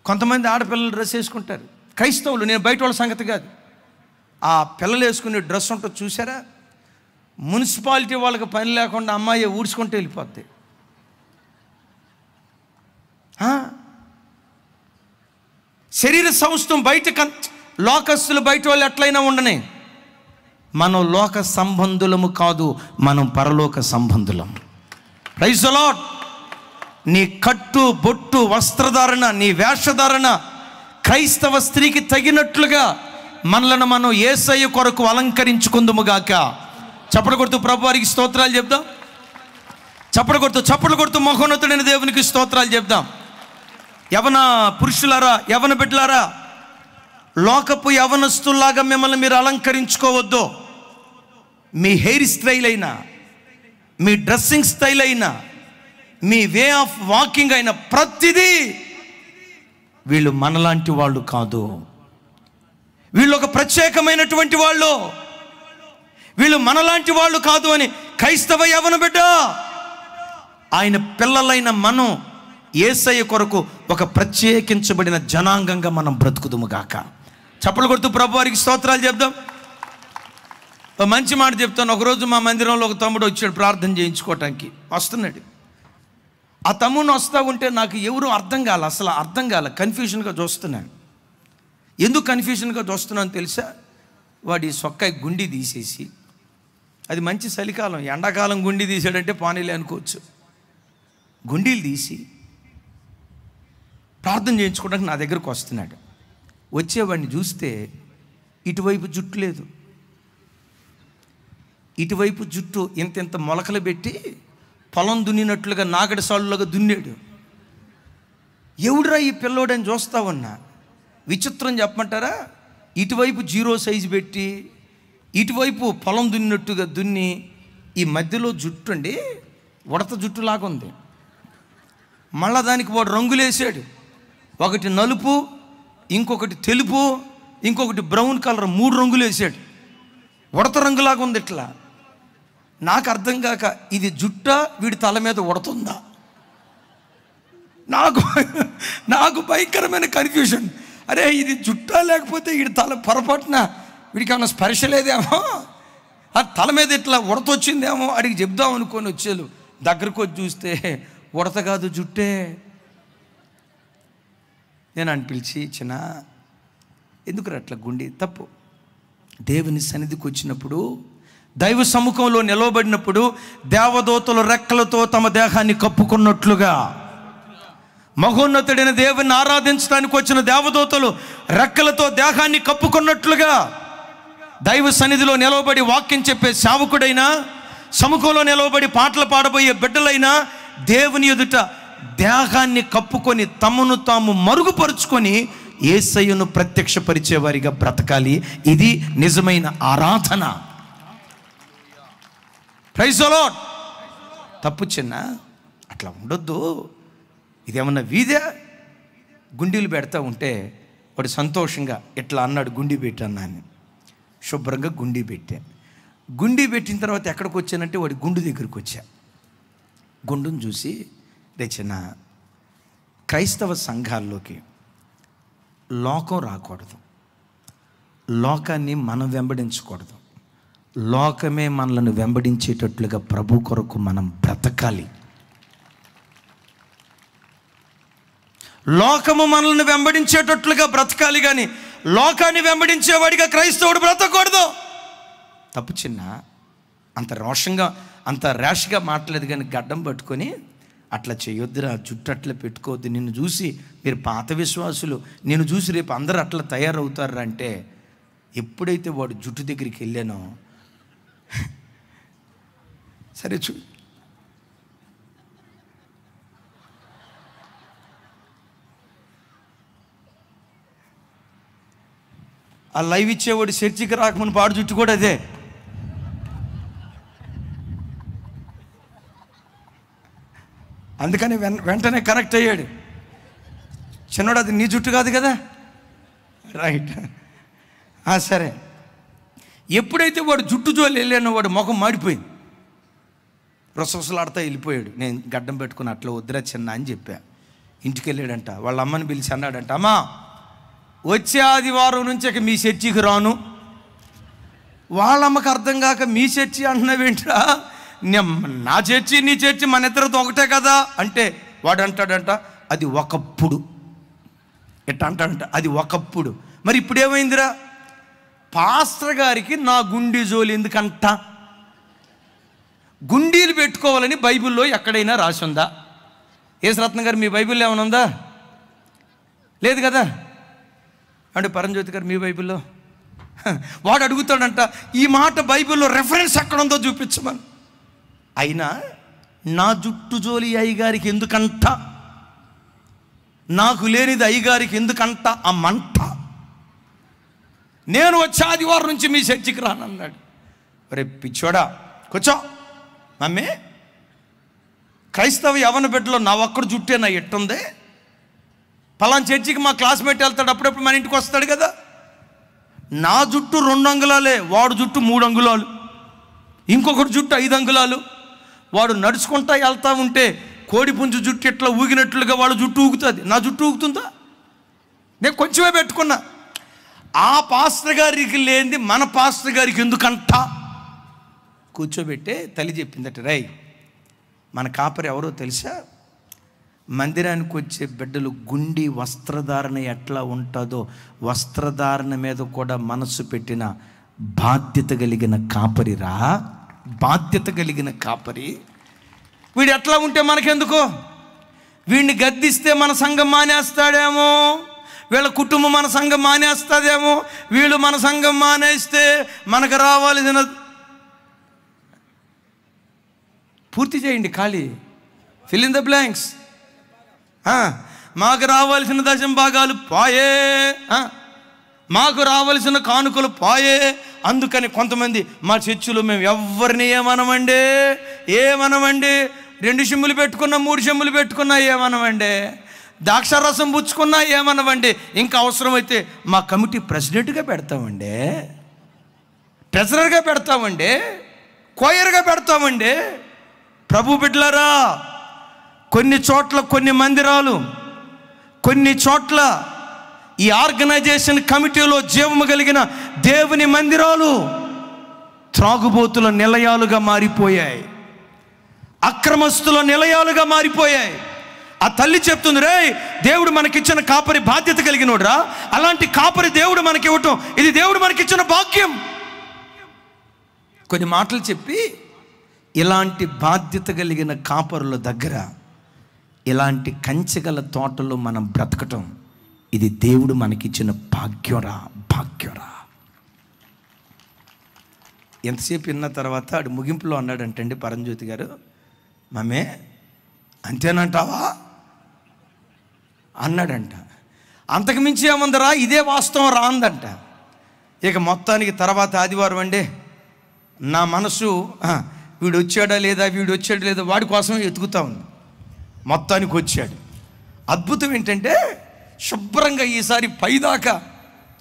కొంతమంది ఆడపిల్లలు డ్రెస్ వేసుకుంటారు, క్రైస్తవులు, నేను బయట వాళ్ళ సంగతి కాదు. ఆ పిల్లలు వేసుకునే డ్రెస్ ఉంటుంది చూసారా, మున్సిపాలిటీ వాళ్ళకి పని లేకుండా అమ్మాయి ఊడ్చుకుంటూ వెళ్ళిపోద్ది. శరీర సౌష్ఠం బయట లోకస్తులు బయట వాళ్ళు ఎట్లయినా ఉండనే, మనం లోక సంబంధులము కాదు, మనం పరలోక సంబంధులం. Praise the lord. నీ కట్టు బొట్టు వస్త్రధారణ, నీ వేషధారణ క్రైస్తవ స్త్రీకి తగినట్లుగా మనలను మనం యేసయ్య కొరకు అలంకరించుకుందుముగాక. చప్పట్లు కొడుతూ ప్రభు వారికి స్తోత్రాలు చెప్దాం. చప్పట్లు కొడుతూ మహోన్నతుడైన దేవునికి స్తోత్రాలు చెప్దాం. యవన పురుషులారా, యవన బిడ్డలారా, లోకపు యవనస్తుల్లాగా మిమ్మల్ని మీరు అలంకరించుకోవద్దు. మీ హెయిర్ స్టైల్ అయినా, మీ డ్రెస్సింగ్ స్టైల్ అయినా, మీ వే ఆఫ్ వాకింగ్ అయినా ప్రతిదీ వీళ్ళు మనలాంటి వాళ్ళు కాదు. వీళ్ళు ఒక ప్రత్యేకమైనటువంటి వాళ్ళు, వీళ్ళు మనలాంటి వాళ్ళు కాదు అని క్రైస్తవ యవన బిడ్డ, ఆయన పిల్లలైన మనం యేసయ్య కొరకు ఒక ప్రత్యేకించబడిన జనాంగంగా మనం బ్రతుకుదుముగాక. చప్పలు కొడుతూ ప్రభు వారికి స్తోత్రాలు చెప్దాం. మంచి మాట చెప్తాను. ఒకరోజు మా మందిరంలో ఒక తమ్ముడు వచ్చాడు ప్రార్థన చేయించుకోవటానికి. వస్తున్నాడు. ఆ తమ్ముడిని వస్తూ ఉంటే నాకు ఎవరు అర్థం కాల, కన్ఫ్యూషన్గా చూస్తున్నాను. ఎందుకు కన్ఫ్యూషన్గా చూస్తున్నాను తెలుసా? వాడి సొక్కాయి గుండి తీసేసి, అది మంచి చలికాలం, ఎండాకాలం గుండి తీసాడంటే పానీలే అనుకోవచ్చు. గుండీలు తీసి ప్రార్థన చేయించుకోవడానికి నా దగ్గరకు వస్తున్నాడు. వచ్చేవాడిని చూస్తే ఇటువైపు జుట్టు లేదు, ఇటువైపు జుట్టు ఇంత మొలకలు పెట్టి పొలం దున్నినట్లుగా నాగడి సాళ్ళులాగా దున్నాడు. ఎవడురా ఈ పిల్లోడని చూస్తా ఉన్నా. విచిత్రం చెప్పమంటారా? ఇటువైపు 0 సైజు పెట్టి, ఇటువైపు పొలం దున్నినట్టుగా దున్ని, ఈ మధ్యలో జుట్టు అండి ఉడత జుట్టులాగా ఉంది. మళ్ళా దానికి వాడు రంగులేసాడు. ఒకటి నలుపు, ఇంకొకటి తెలుపు, ఇంకొకటి బ్రౌన్ కలర్, 3 రంగులు వేసాడు. ఉడత రంగులాగా ఉంది. ఇట్లా నాకు అర్థం కాక, ఇది జుట్ట వీడి తల మీద ఉడుతుందా? నాకు భయంకరమైన కన్ఫ్యూషన్. అరే ఇది జుట్ట లేకపోతే వీడి తల పొరపాటున వీడికి ఏమన్నా స్పర్శ లేదేమో, ఆ తల మీద ఇట్లా ఉడతొచ్చిందేమో అడిగి చెప్దాం అనుకొని వచ్చేలు. దగ్గరకు వచ్చి చూస్తే ఉడత కాదు, జుట్టే. నేను అని పిలిచి, చిన్న ఎందుకు అట్లా గుండి? తప్పు. దేవుని సన్నిధికి వచ్చినప్పుడు, దైవ సముఖంలో నిలవబడినప్పుడు దేవదూతలు రెక్కలతో తమ దేహాన్ని కప్పుకున్నట్లుగా, మహోన్నతుడైన దేవుని ఆరాధించడానికి వచ్చిన దేవదూతలు రెక్కలతో దేహాన్ని కప్పుకున్నట్లుగా, దైవ సన్నిధిలో నిలవబడి వాక్యం చెప్పే సేవకుడైనా, సముఖంలో నిలవబడి పాటలు పాడబోయే బిడ్డలైనా దేవుని ఎదుట దేహాన్ని కప్పుకొని తమను తాము మరుగుపరుచుకొని యేసయ్యను ప్రత్యక్షపరిచేవారిగా బ్రతకాలి. ఇది నిజమైన ఆరాధన. Praise the lord. తప్పు చిన్న, అట్లా ఉండొద్దు. ఇదేమన్నా వీధే? గుండీలు పెడతా ఉంటే వాడు సంతోషంగా ఇట్లా అన్నాడు, గుండీ పెట్టాను అని. శుభ్రంగా గుండీ పెట్టా. గుండీ పెట్టిన తర్వాత ఎక్కడికి వచ్చానంటే వాడి గుండు దగ్గరికి వచ్చా. గుండును చూసి, చిన్న క్రైస్తవ సంఘాల్లోకి లోకం రాకూడదు, లోకాన్ని మనం వెంబడించకూడదు, లోకమే మనలను వెంబడించేటట్లుగా ప్రభు కొరకు మనం బ్రతకాలి. లోకము మనల్ని వెంబడించేటట్లుగా బ్రతకాలి, కానీ లోకాన్ని వెంబడించేవాడిగా క్రైస్తవుడు బ్రతకూడదు. తప్పు చిన్న. అంత రోషంగా, అంత ర్యాష్గా మాట్లాడలేదు, కానీ గడ్డం పట్టుకొని అట్లా చేయొద్దురా, జుట్టు అట్లా పెట్టుకోవద్దు, నిన్ను చూసి మీరు పాత విశ్వాసులు, నిన్ను చూసి రేపు అందరూ అట్లా తయారవుతారు అంటే, ఎప్పుడైతే వాడు జుట్టు దగ్గరికి వెళ్ళానో, సరే ఆ లైవ్ ఇచ్చేవాడు చర్చికి రాకముని పాడు జుట్టు కూడా అదే. అందుకని వెంటనే కనెక్ట్ అయ్యాడు. చిన్నోడు, అది నీ జుట్టు కాదు కదా, రైట్, సరే. ఎప్పుడైతే వాడు జుట్టు జోలి వెళ్ళానో వాడు ముఖం మాడిపోయింది, రొసరొసలాడుతా వెళ్ళిపోయాడు. నేను గడ్డం పెట్టుకుని అట్లా వద్దురా చిన్న అని చెప్పా. ఇంటికి వెళ్ళాడంట. వాళ్ళ అమ్మని పిలిచి అన్నాడంట, అమ్మా వచ్చే ఆదివారం నుంచి ఇక మీ చర్చికి రాను. వాళ్ళమ్మకి అర్థం కాక మీ చర్చి అంటున్నావేంట్రా, నా చర్చి నీ చర్చి మన ఇద్దరితో ఒకటే కదా అంటే, వాడు అంటాడంట అది ఒకప్పుడు. ఎట్లా అంటాడంట, అది ఒకప్పుడు. మరి ఇప్పుడు ఏమైందిరా, పాస్టర్ గారికి నా గుండీ జోలి ఎందుకంట? గుండీలు పెట్టుకోవాలని బైబిల్లో ఎక్కడైనా రాసి ఉందా? యేసురత్నం గారు మీ బైబిల్లో ఏమైనా ఉందా? లేదు కదా. అంటే పరంజ్యోతి గారు మీ బైబిల్లో వాడు అడుగుతాడంట, ఈ మాట బైబిల్లో రెఫరెన్స్ ఎక్కడ ఉందో చూపించమని. అయినా నా జుట్టు జోలి అయ్యగారికి ఎందుకంట, నాకు లేనిది అయ్యగారికి ఎందుకంట ఆ మంట? నేను వచ్చే ఆదివారం నుంచి మీ చర్చికి రానన్నాడు. రే పిచ్చోడా కూర్చో, మమ్మీ క్రైస్తవ యవన బిడ్డలో నా ఒక్కడు జుట్టే నా ఎట్టుంది? పలానా చర్చికి మా క్లాస్మేట్ వెళ్తాడు, అప్పుడప్పుడు మన ఇంటికి వస్తాడు కదా. నా జుట్టు 2 అంగుళాలే, వాడు జుట్టు 3 అంగుళాలు, ఇంకొకటి జుట్టు 5 అంగుళాలు. వాడు నడుచుకుంటా వెళ్తా ఉంటే కోడి పుంజు జుట్టు ఇట్లా ఊగినట్లుగా వాడు జుట్టు ఊగుతుంది, నా జుట్టు ఊగుతుందా? నేను కొంచెమే పెట్టుకున్నా. ఆ పాస్టర్ గారికి లేనిది మన పాస్టర్ గారికి ఎందుకంట? కూర్చోబెట్టే తల్లి చెప్పిందట, రై మన కాపరి ఎవరో తెలుసా? మందిరానికి వచ్చే బిడ్డలు గుండి వస్త్రధారణ ఎట్లా ఉంటుందో వస్త్రధారణ మీద కూడా మనసు పెట్టిన బాధ్యత కలిగిన కాపరిరా, బాధ్యత కలిగిన కాపరి. వీడు ఎట్లా ఉంటే మనకెందుకో? వీడిని గద్దిస్తే మన సంఘం మానేస్తాడేమో, వీళ్ళ కుటుంబం మన సంఘం మానేస్తుందేమో, వీళ్ళు మన సంఘం మానేస్తే మనకు రావాల్సిన పూర్తి చేయండి, ఖాళీ ఫిల్ ఇన్ ద బ్లాంక్స్. మాకు రావాల్సిన దశం భాగాలు పాయే, మాకు రావాల్సిన కానుకలు పాయే. అందుకని కొంతమంది మా చర్చిలో మేము ఎవరిని ఏమనమండి 2 చెంబులు పెట్టుకున్నా 3 చెంబులు పెట్టుకున్నా ఏమనమండి, ద్రాక్షారసం పుచ్చుకున్నా ఏమనమండి. ఇంకా అవసరమైతే మా కమిటీ ప్రెసిడెంట్గా పెడతామండి, ట్రెజరర్గా పెడతామండి, కోయర్గా పెడతామండి. ప్రభు బిడ్డలారా, కొన్ని చోట్ల కొన్ని మందిరాలు, కొన్ని చోట్ల ఈ ఆర్గనైజేషన్ కమిటీలో జీవము కలిగిన దేవుని మందిరాలు త్రాగుబోతుల నిలయాలుగా మారిపోయాయి, అక్రమస్తుల నిలయాలుగా మారిపోయాయి. ఆ తల్లి చెప్తుంది, రే దేవుడు మనకిచ్చిన కాపరి బాధ్యత కలిగినోడ్రా, అలాంటి కాపరి దేవుడు మనకి ఇవ్వటం ఇది దేవుడు మనకిచ్చిన భాగ్యం. కొన్ని మాటలు చెప్పి ఇలాంటి బాధ్యత కలిగిన కాపరుల దగ్గర ఇలాంటి కంచెగల తోటలో మనం బ్రతకటం ఇది దేవుడు మనకిచ్చిన భాగ్యరా, భాగ్యరా. ఎంతసేపు విన్న తర్వాత ఆడు ముగింపులో అన్నాడంటండి పరంజ్యోతి గారు, మమ్మే అంతేనంటావా అన్నాడంట. అంతకుమించి ఏముందరా, ఇదే వాస్తవం రా అందంట. ఇక మొత్తానికి తర్వాత ఆదివారం అండి నా మనసు వీడు వచ్చాడా లేదా వాడి కోసమే ఎతుకుతా ఉంది. మొత్తానికి వచ్చాడు. అద్భుతం ఏంటంటే శుభ్రంగా ఈసారి పైదాకా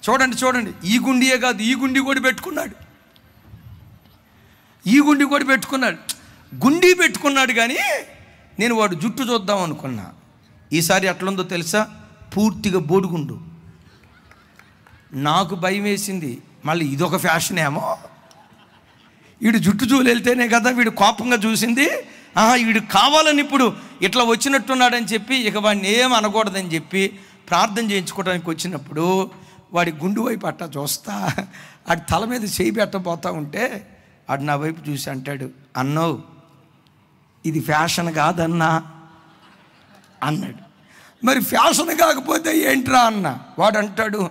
చూడండి, ఈ గుండియే కాదు, ఈ గుండి కూడా పెట్టుకున్నాడు, గుండి పెట్టుకున్నాడు. కానీ నేను వాడు జుట్టు చూద్దాం అనుకున్నా. ఈసారి ఎట్లుందో తెలుసా, పూర్తిగా బోడుగుండు. నాకు భయం వేసింది, మళ్ళీ ఇదొక ఫ్యాషన్ ఏమో, వీడు జుట్టు చూలు వెళ్తేనే కదా వీడు కోపంగా చూసింది, వీడు కావాలని ఇప్పుడు ఇట్లా వచ్చినట్టున్నాడని చెప్పి ఇక వాడిని ఏం అనకూడదని చెప్పి ప్రార్థన చేయించుకోవడానికి వచ్చినప్పుడు వాడి గుండు వైపు అట్టా చూస్తా, ఆడి తల మీద చేయి పెట్టబోతా ఉంటే ఆడు నా వైపు చూసి అంటాడు, అన్నో ఇది ఫ్యాషన్ కాదన్నా అన్నాడు. మరి ఫ్యాషన్ కాకపోతే ఏంట్రా అన్న. వాడు అంటాడు,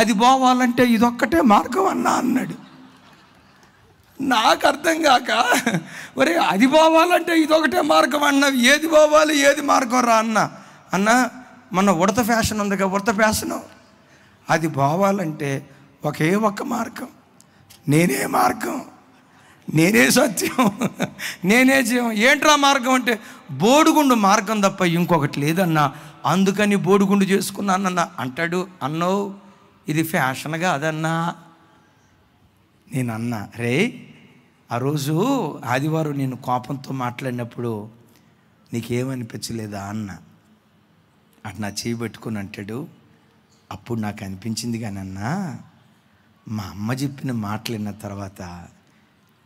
అది పోవాలంటే ఇదొక్కటే మార్గం అన్నా అన్నాడు. నాకు అర్థం కాక, ఒరే అది పోవాలంటే ఇదొకటే మార్గం అన్నావు, ఏది పోవాలి ఏది మార్గం రా అన్న మన ఉడత ఫ్యాషన్ ఉందిగా, ఉడత ఫ్యాషను, అది పోవాలంటే ఒకే ఒక్క మార్గం, నేనే మార్గం, నేనే సత్యం, నేనే జీవం. ఏంట్రా మార్గం అంటే బోడుగుండు మార్గం తప్ప ఇంకొకటి లేదన్నా, అందుకని బోడుగుండు చేసుకున్నానన్నా అంటాడు. అన్నో ఇది ఫ్యాషన్ కాదన్నా. నేను అన్నా, రే ఆ రోజు ఆదివారం నేను కోపంతో మాట్లాడినప్పుడు నీకేమనిపించలేదా అన్న. అటు నా చేయి పెట్టుకుని అంటాడు, అప్పుడు నాకు అనిపించింది కానీ అన్నా, మా అమ్మ చెప్పిన మాటలు విన్న తర్వాత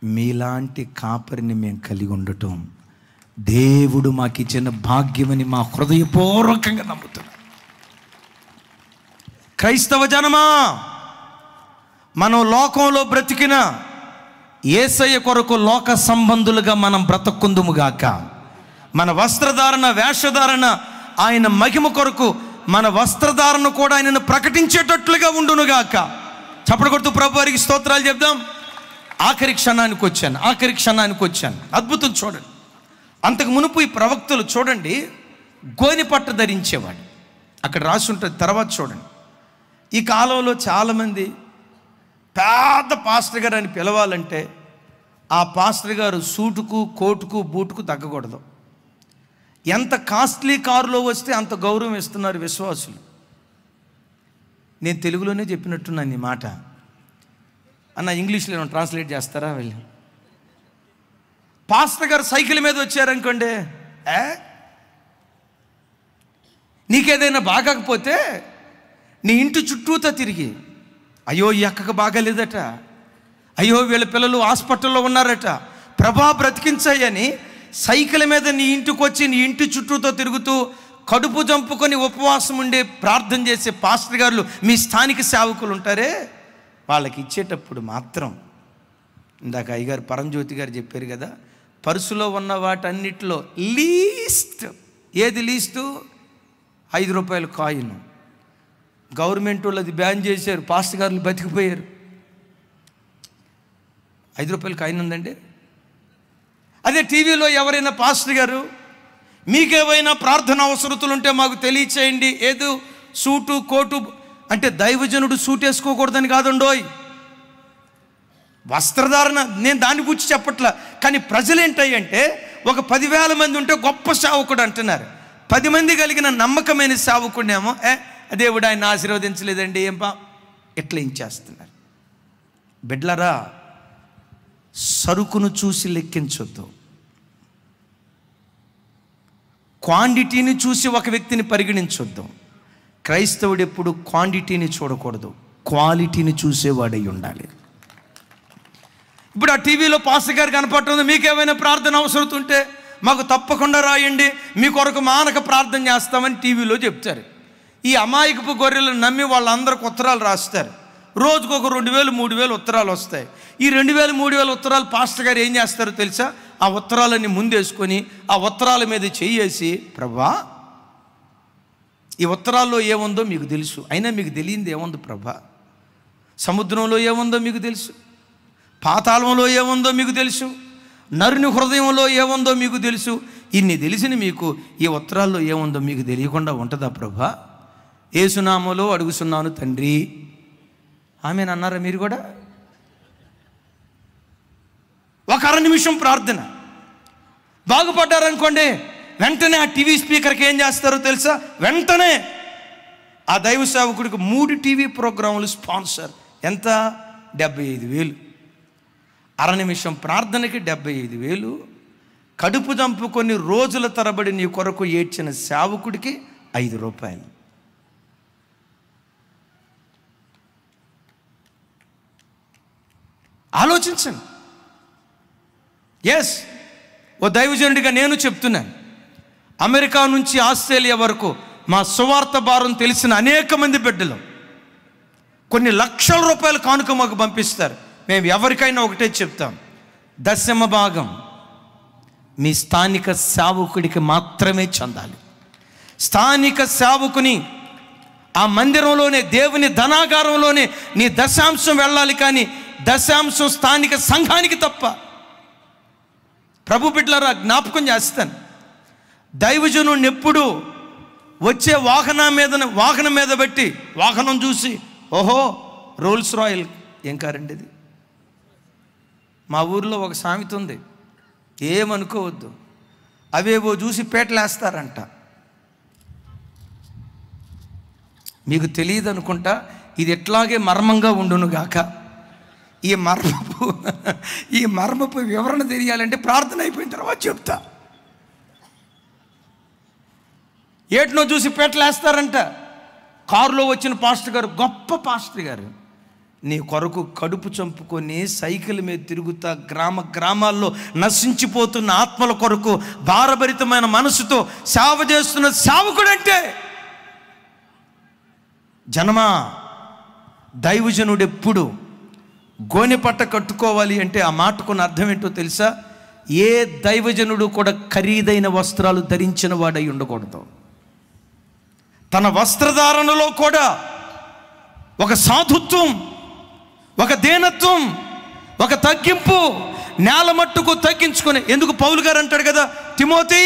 మీలాంటి కాపరిని మేము కలిగి ఉండటం దేవుడు మాకు ఇచ్చిన భాగ్యమని మా హృదయపూర్వకంగా నమ్ముతున్నాం. క్రైస్తవ జనమా, మనం లోకంలో బ్రతికిన యేసయ్య కొరకు లోక సంబంధులుగా మనం బ్రతకుందుముగాక. మన వస్త్రధారణ వేషధారణ ఆయన మహిమ కొరకు మన వస్త్రధారణ కూడా ఆయనను ప్రకటించేటట్లుగా ఉండునుగాక. చప్పట్లు కొడుతూ ప్రభు వారికి స్తోత్రాలు చెప్దాం. ఆఖరి క్షణానికి వచ్చాను. అద్భుతం చూడండి. అంతకు మునుపు ఈ ప్రవక్తలు చూడండి గోనె పట్ట ధరించేవాడు. అక్కడ రాసి ఉంటుంది. తర్వాత చూడండి, ఈ కాలంలో చాలామంది పెద్ద పాస్టర్ గారు అని పిలవాలంటే ఆ పాస్టర్ గారు సూటుకు కోటుకు బూటుకు తగ్గకూడదు. ఎంత కాస్ట్లీ కారులో వస్తే అంత గౌరవం ఇస్తున్నారు విశ్వాసులు. నేను తెలుగులోనే చెప్పినట్టున్నాను ఈ మాట. అన్న ఇంగ్లీష్లో ట్రాన్స్లేట్ చేస్తారా? వెళ్ళి పాస్టర్ గారు సైకిల్ మీద వచ్చారనుకోండి, నీకేదైనా బాగకపోతే నీ ఇంటి చుట్టూతో తిరిగి, అయ్యో ఈ అక్కకు బాగాలేదట, అయ్యో వీళ్ళ పిల్లలు హాస్పిటల్లో ఉన్నారట, ప్రభా బ్రతికించాయని సైకిల్ మీద నీ ఇంటికి వచ్చి నీ ఇంటి చుట్టూతో తిరుగుతూ కడుపు చంపుకొని ఉపవాసం ఉండే ప్రార్థన చేసే పాస్టర్ గారులు మీ స్థానిక సేవకులు ఉంటారే, వాళ్ళకి ఇచ్చేటప్పుడు మాత్రం ఇందాక అయ్యగారు పరంజ్యోతి గారు చెప్పారు కదా, పర్సులో ఉన్న వాటన్నిటిలో లీస్ట్ ఏది లీస్టు? 5 రూపాయల కాయిన్. గవర్నమెంట్ వాళ్ళు అది బ్యాన్ చేశారు, పాస్టర్ గారులు బతికిపోయారు. 5 రూపాయల కాయిన్ ఉందండి. అదే టీవీలో ఎవరైనా పాస్టర్ గారు మీకేమైనా ప్రార్థన అవసరతలు ఉంటే మాకు తెలియచేయండి, ఏదో సూటు కోటు అంటే దైవజనుడు సూట్ వేసుకోకూడదని కాదండోయ్, వస్త్రధారణ. నేను దాని గురించి చెప్పట్లా, కానీ ప్రజలు ఏంటంటే ఒక 10,000 మంది ఉంటే గొప్ప సేవకుడు అంటున్నారు. 10 మంది కలిగిన నమ్మకమైన సేవకుడేమో దేవుడు ఆయన ఆశీర్వదించలేదండి ఎట్లా ఇచ్చేస్తున్నారు. బిడ్లరా, సరుకును చూసి లెక్కించొద్దు, క్వాంటిటీని చూసి ఒక వ్యక్తిని పరిగణించొద్దు. క్రైస్తవుడు ఎప్పుడు క్వాంటిటీని చూడకూడదు, క్వాలిటీని చూసేవాడై ఉండాలి. ఇప్పుడు ఆ టీవీలో పాస్టర్ గారు కనపడుతుంది, మీకేమైనా ప్రార్థన అవసరం ఉంటే మాకు తప్పకుండా రాయండి, మీ కొరకు మానక ప్రార్థన చేస్తామని టీవీలో చెప్తారు. ఈ అమాయకపు గొర్రెలను నమ్మి వాళ్ళందరికి ఉత్తరాలు రాస్తారు. రోజుకు ఒక 2,000 3,000 ఉత్తరాలు వస్తాయి. ఈ 2,000 3,000 ఉత్తరాలు పాస్టర్ గారు ఏం చేస్తారో తెలుసా? ఆ ఉత్తరాలన్నీ ముందేసుకొని ఆ ఉత్తరాల మీద చెయ్యేసి, ప్రభా ఈ ఉత్తరాల్లో ఏముందో మీకు తెలుసు, అయినా మీకు తెలియంది ఏముందో ప్రభా? సముద్రంలో ఏముందో మీకు తెలుసు, పాతాళంలో ఏముందో మీకు తెలుసు, నరుని హృదయంలో ఏముందో మీకు తెలుసు. ఇన్ని తెలిసిన మీకు ఈ ఉత్తరాల్లో ఏముందో మీకు తెలియకుండా ఉంటుందా ప్రభా? యేసునామములో అడుగుతున్నాను తండ్రి, ఆమెను అన్నారా మీరు కూడా? ఒక 1/2 నిమిషం ప్రార్థన. బాగుపడ్డారనుకోండి, వెంటనే ఆ టీవీ స్పీకర్కి ఏం చేస్తారో తెలుసా? వెంటనే ఆ దైవ సేవకుడికి 3 టీవీ ప్రోగ్రాములు స్పాన్సర్. ఎంత? 75,000. 1/2 నిమిషం ప్రార్థనకి 75,000. కడుపు చంపుకొని రోజుల తరబడి నీ కొరకు ఏడ్చిన సేవకుడికి 5 రూపాయలు. ఆలోచించండి. ఎస్, ఓ దైవజనుడిగా నేను చెప్తున్నాను, అమెరికా నుంచి ఆస్ట్రేలియా వరకు మా సువార్త భారం తెలిసిన అనేక మంది బిడ్డలు కొన్ని లక్షల రూపాయల కానుక మాకు పంపిస్తారు. మేము ఎవరికైనా ఒకటే చెప్తాం, 10వ భాగం మీ స్థానిక సేవకుడికి మాత్రమే చెందాలి. స్థానిక సేవకుని ఆ మందిరంలోనే, దేవుని ధనాగారంలోనే నీ దశాంశం వెళ్ళాలి, కానీ దశాంశం స్థానిక సంఘానికి తప్ప. ప్రభు బిడ్డలారా, జ్ఞాపకం చేస్తాను, దైవజనుడిని ఎప్పుడు వచ్చే వాహనం మీద పెట్టి వాహనం చూసి, ఓహో రోల్స్ రాయల్ ఏం కారండి ఇది. మా ఊర్లో ఒక సామెత ఉంది, ఏమనుకోవద్దు, అవేవో చూసి పేటలేస్తారంట. మీకు తెలియదు అనుకుంటా, ఇది ఎట్లాగే మర్మంగా ఉండును గాక. ఈ మర్మపు వివరణ తెలియాలంటే ప్రార్థన అయిపోయిన తర్వాత చెప్తా. ఏటినో చూసి పెట్టలేస్తారంట. కారులో వచ్చిన పాస్టర్ గారు, గొప్ప పాస్టర్ గారు, నీ కొరకు కడుపు చంపుకొని సైకిల్ మీద తిరుగుతా గ్రామాల్లో నశించిపోతున్న ఆత్మల కొరకు భారభరితమైన మనసుతో సేవ చేస్తున్న సేవకుడంటే, జనమా, దైవజనుడు ఎప్పుడు గోనె పట్ట కట్టుకోవాలి అంటే ఆ మాటకున్న అర్థం ఏంటో తెలుసా? ఏ దైవజనుడు కూడా ఖరీదైన వస్త్రాలు ధరించిన వాడై ఉండకూడదు. తన వస్త్రధారణలో కూడా ఒక సాధుత్వం, ఒక దీనత్వం, ఒక తగ్గింపు, నేల మట్టుకు తగ్గించుకొని. ఎందుకు పౌలు గారు అంటాడు కదా, తిమోతి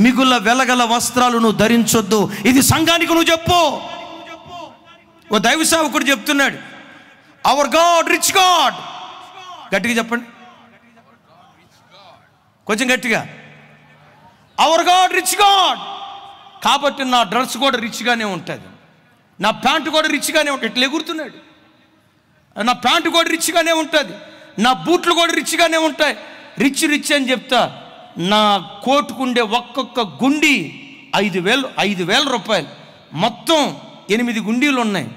మిగుల వెలగల వస్త్రాలు నువ్వు ధరించొద్దు, ఇది సంఘానికి నువ్వు చెప్పు. ఓ దైవ సేవకుడు చెప్తున్నాడు, అవర్ గాడ్ రిచ్ గాడ్. గట్టిగా చెప్పండి, కొంచెం గట్టిగా. Hour God rich God. కాబట్టి నా డ్రెస్ కూడా రిచ్గానే ఉంటుంది, నా ప్యాంటు కూడా రిచ్గానే ఉంటుంది. ఇట్లా ఎగురుతున్నాడు. నా ప్యాంటు కూడా రిచ్గానే ఉంటుంది, నా బూట్లు కూడా రిచ్గానే ఉంటాయి. రిచ్ రిచ్ అని చెప్తా. నా కోటుకుండే ఒక్కొక్క గుండి 5,000 రూపాయలు. మొత్తం 8 గుండీలు ఉన్నాయి.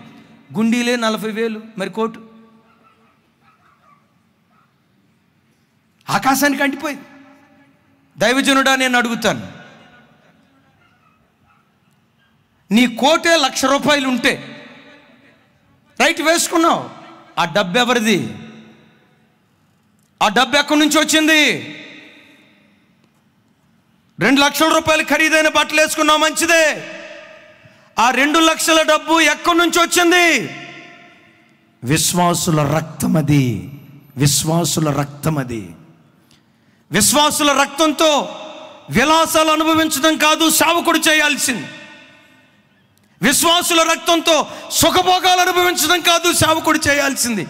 గుండీలే 40,000. మరి కోటు ఆకాశానికి అంటిపోయింది. దైవజనుడా, నేను అడుగుతాను, నీ కోటే 1,00,000 రూపాయలు ఉంటే రైట్ వేసుకున్నావు, ఆ డబ్బు ఎవరిది? ఆ డబ్బు ఎక్కడి నుంచి వచ్చింది? 2 లక్షల రూపాయలు ఖరీదైన బట్టలు వేసుకున్నావు, మంచిదే. ఆ 2 లక్షల డబ్బు ఎక్కడి నుంచి వచ్చింది? విశ్వాసుల రక్తమది, విశ్వాసుల రక్తమది. విశ్వాసుల రక్తంతో విలాసాలు అనుభవించడం కాదు సేవకుడు చేయాల్సింది. విశ్వాసుల రక్తంతో సుఖభోగాలు అనుభవించడం కాదు సేవకుడు చేయాల్సింది.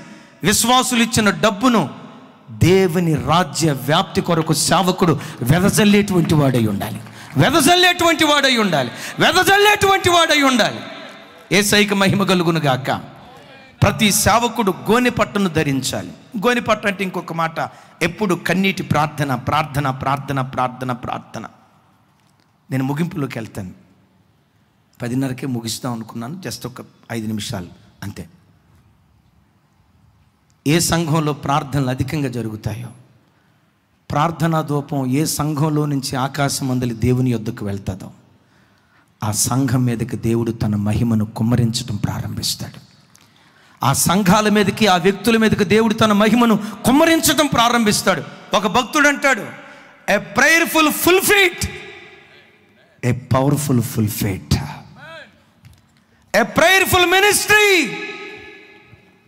విశ్వాసులు ఇచ్చిన డబ్బును దేవుని రాజ్య వ్యాప్తి కొరకు సేవకుడు వెదజల్లేటువంటి వాడై ఉండాలి, వెదజల్లేటువంటి వాడై ఉండాలి, వెదజల్లేటువంటి వాడై ఉండాలి. యేసయ్యకు మహిమ కలుగును గాక. ప్రతి సేవకుడు గోనెపట్టును ధరించాలి. గోనెపట్టు అంటే ఇంకొక మాట, ఎప్పుడు కన్నీటి ప్రార్థన, ప్రార్థన, ప్రార్థన, ప్రార్థన, ప్రార్థన. నేను ముగింపులోకి వెళ్తాను. 10:30కే ముగిస్తాం అనుకున్నాను. జస్ట్ ఒక 5 నిమిషాలు అంతే. ఏ సంఘంలో ప్రార్థనలు అధికంగా జరుగుతాయో, ప్రార్థనా ధూపం ఏ సంఘంలో నుంచి ఆకాశం మందలి దేవుని యొద్దకు వెళ్తుందో, ఆ సంఘం మీదకి దేవుడు తన మహిమను కుమ్మరించడం ప్రారంభిస్తాడు. ఆ సంఘాల మీదకి, ఆ వ్యక్తుల మీదకి దేవుడు తన మహిమను కుమ్మరించడం ప్రారంభిస్తాడు. ఒక భక్తుడు అంటాడు, a prayerful full feet, a powerful full feet, a prayerful ministry,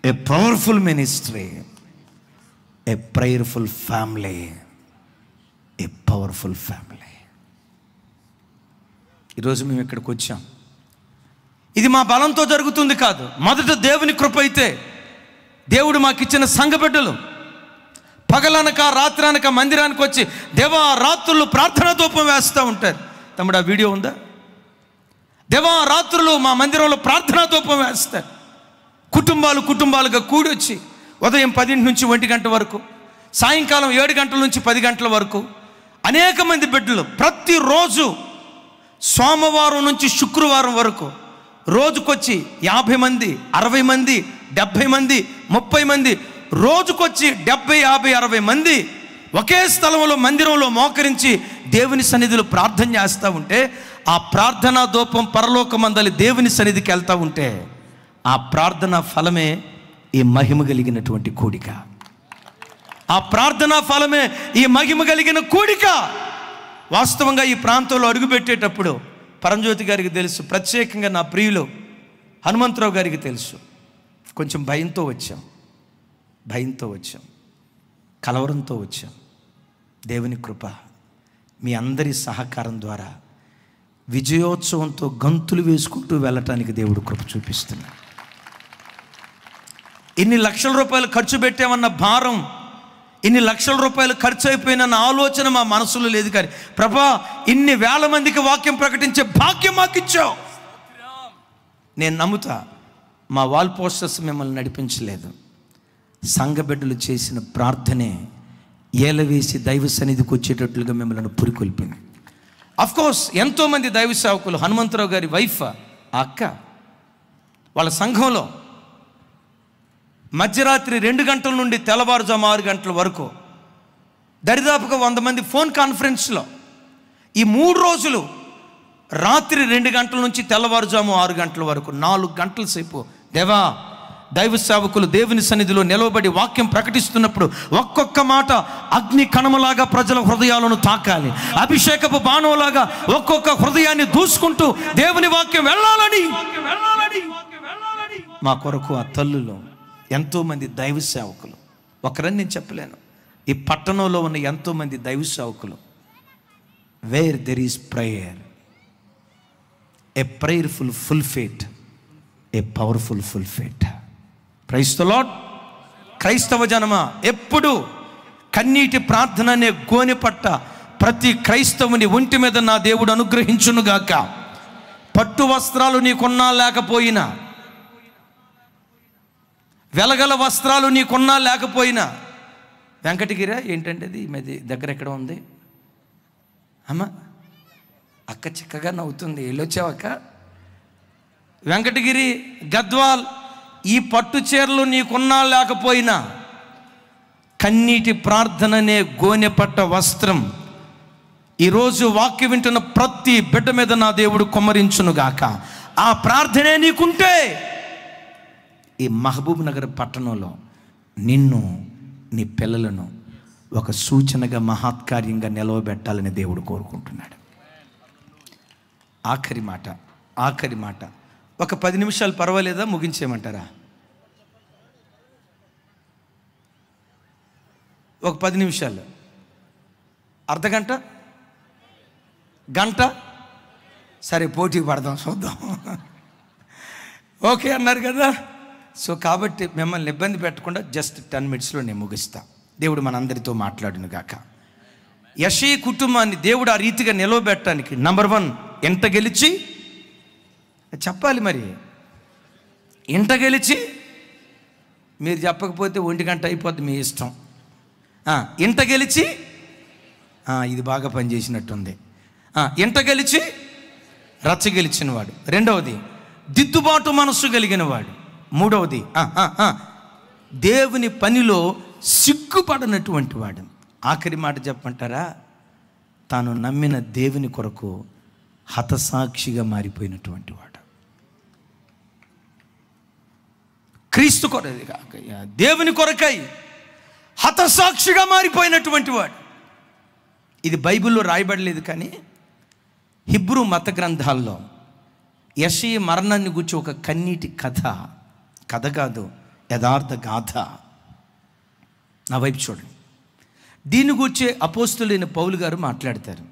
a powerful ministry, a prayerful family, a powerful family. ఈరోజు మేము ఇక్కడికి వచ్చాం. ఇది మా బలంతో జరుగుతుంది కాదు. మొదట దేవుని కృప అయితే, దేవుడు మాకు ఇచ్చిన సంఘ బిడ్డలు పగలనక రాత్రనక మందిరానికి వచ్చి దేవా రాత్రులు ప్రార్థనా ధూపం వేస్తూ ఉంటారు. తమ్ముడు, ఆ వీడియో ఉందా? దేవా రాత్రులు మా మందిరంలో ప్రార్థనా ధూపం వేస్తారు. కుటుంబాలుగా కూడి వచ్చి ఉదయం 10 నుంచి 1 గంట వరకు, సాయంకాలం 7 గంటల నుంచి 10 గంటల వరకు అనేక మంది బిడ్డలు ప్రతిరోజు సోమవారం నుంచి శుక్రవారం వరకు రోజుకొచ్చి 50 మంది, 60 మంది, 70 మంది, 30 మంది, రోజుకొచ్చి 70, 50, 60 మంది ఒకే స్థలంలో మందిరంలో మోకరించి దేవుని సన్నిధిలో ప్రార్థన చేస్తూ ఉంటే, ఆ ప్రార్థనా ధూపం పరలోకమందలి దేవుని సన్నిధికి వెళ్తూ ఉంటే, ఆ ప్రార్థనా ఫలమే ఈ మహిమ కలిగినటువంటి కూడిక. ఆ ప్రార్థనా ఫలమే ఈ మహిమ కలిగిన కూడిక. వాస్తవంగా ఈ ప్రాంతంలో అడుగుపెట్టేటప్పుడు పరంజ్యోతి గారికి తెలుసు, ప్రత్యేకంగా నా ప్రియులు హనుమంతరావు గారికి తెలుసు, కొంచెం భయంతో వచ్చాం, కలవరంతో వచ్చాం. దేవుని కృప, మీ అందరి సహకారం ద్వారా విజయోత్సవంతో గంతులు వేసుకుంటూ వెళ్ళటానికి దేవుడు కృప చూపిస్తున్నాడు. ఇన్ని లక్షల రూపాయలు ఖర్చు పెట్టామన్న భారం, ఇన్ని లక్షల రూపాయలు ఖర్చు అయిపోయిన ఆలోచన మా మనసులో లేదు. కానీ ప్రభా, ఇన్ని వేల మందికి వాక్యం ప్రకటించే భాగ్యం మాకు ఇచ్చావు. నేను నమ్ముతా, మా వాల్ పోస్టర్స్ మిమ్మల్ని నడిపించలేదు. సంఘ బిడ్డలు చేసిన ప్రార్థనే ఏలవేసి దైవ సన్నిధికి వచ్చేటట్లుగా మిమ్మల్ని పురికొల్పింది. అఫ్కోర్స్ ఎంతోమంది దైవ సేవకులు, హనుమంతరావు గారి వైఫ్ ఆ అక్క, వాళ్ళ సంఘంలో మధ్యరాత్రి 2 గంటల నుండి తెల్లవారుజాము 6 గంటల వరకు దరిదాపుగా 100 మంది ఫోన్ కాన్ఫరెన్స్లో ఈ 3 రోజులు రాత్రి 2 గంటల నుంచి తెల్లవారుజాము 6 గంటల వరకు 4 గంటల సేపు దేవా దైవ సేవకులు దేవుని సన్నిధిలో నిలవబడి వాక్యం ప్రకటిస్తున్నప్పుడు ఒక్కొక్క మాట అగ్ని కణములాగా ప్రజల హృదయాలను తాకాలి. అభిషేకపు బాణంలాగా ఒక్కొక్క హృదయాన్ని దూసుకుంటూ దేవుని వాక్యం వెళ్ళాలని మా కొరకు ఆ తల్లులు ఎంతోమంది దైవ సేవకులు, ఒకరని నేను చెప్పలేను, ఈ పట్టణంలో ఉన్న ఎంతోమంది దైవ సేవకులు, where there is prayer, a prayerful full faith, a powerful full faith. Praise the lord. క్రైస్తవ జనమా, ఎప్పుడు కన్నీటి ప్రార్థన అనే గోనె పట్ట ప్రతి క్రైస్తవుని ఒంటి మీద నా దేవుడు అనుగ్రహించునుగాక. పట్టు వస్త్రాలు నీకున్నా లేకపోయినా, వెలగల వస్త్రాలు నీకున్నా లేకపోయినా, వెంకటగిరి ఏంటంటే అది మీది దగ్గర ఎక్కడ ఉంది అమ్మ? అక్క చక్కగా నవ్వుతుంది. వెళ్ళొచ్చావక్క? వెంకటగిరి, గద్వాల్, ఈ పట్టు చీరలు నీకున్నా లేకపోయినా కన్నీటి ప్రార్థననే గోనె పట్ట వస్త్రం ఈరోజు వాక్యం వింటున్న ప్రతి బిడ్డ మీద నా దేవుడు కుమ్మరించునుగాక. ఆ ప్రార్థనే నీకుంటే ఈ మహబూబ్ నగర్ పట్టణంలో నిన్ను, నీ పిల్లలను ఒక సూచనగా మహత్కార్యంగా నిలవబెట్టాలని దేవుడు కోరుకుంటున్నాడు. ఆఖరి మాట ఒక 10 నిమిషాలు పర్వాలేదా? ముగించేయమంటారా? ఒక 10 నిమిషాలు, అర్ధగంట, గంట, సరే పోటీ పడదాం, చూద్దాం. ఓకే అన్నారు కదా. సో కాబట్టి మిమ్మల్ని ఇబ్బంది పెట్టకుండా జస్ట్ 10 మినిట్స్లో నేను ముగిస్తా. దేవుడు మనందరితో మాట్లాడును గాక. యెషయా కుటుంబాన్ని దేవుడు ఆ రీతిగా నిలవబెట్టడానికి నంబర్ 1, ఎంట గెలిచి చెప్పాలి. మరి ఎంట గెలిచి, మీరు చెప్పకపోతే 1 గంట అయిపోద్ది, మీ ఇష్టం. ఎంట గెలిచి, ఇది బాగా పనిచేసినట్టుంది. ఎంట గెలిచి రచ్చ గెలిచిన వాడు. 2వది దిద్దుబాటు మనస్సు కలిగిన వాడు. 3వది దేవుని పనిలో సిగ్గుపడనటువంటి వాడు. ఆఖరి మాట చెప్పమంటారా? తాను నమ్మిన దేవుని కొరకు హతసాక్షిగా మారిపోయినటువంటి వాడు. క్రీస్తు కొరకు, దేవుని కొరకై హతసాక్షిగా మారిపోయినటువంటి వాడు. ఇది బైబిల్లో రాయబడలేదు, కానీ హిబ్రూ మత గ్రంథాల్లో యెషయా మరణాన్ని గురించి ఒక కన్నీటి కథ కాదు, యథార్థ గాథ. నా వైపు చూడండి. దీని గురించే అపోస్తులైన పౌలు గారు మాట్లాడతారు.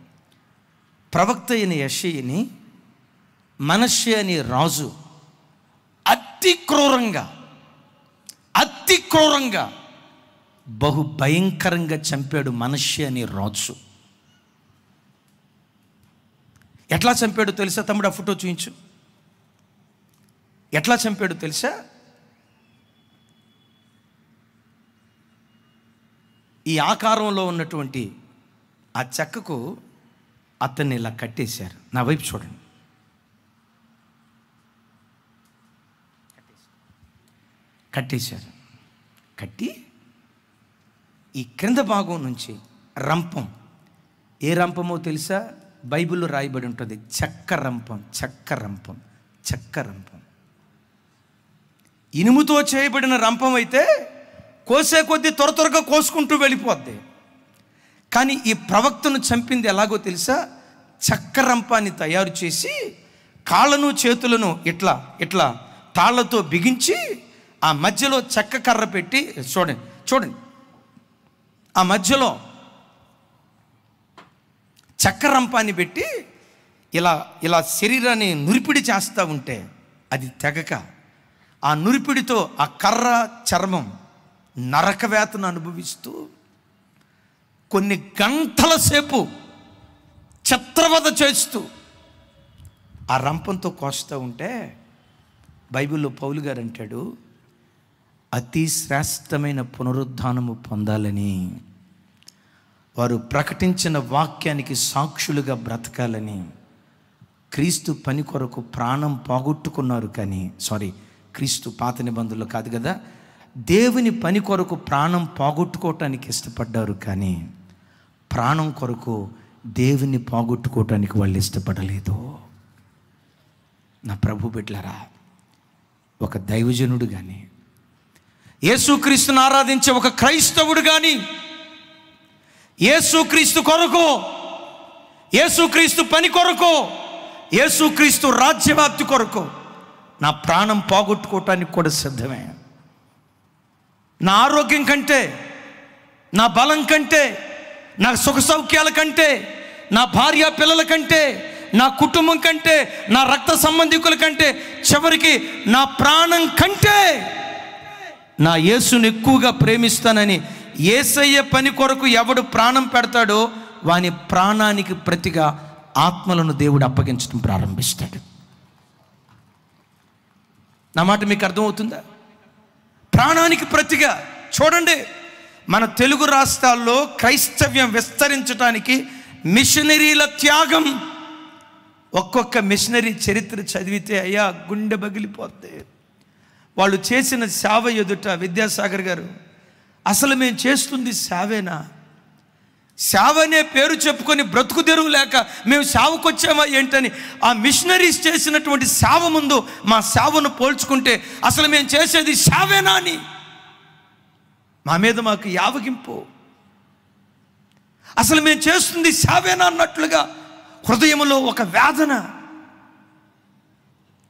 ప్రవక్త అయిన యెషయాని మనష్షే అనే రాజు అతి క్రూరంగా బహు భయంకరంగా చంపాడు. మనష్షే అనే రాజు ఎట్లా చంపాడో తెలుసా? తమ్ముడు, ఆ ఫోటో చూపించు. ఎట్లా చంపాడో తెలుసా? ఈ ఆకారంలో ఉన్నటువంటి ఆ చెక్కకు అతన్ని ఇలా కట్టేశారు. నా వైపు చూడండి. కట్టేశారు. కట్టి ఈ క్రింద భాగం నుంచి రంపం, ఏ రంపమో తెలుసా? బైబిల్లో రాయబడి ఉంటుంది, చెక్క రంపం. ఇనుముతో చేయబడిన రంపం అయితే కోసే కొద్దీ త్వరగా కోసుకుంటూ వెళ్ళిపోద్ది. కానీ ఈ ప్రవక్తను చంపింది ఎలాగో తెలుసా? చెక్క రంపాన్ని తయారు చేసి కాళ్ళను చేతులను ఇట్లా తాళ్లతో బిగించి ఆ మధ్యలో చెక్క కర్ర పెట్టి, చూడండి, ఆ మధ్యలో చెక్క రంపాన్ని పెట్టి ఇలా శరీరాన్ని నురిపిడి చేస్తూ ఉంటే అది తెగక, ఆ నురిపిడితో ఆ కర్ర చర్మం నరకవేతను అనుభవిస్తూ కొన్ని గంటల సేపు చిత్రవద చేస్తూ ఆ రంపంతో కోస్తూ ఉంటే బైబిల్లో పౌలు గారు అంటాడు, అతి శ్రేష్టమైన పునరుద్ధానము పొందాలని, వారు ప్రకటించిన వాక్యానికి సాక్షులుగా బ్రతకాలని క్రీస్తు పని కొరకు ప్రాణం పోగొట్టుకున్నారు. కానీ క్రీస్తు పాత నిబంధనలు కాదు కదా, దేవుని పని కొరకు ప్రాణం పోగొట్టుకోవటానికి ఇష్టపడ్డారు. కానీ ప్రాణం కొరకు దేవుని పోగొట్టుకోవటానికి వాళ్ళు ఇష్టపడలేదు. నా ప్రభు బిడ్డలారా, ఒక దైవజనుడు కానీ, యేసుక్రీస్తుని ఆరాధించే ఒక క్రైస్తవుడు కానీ, యేసుక్రీస్తు కొరకు, యేసుక్రీస్తు పని కొరకు, యేసుక్రీస్తు రాజ్యవ్యాప్తి కొరకు నా ప్రాణం పోగొట్టుకోవటానికి కూడా సిద్ధమే. నా ఆరోగ్యం కంటే, నా బలం కంటే, నా సుఖ సౌఖ్యాల కంటే, నా భార్య పిల్లల కంటే, నా కుటుంబం కంటే, నా రక్త సంబంధికుల కంటే, చివరికి నా ప్రాణం కంటే నా యేసుని ఎక్కువగా ప్రేమిస్తానని యేసయ్య పని కొరకు ఎవడు ప్రాణం పెడతాడో వాని ప్రాణానికి ప్రతిగా ఆత్మలను దేవుడు అప్పగించడం ప్రారంభిస్తాడు. నా మాట మీకు అర్థమవుతుందా? ప్రాణానికి ప్రతిగా. చూడండి, మన తెలుగు రాష్ట్రాల్లో క్రైస్తవ్యం విస్తరించడానికి మిషనరీల త్యాగం, ఒక్కొక్క మిషనరీ చరిత్ర చదివితే అయ్యా గుండె పగిలిపోద్ది. వాళ్ళు చేసిన సేవ ఎదుట విద్యాసాగర్ గారు, అసలు మేము చేస్తుంది సేవేనా? సేవ అనే పేరు చెప్పుకొని బ్రతుకు తెరువు లేక మేము సేవకు వచ్చామా ఏంటని ఆ మిషనరీస్ చేసినటువంటి సేవ ముందు మా సేవను పోల్చుకుంటే అసలు మేము చేసేది సేవేనా అని మా మీద మాకు యావగింపు. అసలు మేము చేస్తుంది సేవేనా అన్నట్లుగా హృదయంలో ఒక వేదన.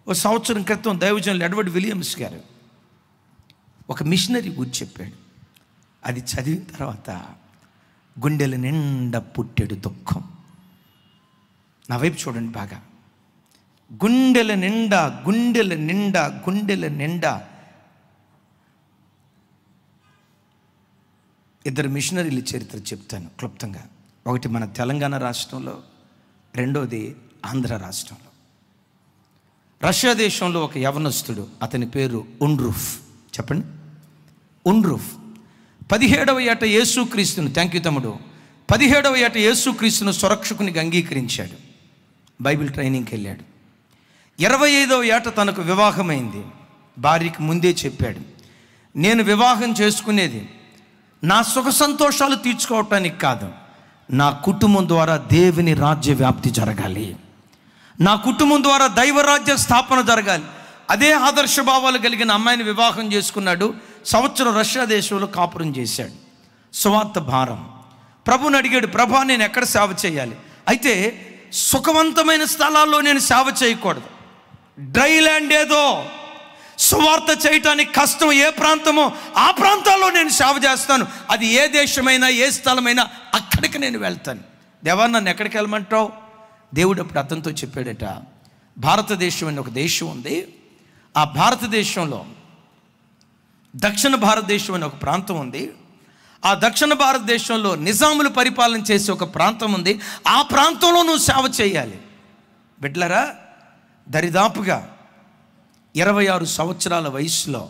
ఓ సంవత్సరం క్రితం దైవజనులు ఎడ్వర్డ్ విలియమ్స్ గారు ఒక మిషనరీ గురించి చెప్పాడు. అది చదివిన తర్వాత గుండెల నిండా పుట్టెడు దుఃఖం. నా వైపు చూడండి బాగా. గుండెల నిండా గుండెల నిండా గుండెల నిండా. ఇద్దరు మిషనరీల చరిత్ర చెప్తాను క్లుప్తంగా. ఒకటి మన తెలంగాణ రాష్ట్రంలో, రెండోది ఆంధ్ర రాష్ట్రంలో. రష్యా దేశంలో ఒక యవనస్తుడు, అతని పేరు ఉండ్రూఫ్. చెప్పండి, ఉండ్రూఫ్ 17వ ఏట యేసుక్రీస్తును, థ్యాంక్ యూ తమ్ముడు, 17వ ఏట యేసుక్రీస్తును సురక్షకునిగా అంగీకరించాడు. బైబిల్ ట్రైనింగ్కి వెళ్ళాడు. 25వ ఏట తనకు వివాహమైంది. భార్యకి ముందే చెప్పాడు, నేను వివాహం చేసుకునేది నా సుఖ సంతోషాలు తీర్చుకోవటానికి కాదు, నా కుటుంబం ద్వారా దేవుని రాజ్య వ్యాప్తి జరగాలి, నా కుటుంబం ద్వారా దైవరాజ్య స్థాపన జరగాలి. అదే ఆదర్శ భావాలు కలిగిన అమ్మాయిని వివాహం చేసుకున్నాడు. సంవత్సరం రష్యా దేశంలో కాపురం చేశాడు. సువార్త భారం. ప్రభుని అడిగాడు, ప్రభా నేను ఎక్కడ సేవ చేయాలి? అయితే సుఖవంతమైన స్థలాల్లో నేను సేవ చేయకూడదు, డ్రై ల్యాండ్ ఏదో సువార్త చేయటానికి కష్టం ఏ ప్రాంతమో ఆ ప్రాంతాల్లో నేను సేవ చేస్తాను. అది ఏ దేశమైనా ఏ స్థలమైనా అక్కడికి నేను వెళ్తాను. దేవా నన్ను ఎక్కడికి వెళ్ళమంటావు? దేవుడు అప్పుడు అతనితో చెప్పాడట, భారతదేశం అని ఒక దేశం ఉంది. ఆ భారతదేశంలో దక్షిణ భారతదేశం అని ఒక ప్రాంతం ఉంది. ఆ దక్షిణ భారతదేశంలో నిజాములు పరిపాలన చేసే ఒక ప్రాంతం ఉంది. ఆ ప్రాంతంలో నువ్వు సేవ చేయాలి. బిడ్డలారా, దరిదాపుగా 26 సంవత్సరాల వయసులో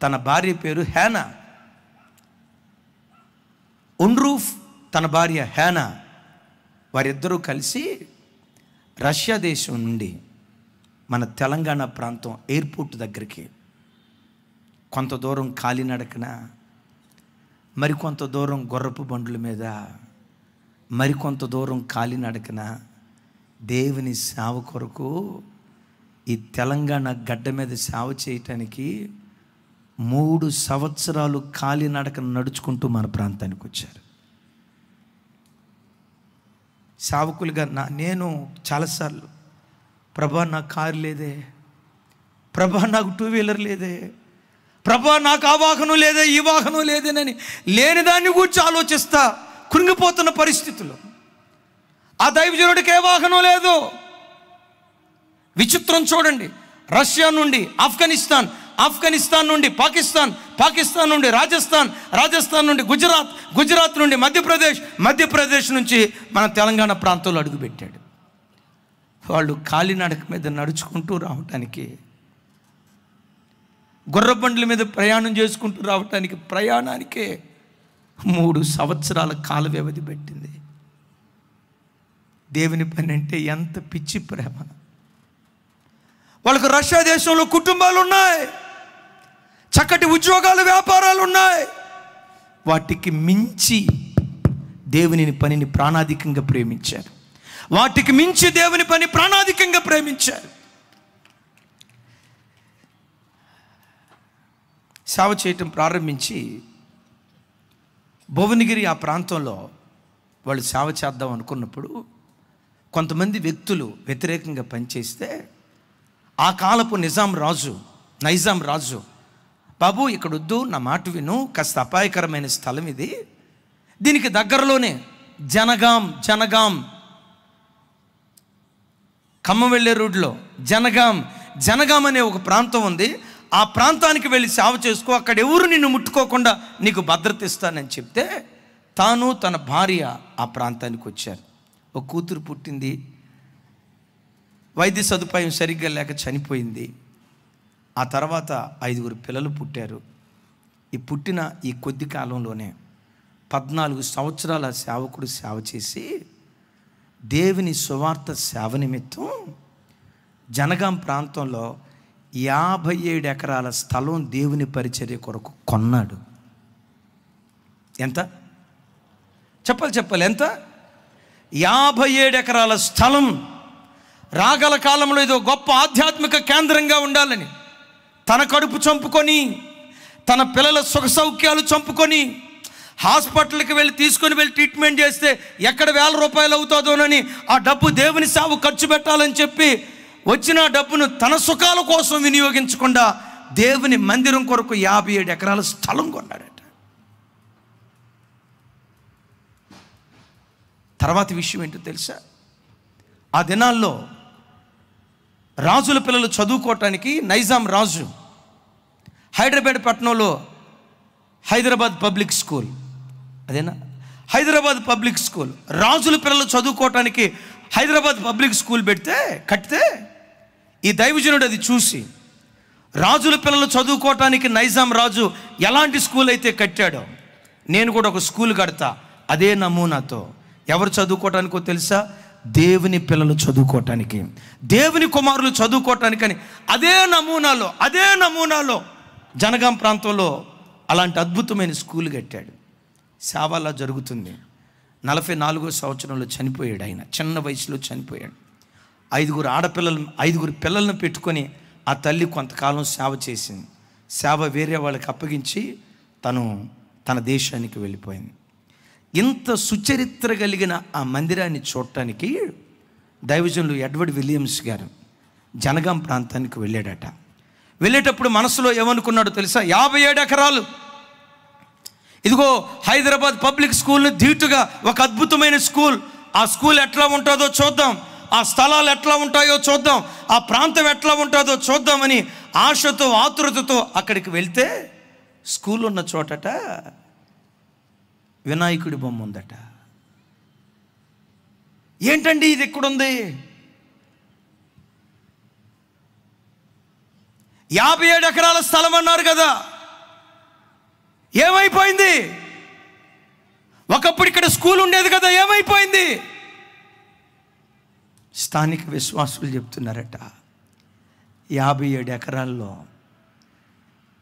తన భార్య పేరు హేనా, ఉండ్రూఫ్ తన భార్య హేనా, వారిద్దరూ కలిసి రష్యా దేశం నుండి మన తెలంగాణ ప్రాంతం ఎయిర్పోర్ట్ దగ్గరికి కొంత దూరం కాలినడకన, మరికొంత దూరం గుర్రపు బండ్ల మీద, మరికొంత దూరం కాలినడకన దేవుని సేవ కొరకు ఈ తెలంగాణ గడ్డ మీద సేవ చేయటానికి 3 సంవత్సరాలు కాలినడకన నడుచుకుంటూ మన ప్రాంతానికి వచ్చారు. సేవకులుగా నేను చాలాసార్లు, ప్రభా నాకు కారు లేదే, ప్రభా నాకు 2 వీలర్ లేదే, ప్రభా నాకు ఆ వాహనం లేదే, ఈ వాహనం లేదేనని లేని దాన్ని గురించి ఆలోచిస్తా కృంగిపోతున్న పరిస్థితులు. ఆ దైవజనుడికి ఏ వాహనం లేదు. విచిత్రం చూడండి, రష్యా నుండి ఆఫ్ఘనిస్తాన్, ఆఫ్ఘనిస్తాన్ నుండి పాకిస్తాన్, పాకిస్తాన్ నుండి రాజస్థాన్, రాజస్థాన్ నుండి గుజరాత్, గుజరాత్ నుండి మధ్యప్రదేశ్, మధ్యప్రదేశ్ నుంచి మన తెలంగాణ ప్రాంతంలో అడుగుపెట్టాడు. వాళ్ళు కాలినడక మీద నడుచుకుంటూ రావటానికి, గుర్రబండ్ల మీద ప్రయాణం చేసుకుంటూ రావటానికి, ప్రయాణానికే 3 సంవత్సరాల కాల వ్యవధి పెట్టింది. దేవుని పని అంటే ఎంత పిచ్చి ప్రేమ. వాళ్ళకు రష్యా దేశంలో కుటుంబాలు ఉన్నాయి, చక్కటి ఉద్యోగాలు, వ్యాపారాలు ఉన్నాయి. వాటికి మించి దేవుని పనిని ప్రాణాధికంగా ప్రేమించారు. వాటికి మించి దేవుని పని ప్రాణాధికంగా ప్రేమించారు. సేవ చేయటం ప్రారంభించి భువనగిరి ఆ ప్రాంతంలో వాళ్ళు సేవ చేద్దాం అనుకున్నప్పుడు కొంతమంది వ్యక్తులు వ్యతిరేకంగా పనిచేస్తే ఆ కాలపు నైజాం రాజు బాబు ఇక్కడ వద్దు, నా మాట విను, కాస్త అపాయకరమైన స్థలం ఇది, దీనికి దగ్గరలోనే జనగాం ఖమ్మం వెళ్ళే రోడ్లో జనగాం అనే ఒక ప్రాంతం ఉంది. ఆ ప్రాంతానికి వెళ్ళి సేవ చేసుకో, అక్కడ ఎవరు నిన్ను ముట్టుకోకుండా నీకు భద్రత ఇస్తానని చెప్తే తాను తన భార్య ఆ ప్రాంతానికి వచ్చారు. ఒక కూతురు పుట్టింది, వైద్య సదుపాయం సరిగ్గా లేక చనిపోయింది. ఆ తర్వాత 5 పిల్లలు పుట్టారు. పుట్టిన ఈ కొద్ది కాలంలోనే 14 సంవత్సరాల సేవకుడు సేవ చేసి దేవుని సువార్త సేవ నిమిత్తం జనగాం ప్రాంతంలో 57 ఎకరాల స్థలం దేవుని పరిచర్య కొరకు కొన్నాడు. ఎంత చెప్పాలి ఎంత? 57 ఎకరాల స్థలం. రాగల కాలంలో ఇదో గొప్ప ఆధ్యాత్మిక కేంద్రంగా ఉండాలని తన కడుపు చంపుకొని, తన పిల్లల సుఖ సౌఖ్యాలు చంపుకొని, హాస్పిటల్కి వెళ్ళి తీసుకొని వెళ్ళి ట్రీట్మెంట్ చేస్తే ఎక్కడ 1000 రూపాయలు అవుతుందోనని ఆ డబ్బు దేవుని సేవ ఖర్చు పెట్టాలని చెప్పి వచ్చిన డబ్బును తన సుఖాల కోసం వినియోగించకుండా దేవుని మందిరం కొరకు 57 ఎకరాల స్థలం కొన్నాడట. తర్వాత విషయం ఏంటో తెలుసా? ఆ దినాల్లో రాజుల పిల్లలు చదువుకోవటానికి నైజాం రాజు హైదరాబాద్ పట్టణంలో హైదరాబాద్ పబ్లిక్ స్కూల్, అదేనా హైదరాబాద్ పబ్లిక్ స్కూల్, రాజుల పిల్లలు చదువుకోవటానికి హైదరాబాద్ పబ్లిక్ స్కూల్ కట్టితే ఈ దైవజనుడు అది చూసి రాజుల పిల్లలు చదువుకోవటానికి నైజాం రాజు ఎలాంటి స్కూల్ అయితే కట్టాడో నేను కూడా ఒక స్కూల్ కడతా అదే నమూనాతో. ఎవరు చదువుకోవటానికో తెలుసా? దేవుని పిల్లలు చదువుకోవటానికి, దేవుని కుమారులు చదువుకోవటానికి అని అదే నమూనాలో జనగాం ప్రాంతంలో అలాంటి అద్భుతమైన స్కూల్ కట్టాడు. సేవ అలా జరుగుతుంది. 44వ సంవత్సరంలో చనిపోయాడు ఆయన, చిన్న వయసులో చనిపోయాడు. 5 పిల్లలను పెట్టుకొని ఆ తల్లి కొంతకాలం సేవ చేసింది. సేవ వేరే వాళ్ళకి అప్పగించి తన దేశానికి వెళ్ళిపోయింది. ఇంత సుచరిత్ర కలిగిన ఆ మందిరాన్ని చూడటానికి దైవజనులు ఎడ్వర్డ్ విలియమ్స్ గారు జనగాం ప్రాంతానికి వెళ్ళాడట. వెళ్ళేటప్పుడు మనసులో ఏమనుకున్నాడో తెలుసా? 57 ఎకరాలు, ఇదిగో హైదరాబాద్ పబ్లిక్ స్కూల్ని ధీటుగా ఒక అద్భుతమైన స్కూల్, ఆ స్కూల్ ఎట్లా ఉంటుందో చూద్దాం, ఆ స్థలాలు ఎట్లా ఉంటాయో చూద్దాం, ఆ ప్రాంతం ఎట్లా ఉంటుందో చూద్దామని ఆశతో ఆతురతతో అక్కడికి వెళ్తే స్కూల్ ఉన్న చోటట వినాయకుడి బొమ్మ ఉందట. ఏంటండి ఇది ఎక్కడుంది? 57 ఎకరాల స్థలం అన్నారు కదా, ఏమైపోయింది? ఒకప్పుడు ఇక్కడ స్కూల్ ఉండేది కదా, ఏమైపోయింది? స్థానిక విశ్వాసులు చెప్తున్నారట 57 ఎకరాల్లో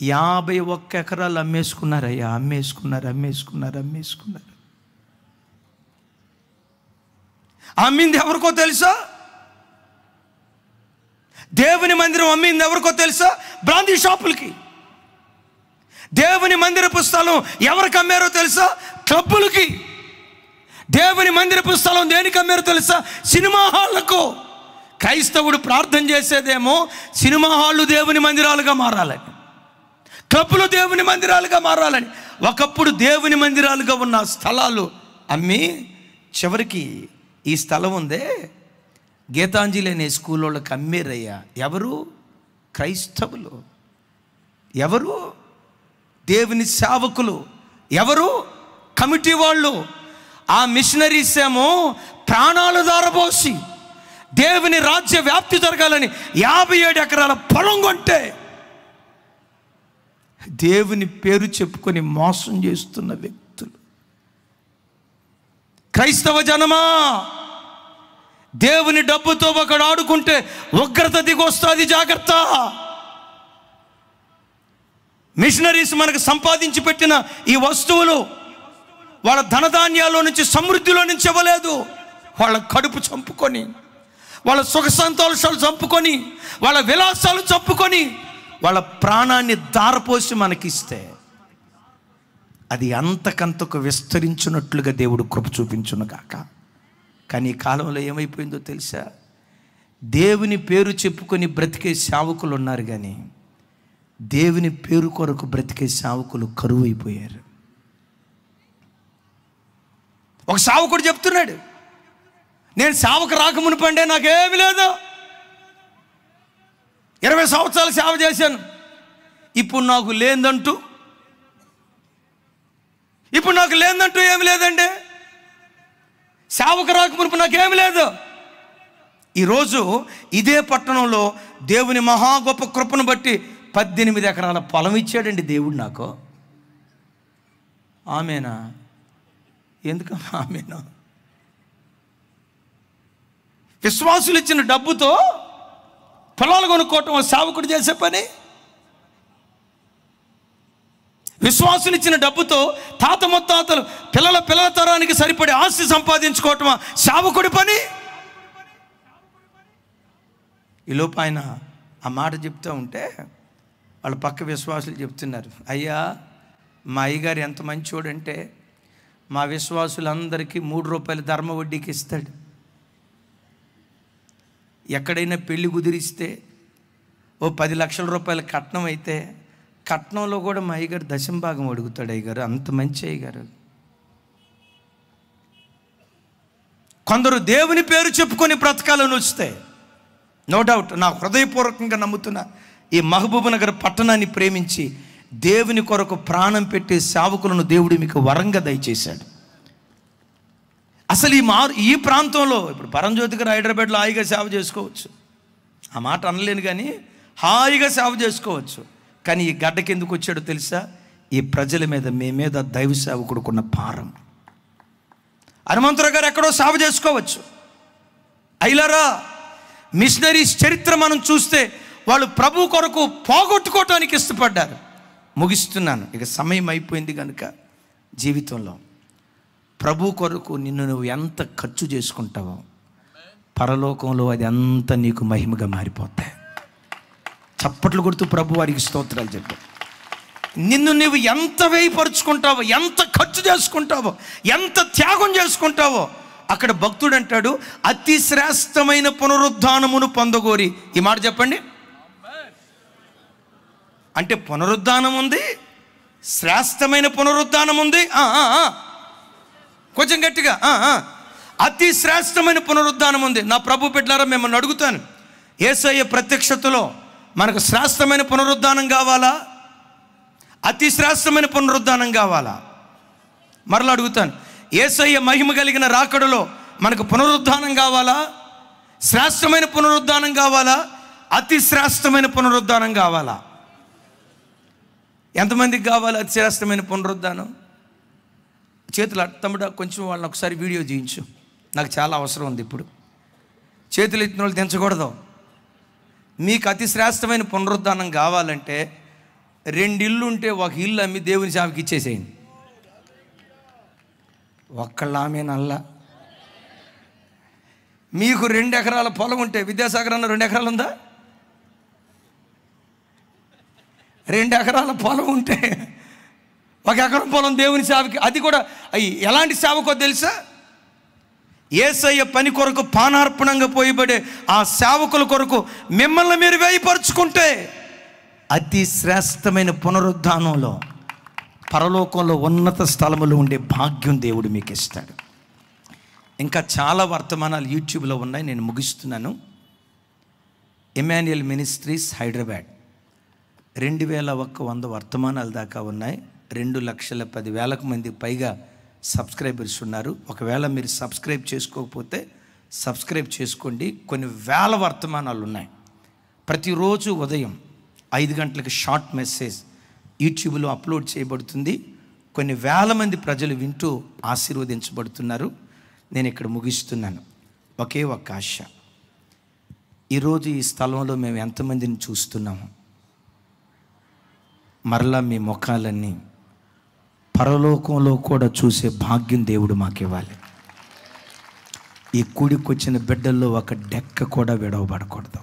51 ఎకరాలు అమ్మేసుకున్నారయ్యా, అమ్మేసుకున్నారు. అమ్మింది ఎవరికో తెలుసా? దేవుని మందిరం అమ్మింది ఎవరికో తెలుసా? బ్రాందీ షాపులకి. దేవుని మందిరపు స్థలం ఎవరికి అమ్మారో తెలుసా? క్లబ్బులకి. దేవుని మందిరపు స్థలం దేనికి అమ్మారో తెలుసా? సినిమా హాళ్లకు. క్రైస్తవుడు ప్రార్థన చేసేదేమో సినిమా హాళ్ళు దేవుని మందిరాలుగా మారాలని, క్లబ్బులు దేవుని మందిరాలుగా మారాలని. ఒకప్పుడు దేవుని మందిరాలుగా ఉన్న స్థలాలు అమ్మి చివరికి ఈ స్థలం ఉందే గీతాంజలి అనే స్కూల్ వాళ్ళకి అమ్మేరయ్యా. ఎవరు? క్రైస్తవులు. ఎవరు? దేవుని సేవకులు. ఎవరు? కమిటీ వాళ్ళు. ఆ మిషనరీస్ ఏమో ప్రాణాలు దారబోసి దేవుని రాజ్య వ్యాప్తి జరగాలని 57 ఎకరాల పొలం కొంటే దేవుని పేరు చెప్పుకొని మోసం చేస్తున్న వ్యక్తులు. క్రైస్తవ జనమా, దేవుని డబ్బుతో ఒకడు ఆడుకుంటే ఉగ్రత దిగొస్తుంది, జాగ్రత్త. మిషనరీస్ మనకు సంపాదించి పెట్టిన ఈ వస్తువులు వాళ్ళ ధనధాన్యాల్లో నుంచి, సమృద్ధిలో నుంచి ఇవ్వలేదు. వాళ్ళ కడుపు చంపుకొని, వాళ్ళ సుఖ సంతోషాలు చంపుకొని, వాళ్ళ విలాసాలు చంపుకొని, వాళ్ళ ప్రాణాన్ని దారపోసి మనకిస్తే అది అంతకంతకు విస్తరించున్నట్లుగా దేవుడు కృప చూపించును గాక. కానీ ఈ కాలంలో ఏమైపోయిందో తెలుసా? దేవుని పేరు చెప్పుకొని బ్రతికే సేవకులు ఉన్నారు, కానీ దేవుని పేరు కొరకు బ్రతికే సేవకులు కరువు అయిపోయారు. ఒక సేవకుడు చెప్తున్నాడు, నేను సేవకు రాకమునిపండే నాకేమీ లేదు, 20 సంవత్సరాలు సేవ చేశాను, ఇప్పుడు నాకు లేదంటూ ఏమి లేదండి. సేవకు రాకమునుపు నాకేమి లేదు. ఈరోజు ఇదే పట్టణంలో దేవుని మహా గొప్ప కృపను బట్టి 18 ఎకరాల పొలం ఇచ్చాడండి దేవుడు నాకు. ఆమేనా? ఎందుకమ్మా ఆమేనా? విశ్వాసులు ఇచ్చిన డబ్బుతో పొలాలు కొనుక్కోవటం సేవకుడు చేసే పని. విశ్వాసులు ఇచ్చిన డబ్బుతో తాత ముత్తాతలు పిల్లల తరానికి సరిపడే ఆస్తి సంపాదించుకోవటం సేవకుడి పని. ఈలోపు ఆయన ఆ మాట చెప్తూ ఉంటే వాళ్ళ పక్క విశ్వాసులు చెప్తున్నారు, అయ్యా మా అయ్యగారు ఎంత మంచోడంటే మా విశ్వాసులందరికీ 3 రూపాయల ధర్మ వడ్డీకి ఇస్తాడు. ఎక్కడైనా పెళ్లి కుదిరిస్తే ఓ 10 లక్షల రూపాయల కట్నం అయితే కట్నంలో కూడా మా అయ్యగారు దశంభాగం అడుగుతాడు. అయ్యగారు అంత మంచి అయ్యగారు. కొందరు దేవుని పేరు చెప్పుకొని బ్రతకాలని వస్తే నో డౌట్, నా హృదయపూర్వకంగా నమ్ముతున్నా, ఈ మహబూబ్ నగర్ పట్టణాన్ని ప్రేమించి దేవుని కొరకు ప్రాణం పెట్టే సేవకులను దేవుడు మీకు వరంగా దయచేశాడు. అసలు ఈ ప్రాంతంలో ఇప్పుడు పరంజ్యోతి గారు హైదరాబాద్లో హాయిగా సేవ చేసుకోవచ్చు, ఆ మాట అనలేను, కానీ హాయిగా సేవ చేసుకోవచ్చు. కానీ ఈ గడ్డకి ఎందుకు వచ్చాడో తెలుసా? ఈ ప్రజల మీద మీ మీద దైవ సేవకుడుకున్న భారం. హనుమంతరావు గారు ఎక్కడో సేవ చేసుకోవచ్చు. అయిలారా మిషనరీస్ చరిత్ర మనం చూస్తే వాళ్ళు ప్రభు కొరకు పోగొట్టుకోవటానికి ఇష్టపడ్డారు. ముగిస్తున్నాను, ఇక సమయం అయిపోయింది కనుక. జీవితంలో ప్రభు కొరకు నువ్వు ఎంత ఖర్చు చేసుకుంటావో పరలోకంలో అది అంత నీకు మహిమగా మారిపోతాయి. చప్పట్లు కొడుతూ ప్రభు వారికి స్తోత్రాలు చెప్పు. నువ్వు ఎంత వేయపరుచుకుంటావో, ఎంత ఖర్చు చేసుకుంటావో, ఎంత త్యాగం చేసుకుంటావో అక్కడ భక్తుడు అంటాడు, అతి శ్రేష్టమైన పునరుద్ధానమును పొందగోరి. ఈ మాట చెప్పండి. అంటే పునరుద్ధానం ఉంది, శ్రేష్టమైన పునరుద్ధానం ఉంది. కొంచెం గట్టిగా, అతి శ్రేష్టమైన పునరుద్ధానం ఉంది. నా ప్రభు బిడ్డలారా, మిమ్మల్ని అడుగుతాను, యేసయ్య ప్రత్యక్షతలో మనకు శ్రేష్టమైన పునరుద్ధానం కావాలా, అతి శ్రేష్టమైన పునరుద్ధానం కావాలా? మరలా అడుగుతాను, యేసయ్య మహిమ కలిగిన రాకడలో మనకు పునరుద్ధానం కావాలా, శ్రేష్టమైన పునరుద్ధానం కావాలా, అతి శ్రేష్టమైన పునరుద్ధానం కావాలా? ఎంతమందికి కావాలి అతి శ్రేష్టమైన పునరుద్ధానం? చేతులు తమ్ముడా కొంచెం వాళ్ళని ఒకసారి వీడియో చేయించు, నాకు చాలా అవసరం ఉంది. ఇప్పుడు చేతులు ఎత్తిన వాళ్ళు తెంచకూడదు. మీకు అతి శ్రేష్టమైన పునరుద్ధానం కావాలంటే 2 ఇళ్ళు ఉంటే ఒక ఇల్లు అమ్మి దేవుని సేవకి ఇచ్చేసేయండి. ఒక్కళ్ళ ఆమెనల్లా. మీకు 2 ఎకరాల పొలం ఉంటే, విద్యాసాగర్ అన్న 2 ఎకరాలు ఉందా? 2 ఎకరాల పొలం ఉంటే 1 ఎకరం పొలం దేవుని సేవకి, అది కూడా ఎలాంటి సేవకో తెలుసా? యేసయ్య పని కొరకు పానార్పణంగా పోయబడే ఆ సేవకుల కొరకు మిమ్మల్ని మీరు వేయపరుచుకుంటే అతి శ్రేష్టమైన పునరుద్ధానంలో పరలోకంలో ఉన్నత స్థలములో ఉండే భాగ్యం దేవుడు మీకు ఇస్తాడు. ఇంకా చాలా వర్తమానాలు యూట్యూబ్లో ఉన్నాయి, నేను ముగిస్తున్నాను. ఎమాన్యుయల్ మినిస్ట్రీస్ హైదరాబాద్ 2100 వర్తమానాల దాకా ఉన్నాయి. 2,10,000 మందికి పైగా సబ్స్క్రైబర్స్ ఉన్నారు. ఒకవేళ మీరు సబ్స్క్రైబ్ చేసుకోకపోతే సబ్స్క్రైబ్ చేసుకోండి. కొన్ని వేల వర్తమానాలు ఉన్నాయి. ప్రతిరోజు ఉదయం 5 గంటలకు షార్ట్ మెసేజ్ యూట్యూబ్లో అప్లోడ్ చేయబడుతుంది. కొన్ని వేల మంది ప్రజలు వింటూ ఆశీర్వదించబడుతున్నారు. నేను ఇక్కడ ముగిస్తున్నాను. ఒకే ఒక్క ఆశ, ఈరోజు ఈ స్థలంలో మేము ఎంతమందిని చూస్తున్నాము? మరలా మీ ముఖాలన్నీ పరలోకంలో కూడా చూసే భాగ్యం దేవుడు మాకు ఇవ్వాలి. ఈ కూడికొచ్చిన బిడ్డల్లో ఒక డెక్క కూడా విడవబడకూడదు.